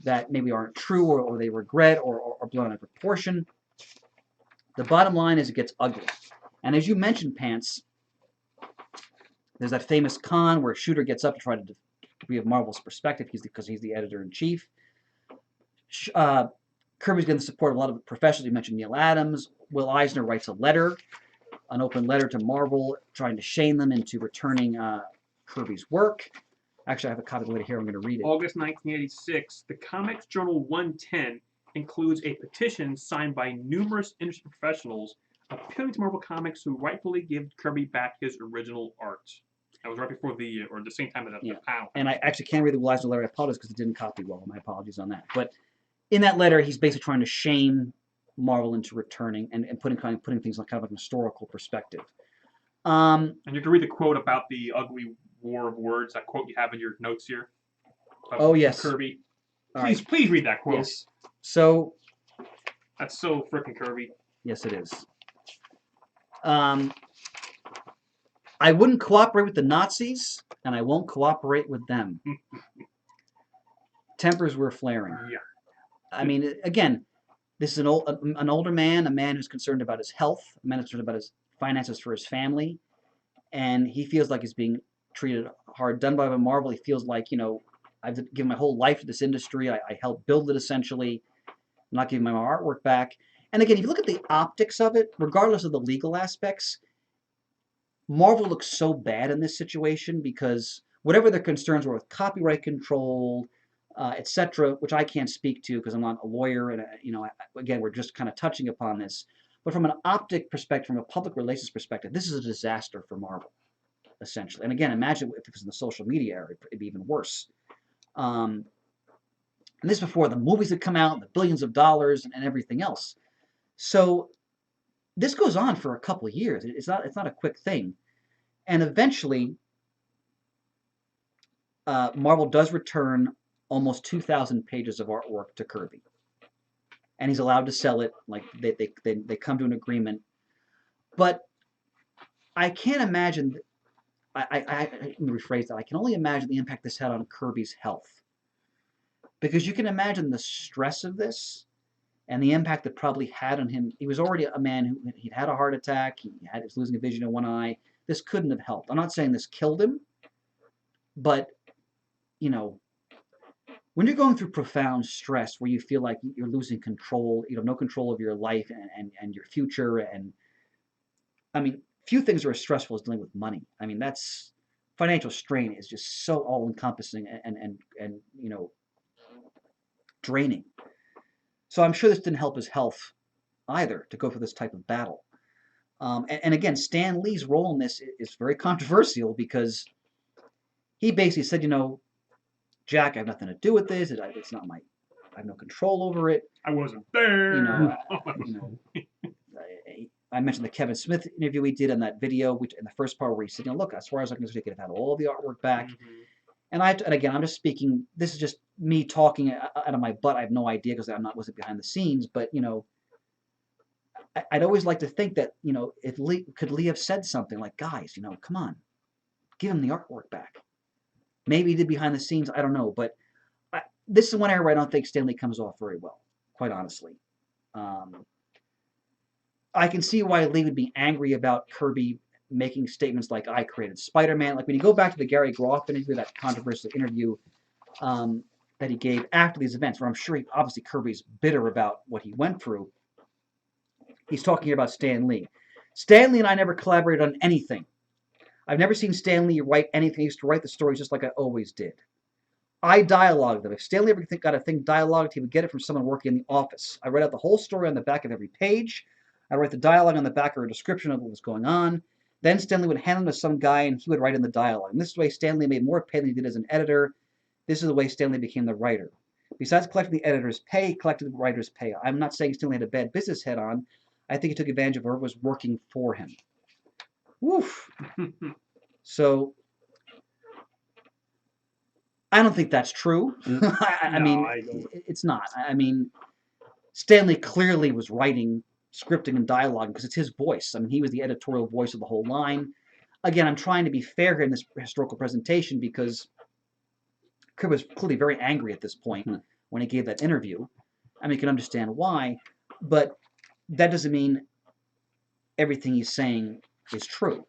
that maybe aren't true or they regret or blown out of proportion. The bottom line is it gets ugly. And as you mentioned, Pants, there's that famous con where Shooter gets up to try to be of Marvel's perspective because he's the editor-in-chief. Kirby's getting the support of a lot of professionals. You mentioned Neil Adams. Will Eisner writes a letter, an open letter to Marvel, trying to shame them into returning Kirby's work. Actually, I have a copy of the letter here. I'm going to read it. August 1986, the Comics Journal 110 includes a petition signed by numerous industry professionals appealing to Marvel Comics who rightfully give Kirby back his original art. That was right before the same time as the panel. And I actually can't read the Will Eisner letter. I apologize because it didn't copy well. My apologies on that. But in that letter, he's basically trying to shame Marvel into returning and putting things on kind of like an historical perspective. And you can read the quote about the ugly war of words, that quote you have in your notes here. Oh, yes. Kirby. Please read that quote. Yes. So. That's so frickin' Kirby. Yes, it is. I wouldn't cooperate with the Nazis, and I won't cooperate with them. Tempers were flaring. Yeah. I mean, again, this is an older man, a man who's concerned about his health, a man who's concerned about his finances for his family, and he feels like he's being treated hard, done by Marvel. He feels like, you know, I've given my whole life to this industry. I helped build it, essentially. I'm not giving my artwork back. And again, if you look at the optics of it, regardless of the legal aspects, Marvel looks so bad in this situation because whatever their concerns were with copyright control, etc., which I can't speak to because I'm not a lawyer, and you know, again, we're just kind of touching upon this. But from an optic perspective, from a public relations perspective, this is a disaster for Marvel, essentially. And again, imagine if it was in the social media era, it'd be even worse. And this before the movies had come out, the billions of dollars, and everything else. So this goes on for a couple of years. It's not a quick thing. And eventually, Marvel does return almost 2,000 pages of artwork to Kirby. And he's allowed to sell it. Like they come to an agreement. But I can't imagine, let me rephrase that. I can only imagine the impact this had on Kirby's health. Because you can imagine the stress of this and the impact it probably had on him. He was already a man who he'd had a heart attack. He was losing a vision in one eye. This couldn't have helped. I'm not saying this killed him, but, you know, when you're going through profound stress where you feel like you're losing control, you have no control of your life and your future, and, I mean, few things are as stressful as dealing with money. I mean, that's, financial strain is just so all-encompassing and you know, draining. So I'm sure this didn't help his health either to go through this type of battle. And again, Stan Lee's role in this is very controversial because he basically said, you know, Jack, I have nothing to do with this. It's not my, I have no control over it. I wasn't there. You know, I mentioned the Kevin Smith interview we did in that video, which in the first part where he said, look, as far as I can see, they could have had all the artwork back. And again, I'm just speaking. This is just me talking out of my butt. I have no idea because wasn't behind the scenes. But I'd always like to think that if could Lee have said something like, guys, come on, give him the artwork back. Maybe he did behind the scenes. I don't know. But this is one area where I don't think Stan Lee comes off very well, quite honestly. I can see why Lee would be angry about Kirby making statements like, I created Spider-Man. Like when you go back to the Gary Groff interview, that controversial interview that he gave after these events, where I'm sure obviously Kirby's bitter about what he went through. He's talking about Stan Lee. Stan Lee and I never collaborated on anything. I've never seen Stan Lee write anything. He used to write the stories just like I always did. I dialogued them. If Stan Lee ever got a thing dialogued, he would get it from someone working in the office. I write out the whole story on the back of every page. I write the dialogue on the back or a description of what was going on. Then Stan Lee would hand them to some guy and he would write in the dialogue. And this is the way Stan Lee made more pay than he did as an editor. This is the way Stan Lee became the writer. Besides collecting the editor's pay, he collected the writer's pay. I'm not saying Stan Lee had a bad business head on. I think he took advantage of whoever was working for him. Woof. So, I don't think that's true. I mean, it's not. I mean, Stan Lee clearly was writing, scripting, and dialoguing because it's his voice. I mean, he was the editorial voice of the whole line. Again, I'm trying to be fair here in this historical presentation because Kirby was clearly very angry at this point when he gave that interview. I mean, you can understand why, but that doesn't mean everything he's saying is true.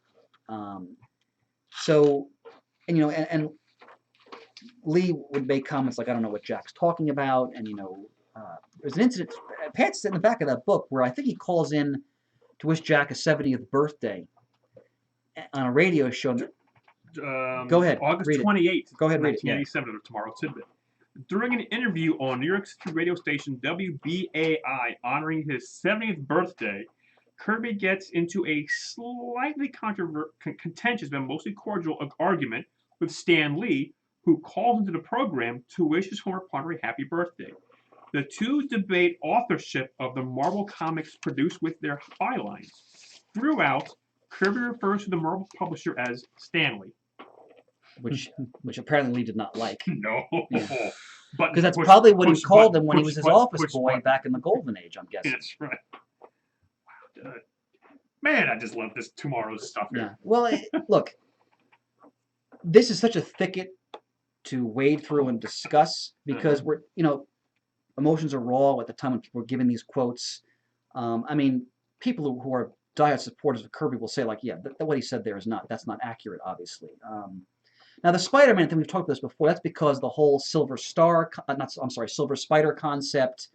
And Lee would make comments like, I don't know what Jack's talking about, and there's an incident, Pat's in the back of that book, where I think he calls in to wish Jack a 70th birthday on a radio show. Go ahead. August 28th, Go ahead, 1987, of Tomorrow's Tidbit. During an interview on New York City radio station WBAI honoring his 70th birthday, Kirby gets into a slightly contentious but mostly cordial argument with Stan Lee, who calls into the program to wish his former partner a happy birthday. The two debate authorship of the Marvel comics produced with their bylines. Throughout, Kirby refers to the Marvel publisher as Stanley. Which apparently Lee did not like. No. Yeah. Because that's probably what he called him when he was his office boy back in the Golden Age, I'm guessing. That's right. Wow. Man, I just love this Tomorrow's stuff here. Yeah. Well, look, this is such a thicket to wade through and discuss because we're, emotions are raw at the time when people are giving these quotes. I mean, people who are diehard supporters of Kirby will say, like, yeah, what he said there that's not accurate, obviously. Now, the Spider-Man thing, we've talked about this before, that's because the whole Silver Spider concept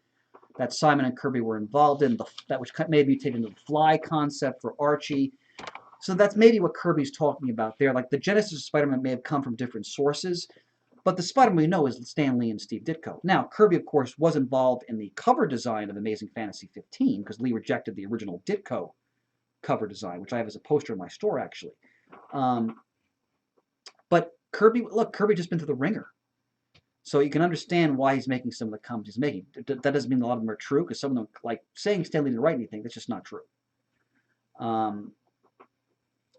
that Simon and Kirby were involved in, that which may be taken to the Fly concept for Archie. So that's maybe what Kirby's talking about there. Like, the genesis of Spider-Man may have come from different sources, but the Spider-Man we know is Stan Lee and Steve Ditko. Now, Kirby, of course, was involved in the cover design of Amazing Fantasy 15 because Lee rejected the original Ditko cover design, which I have as a poster in my store, actually. But Kirby just been through the ringer. So you can understand why he's making some of the comments he's making. That doesn't mean a lot of them are true, because some of them, like saying Stan Lee didn't write anything, that's just not true.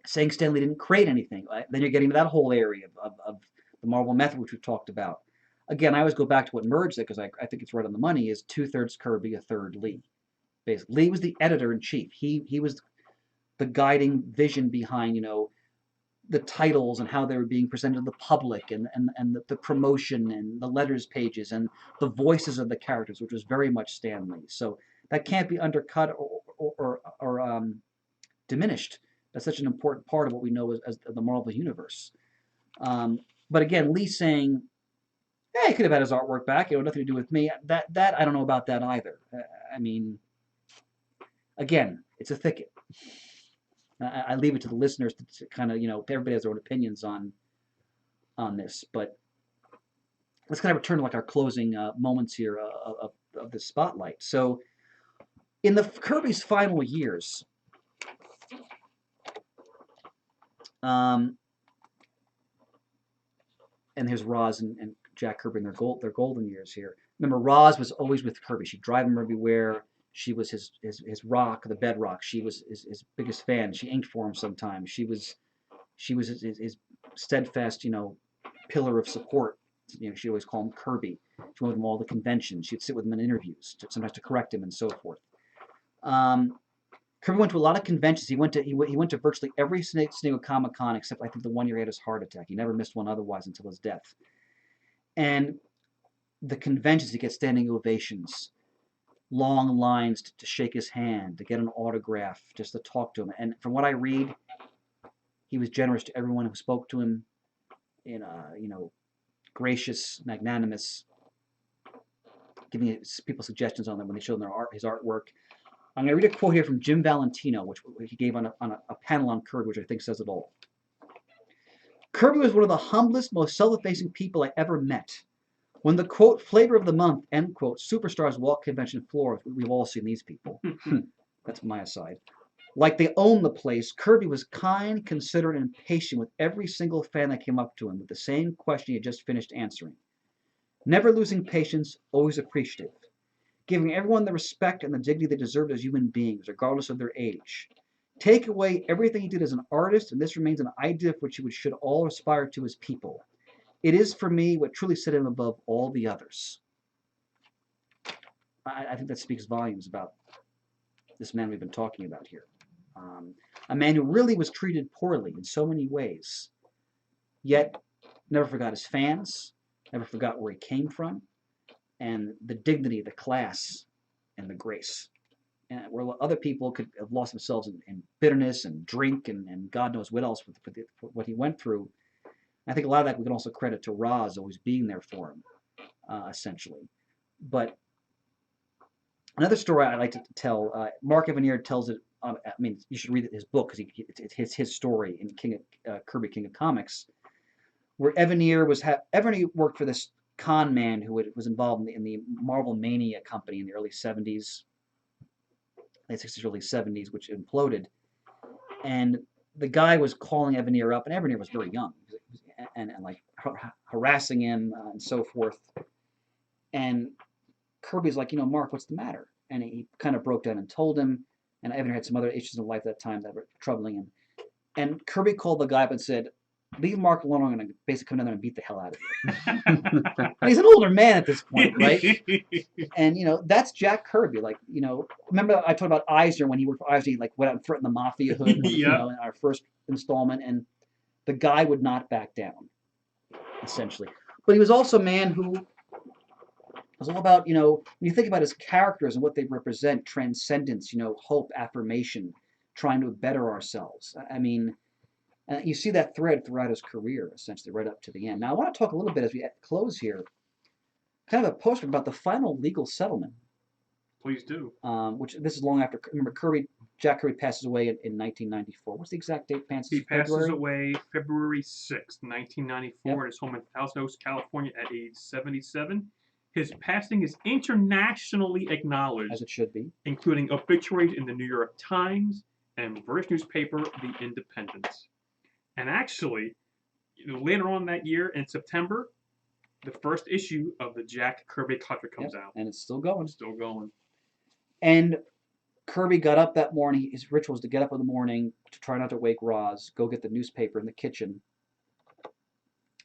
Saying Stan Lee didn't create anything, then you're getting to that whole area of the Marvel method, which we've talked about. Again, I always go back to what merged it, because I think it's right on the money, is 2/3 Kirby, 1/3 Lee. Basically, Lee was the editor-in-chief. He was the guiding vision behind, the titles and how they were being presented to the public, and the promotion and the letters pages and the voices of the characters, which was very much Stan Lee. So that can't be undercut or diminished. That's such an important part of what we know as the Marvel Universe. But again, Lee saying, "Hey, he could have had his artwork back. Nothing to do with me." That I don't know about that either. I mean, again, it's a thicket. I leave it to the listeners to kind of, everybody has their own opinions on this. But let's kind of return to like our closing moments here of the spotlight. So, in the Kirby's final years, and here's Roz and Jack Kirby in their golden years here. Remember, Roz was always with Kirby. She'd drive him everywhere. She was his rock, the bedrock. She was his biggest fan. She inked for him sometimes. She was his steadfast, pillar of support. She always called him Kirby. She went with him all the conventions. She'd sit with him in interviews, sometimes to correct him and so forth. Kirby went to a lot of conventions. He went to virtually every San Diego Comic-Con except I think the one year he had his heart attack. He never missed one otherwise until his death. And the conventions, he gets standing ovations, long lines to shake his hand, to get an autograph, just to talk to him. And from what I read, he was generous to everyone who spoke to him, gracious, magnanimous, giving people suggestions on them when they showed them his artwork. I'm going to read a quote here from Jim Valentino, which he gave on a panel on Kirby, which I think says it all. Kirby was one of the humblest, most self-effacing people I ever met. When the, quote, flavor of the month, end quote, superstars walk convention floors, we've all seen these people. That's my aside. Like they own the place, Kirby was kind, considerate, and patient with every single fan that came up to him with the same question he had just finished answering. Never losing patience, always appreciative. Giving everyone the respect and the dignity they deserved as human beings, regardless of their age. Take away everything he did as an artist, and this remains an idea which we should all aspire to as people. It is, for me, what truly set him above all the others. I think that speaks volumes about this man we've been talking about here. A man who really was treated poorly in so many ways, yet never forgot his fans, never forgot where he came from, and the dignity, the class, and the grace. And where other people could have lost themselves in bitterness and drink and God knows what else for what he went through. I think a lot of that we can also credit to Roz always being there for him, essentially. But another story I like to tell, Mark Evanier tells it. You should read his book because it's his story in Kirby, King of Comics, where Evanier worked for this con man who was involved in the Marvel Mania company in the early 70s, late 60s, early 70s, which imploded. And the guy was calling Evanier up, and Evanier was very young, and like harassing him and so forth. And Kirby's like, Mark, what's the matter? And he kind of broke down and told him. And Evanier had some other issues in life at that time that were troubling him. And Kirby called the guy up and said, leave Mark alone, I'm going to basically come down there and beat the hell out of you. And he's an older man at this point, right? And, that's Jack Kirby. Like, remember I talked about Eisner when he worked for Eisner, he like went out and threatened the Mafia hood, in our first installment. And the guy would not back down, essentially. But he was also a man who was all about, when you think about his characters and what they represent, transcendence, hope, affirmation, trying to better ourselves. I mean, you see that thread throughout his career, essentially, right up to the end. Now, I want to talk a little bit as we close here, kind of a poster about the final legal settlement. Please do. Which this is long after, remember, Jack Kirby passes away in 1994. What's the exact date? He passes away February 6th, 1994, at his home in Thousand Oaks, California, at age 77. His passing is internationally acknowledged, as it should be, including obituaries in the New York Times and British newspaper The Independent. And actually, later on that year in September, the first issue of the Jack Kirby cover comes out. And it's still going. Still going. And Kirby got up that morning. His ritual was to get up in the morning to try not to wake Roz, go get the newspaper in the kitchen.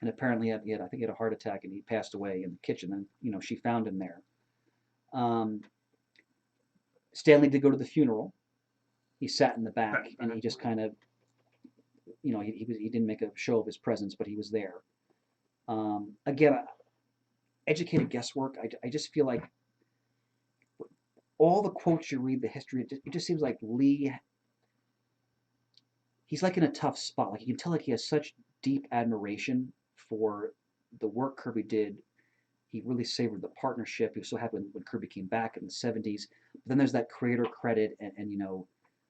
And apparently, I think he had a heart attack and he passed away in the kitchen. And, she found him there. Stanley did go to the funeral. He sat in the back and he just kind of, he didn't make a show of his presence, but he was there. Again, educated guesswork. I just feel like all the quotes you read, the history, it just seems like Lee, he's like in a tough spot. Like you can tell like he has such deep admiration for the work Kirby did. He really savored the partnership. He was so happy when Kirby came back in the 70s. But then there's that creator credit and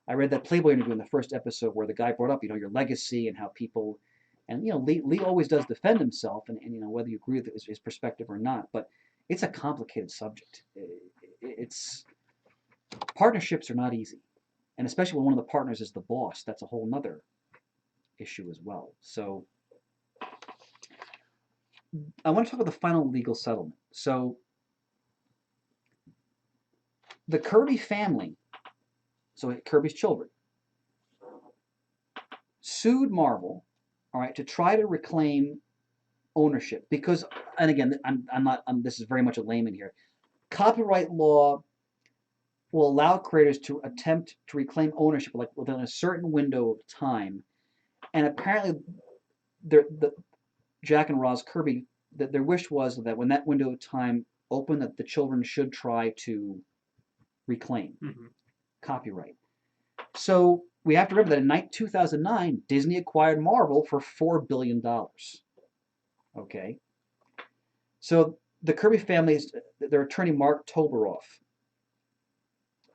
I read that Playboy interview in the first episode where the guy brought up, your legacy and how people, and Lee always does defend himself, and whether you agree with his perspective or not, but it's a complicated subject. It's partnerships are not easy, and especially when one of the partners is the boss, that's a whole nother issue as well. So I want to talk about the final legal settlement. So the Kirby family, so Kirby's children, sued Marvel, all right, to try to reclaim ownership because, and again, this is very much a layman here. Copyright law will allow creators to attempt to reclaim ownership like within a certain window of time, and apparently, Jack and Roz Kirby, their wish was that when that window of time opened, that the children should try to reclaim copyright. So we have to remember that in 2009, Disney acquired Marvel for $4 billion. Okay. So the Kirby family, their attorney Mark Toberoff,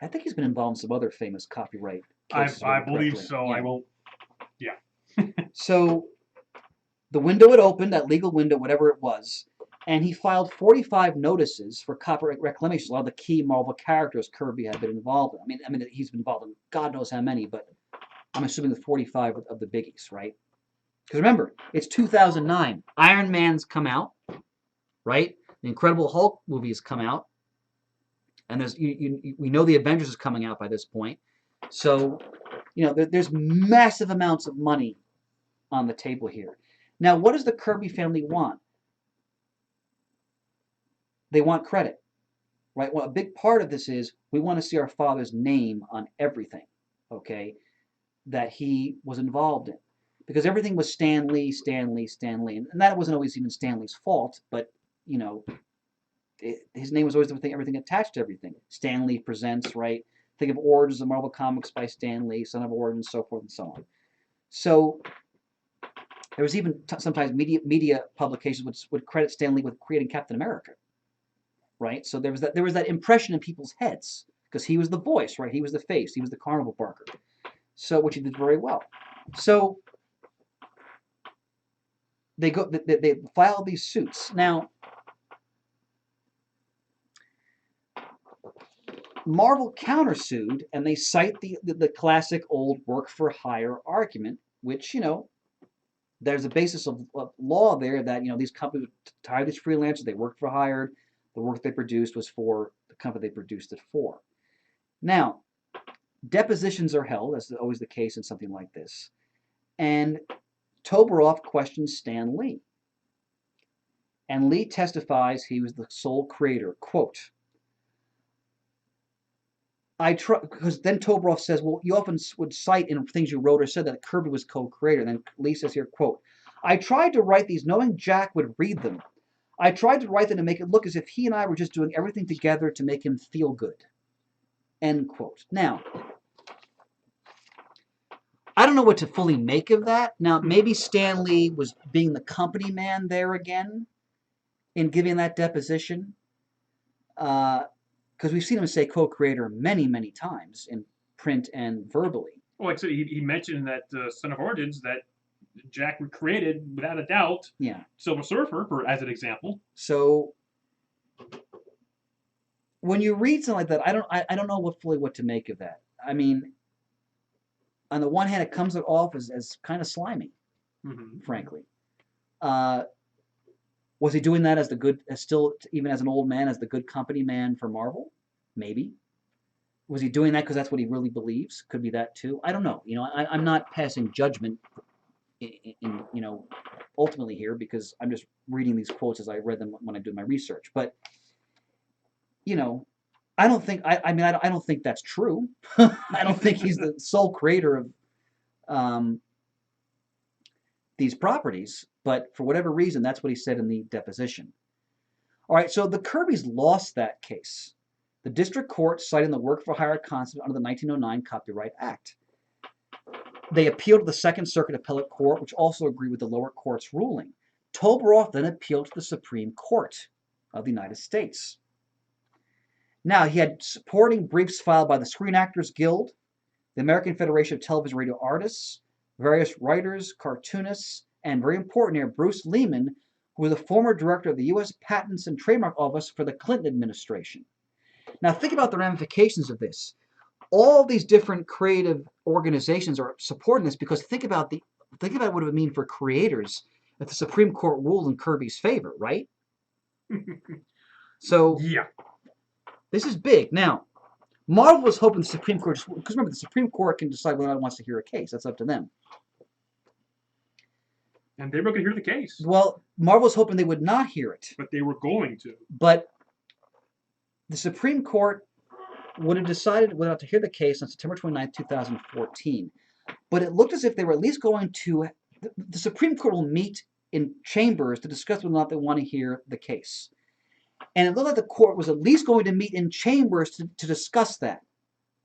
I think he's been involved in some other famous copyright cases. I believe so. Yeah. I won't. Yeah. So the window had opened, that legal window, whatever it was, and he filed 45 notices for copyright reclamation. A lot of the key Marvel characters Kirby had been involved in. I mean, he's been involved in God knows how many, but I'm assuming the 45 of the biggies, right? Because remember, it's 2009. Iron Man's come out, right? The Incredible Hulk movie has come out, and we know the Avengers is coming out by this point. So, there's massive amounts of money on the table here. Now, what does the Kirby family want? They want credit, right? Well, a big part of this is we want to see our father's name on everything, okay, that he was involved in. Because everything was Stan Lee. And that wasn't always even Stan Lee's fault, but, his name was always everything attached to everything. Stan Lee Presents, right? Think of Origins of Marvel Comics by Stan Lee, Son of Origins, so forth and so on. So there was even sometimes media publications would credit Stan Lee with creating Captain America, right? So there was that impression in people's heads because he was the voice, right? He was the face, he was the carnival barker, so which he did very well. So they file these suits. Now, Marvel countersued, and they cite the classic old work for hire argument, which there's a basis of law there that these companies hired these freelancers, they worked for hire, the work they produced was for the company they produced it for. Now, depositions are held, as is always the case in something like this, and Toberoff questions Stan Lee, and Lee testifies he was the sole creator. Quote, because then Toberoff says, well, you often would cite in things you wrote or said that Kirby was co-creator. Then Lee says here, quote, I tried to write these knowing Jack would read them. I tried to write them to make it look as if he and I were just doing everything together to make him feel good. End quote. Now, I don't know what to fully make of that. Now, maybe Stan Lee was being the company man there again in giving that deposition. Because we've seen him say co-creator many, many times in print and verbally. Well, like I said, he mentioned that Son of Origins that Jack created, without a doubt, Silver Surfer, as an example. So when you read something like that, I don't know what to make of that. I mean, on the one hand, it comes off as kind of slimy, frankly. Was he doing that as even as an old man, as the good company man for Marvel? Maybe. Was he doing that because that's what he really believes? Could be that too. I don't know. I'm not passing judgment, ultimately here because I'm just reading these quotes as I read them when I do my research. But, I don't think. I don't think that's true. I don't think he's the sole creator of these properties. But for whatever reason, that's what he said in the deposition. All right, so the Kirbys lost that case. The district court citing the work for hire concept under the 1909 Copyright Act. They appealed to the Second Circuit Appellate Court, which also agreed with the lower court's ruling. Toberoff then appealed to the Supreme Court of the United States. Now, he had supporting briefs filed by the Screen Actors Guild, the American Federation of Television and Radio Artists, various writers, cartoonists, and very important here, Bruce Lehman, who was the former director of the U.S. Patents and Trademark Office for the Clinton administration. Now think about the ramifications of this. All these different creative organizations are supporting this because think about what it would mean for creators if the Supreme Court ruled in Kirby's favor, right? So yeah, this is big. Now, Marvel was hoping the Supreme Court, because remember, the Supreme Court can decide whether or not it wants to hear a case. That's up to them. And they were going to hear the case. Well, Marvel was hoping they would not hear it. But they were going to. But the Supreme Court would have decided whether or not to hear the case on September 29, 2014. But it looked as if they were at least going to, the Supreme Court will meet in chambers to discuss whether or not they want to hear the case. And it looked like the court was at least going to meet in chambers to discuss that,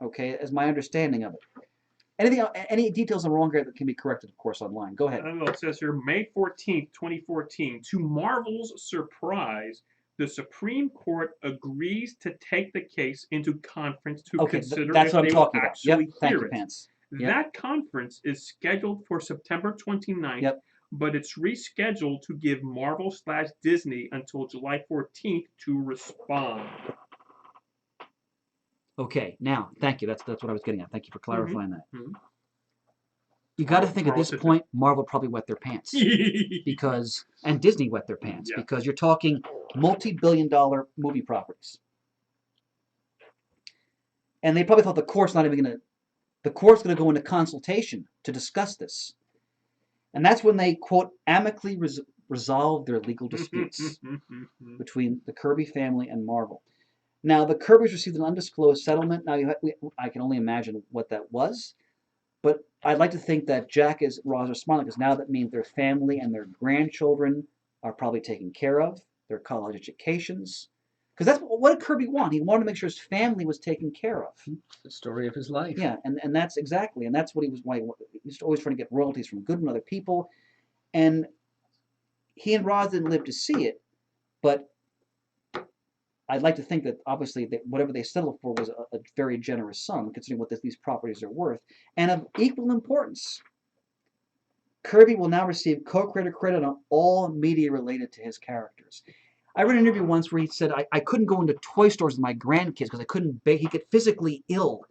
okay, as my understanding of it. Any details I'm wrong here that can be corrected, of course, online. Go ahead. It says here, May 14th, 2014, to Marvel's surprise, the Supreme Court agrees to take the case into conference to consider that's if what I'm they will talking about. actually Thank hear you, it. Pants. That conference is scheduled for September 29th, but it's rescheduled to give Marvel/Disney until July 14th to respond. Okay, now, thank you. That's what I was getting at. Thank you for clarifying that. Mm-hmm. You got to think at this point, Marvel probably wet their pants and Disney wet their pants because you're talking multi-billion-dollar movie properties, and they probably thought the court's going to go into consultation to discuss this, and that's when they quote amicably resolve their legal disputes between the Kirby family and Marvel. Now, the Kirbys received an undisclosed settlement. Now, I can only imagine what that was. But I'd like to think that Jack is smiling because now that means their family and their grandchildren are probably taken care of, their college educations. Because that's what did Kirby want? He wanted to make sure his family was taken care of. The story of his life. Yeah, and that's exactly, and that's what he was always trying to get royalties from good and other people. And he and Roz didn't live to see it, but I'd like to think that obviously whatever they settled for was a very generous sum, considering what these properties are worth. And of equal importance, Kirby will now receive co-creator credit on all media related to his characters. I read an interview once where he said, I couldn't go into toy stores with my grandkids because I couldn't he get physically ill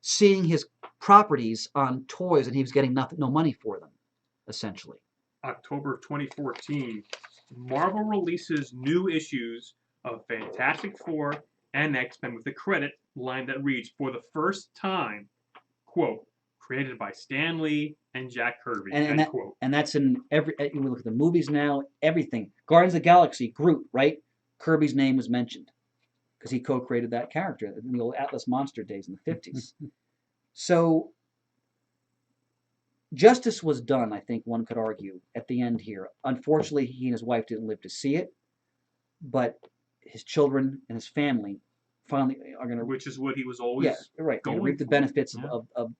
seeing his properties on toys and he was getting no money for them, essentially. October of 2014, Marvel releases new issues of Fantastic Four and X-Men with the credit line that reads, for the first time, quote, created by Stan Lee and Jack Kirby, end quote. And that's in you look at the movies now, everything. Guardians of the Galaxy, Groot, right? Kirby's name was mentioned because he co-created that character in the old Atlas Monster days in the 50s. So justice was done, I think one could argue, at the end here. Unfortunately, he and his wife didn't live to see it, but his children and his family finally are going to... Which is what he was always going to reap the benefits of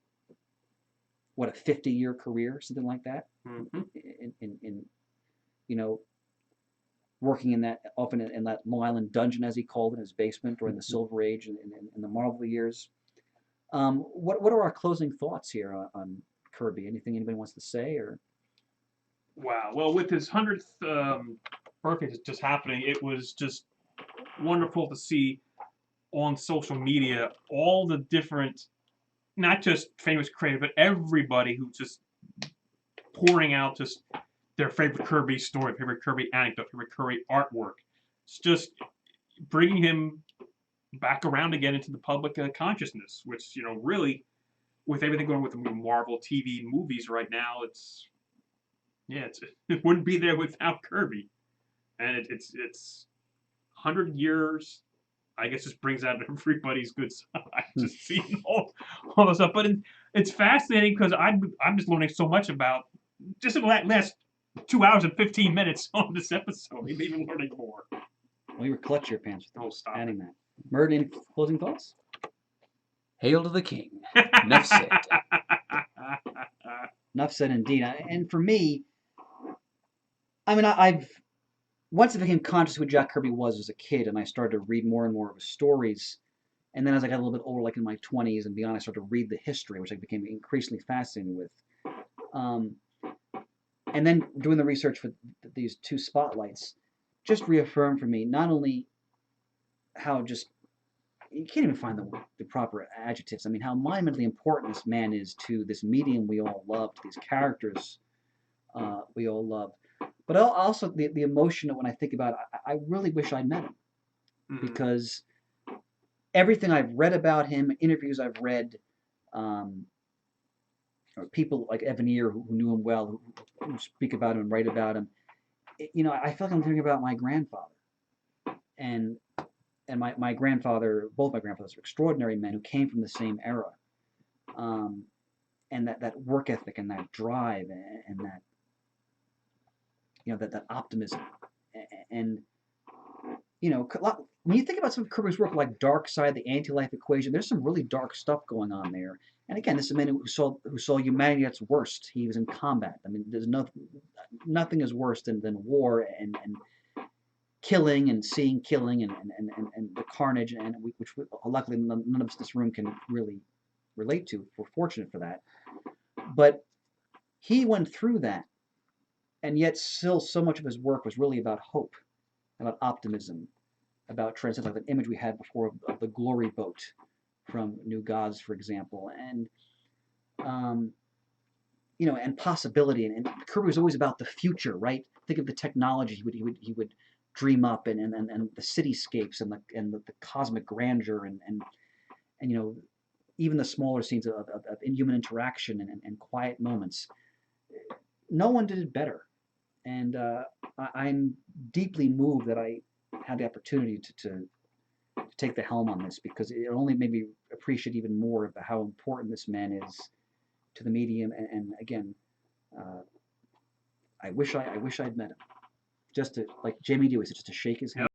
what, a 50-year career, something like that? Mm-hmm. In working in that, often in that Long Island dungeon, as he called it, in his basement, or in the Silver Age in the Marvel years. What are our closing thoughts here on Kirby? Anything anybody wants to say? Or wow. Well, with his 100th birthday just happening, it was just wonderful to see on social media all the different, not just famous creators, but everybody who's just pouring out just their favorite Kirby story, favorite Kirby anecdote, favorite Kirby artwork. It's just bringing him back around again into the public consciousness, which, really, with everything going with the Marvel TV movies right now, it wouldn't be there without Kirby. And it's 100 years, I guess, just brings out everybody's good side. Just seeing all the stuff. But it's fascinating because I'm just learning so much about, just in the last 2 hours and 15 minutes on this episode, maybe even learning more. Well, you were clutch your pants with adding that. Murd, any closing thoughts? Hail to the king. Enough said. Enough said indeed. And for me, I've once I became conscious of who Jack Kirby was as a kid, and I started to read more and more of his stories. And then as I got a little bit older, like in my 20s and beyond, I started to read the history, which I became increasingly fascinated with. And then doing the research for these two spotlights just reaffirmed for me not only how just, you can't even find the proper adjectives. I mean, how monumentally important this man is to this medium we all love, to these characters we all love. But also the emotion that when I think about it, I really wish I'd met him. Because everything I've read about him, interviews I've read, or people like Evanier who knew him well, who speak about him and write about him, I feel like I'm thinking about my grandfather. And my grandfather, both my grandfathers were extraordinary men who came from the same era. And that work ethic and that drive and that optimism. And when you think about some of Kirby's work like Dark Side, the Anti-Life Equation, there's some really dark stuff going on there. And again, this is a man who saw humanity at its worst. He was in combat. I mean, there's nothing is worse than war and killing and seeing killing and the carnage, and which luckily none of us in this room can really relate to. We're fortunate for that. But he went through that, and yet still so much of his work was really about hope, about optimism, about transcendence, like that image we had before of the glory boat from New Gods, for example, and and possibility. And Kirby was always about the future, right? Think of the technology he would dream up, and the cityscapes and the cosmic grandeur, and even the smaller scenes of human interaction and quiet moments. No one did it better, and I'm deeply moved that I had the opportunity to take the helm on this, because it only made me appreciate even more about how important this man is to the medium. And again, I wish I'd met him, just to, like Jamie Dewey said, just to shake his hand.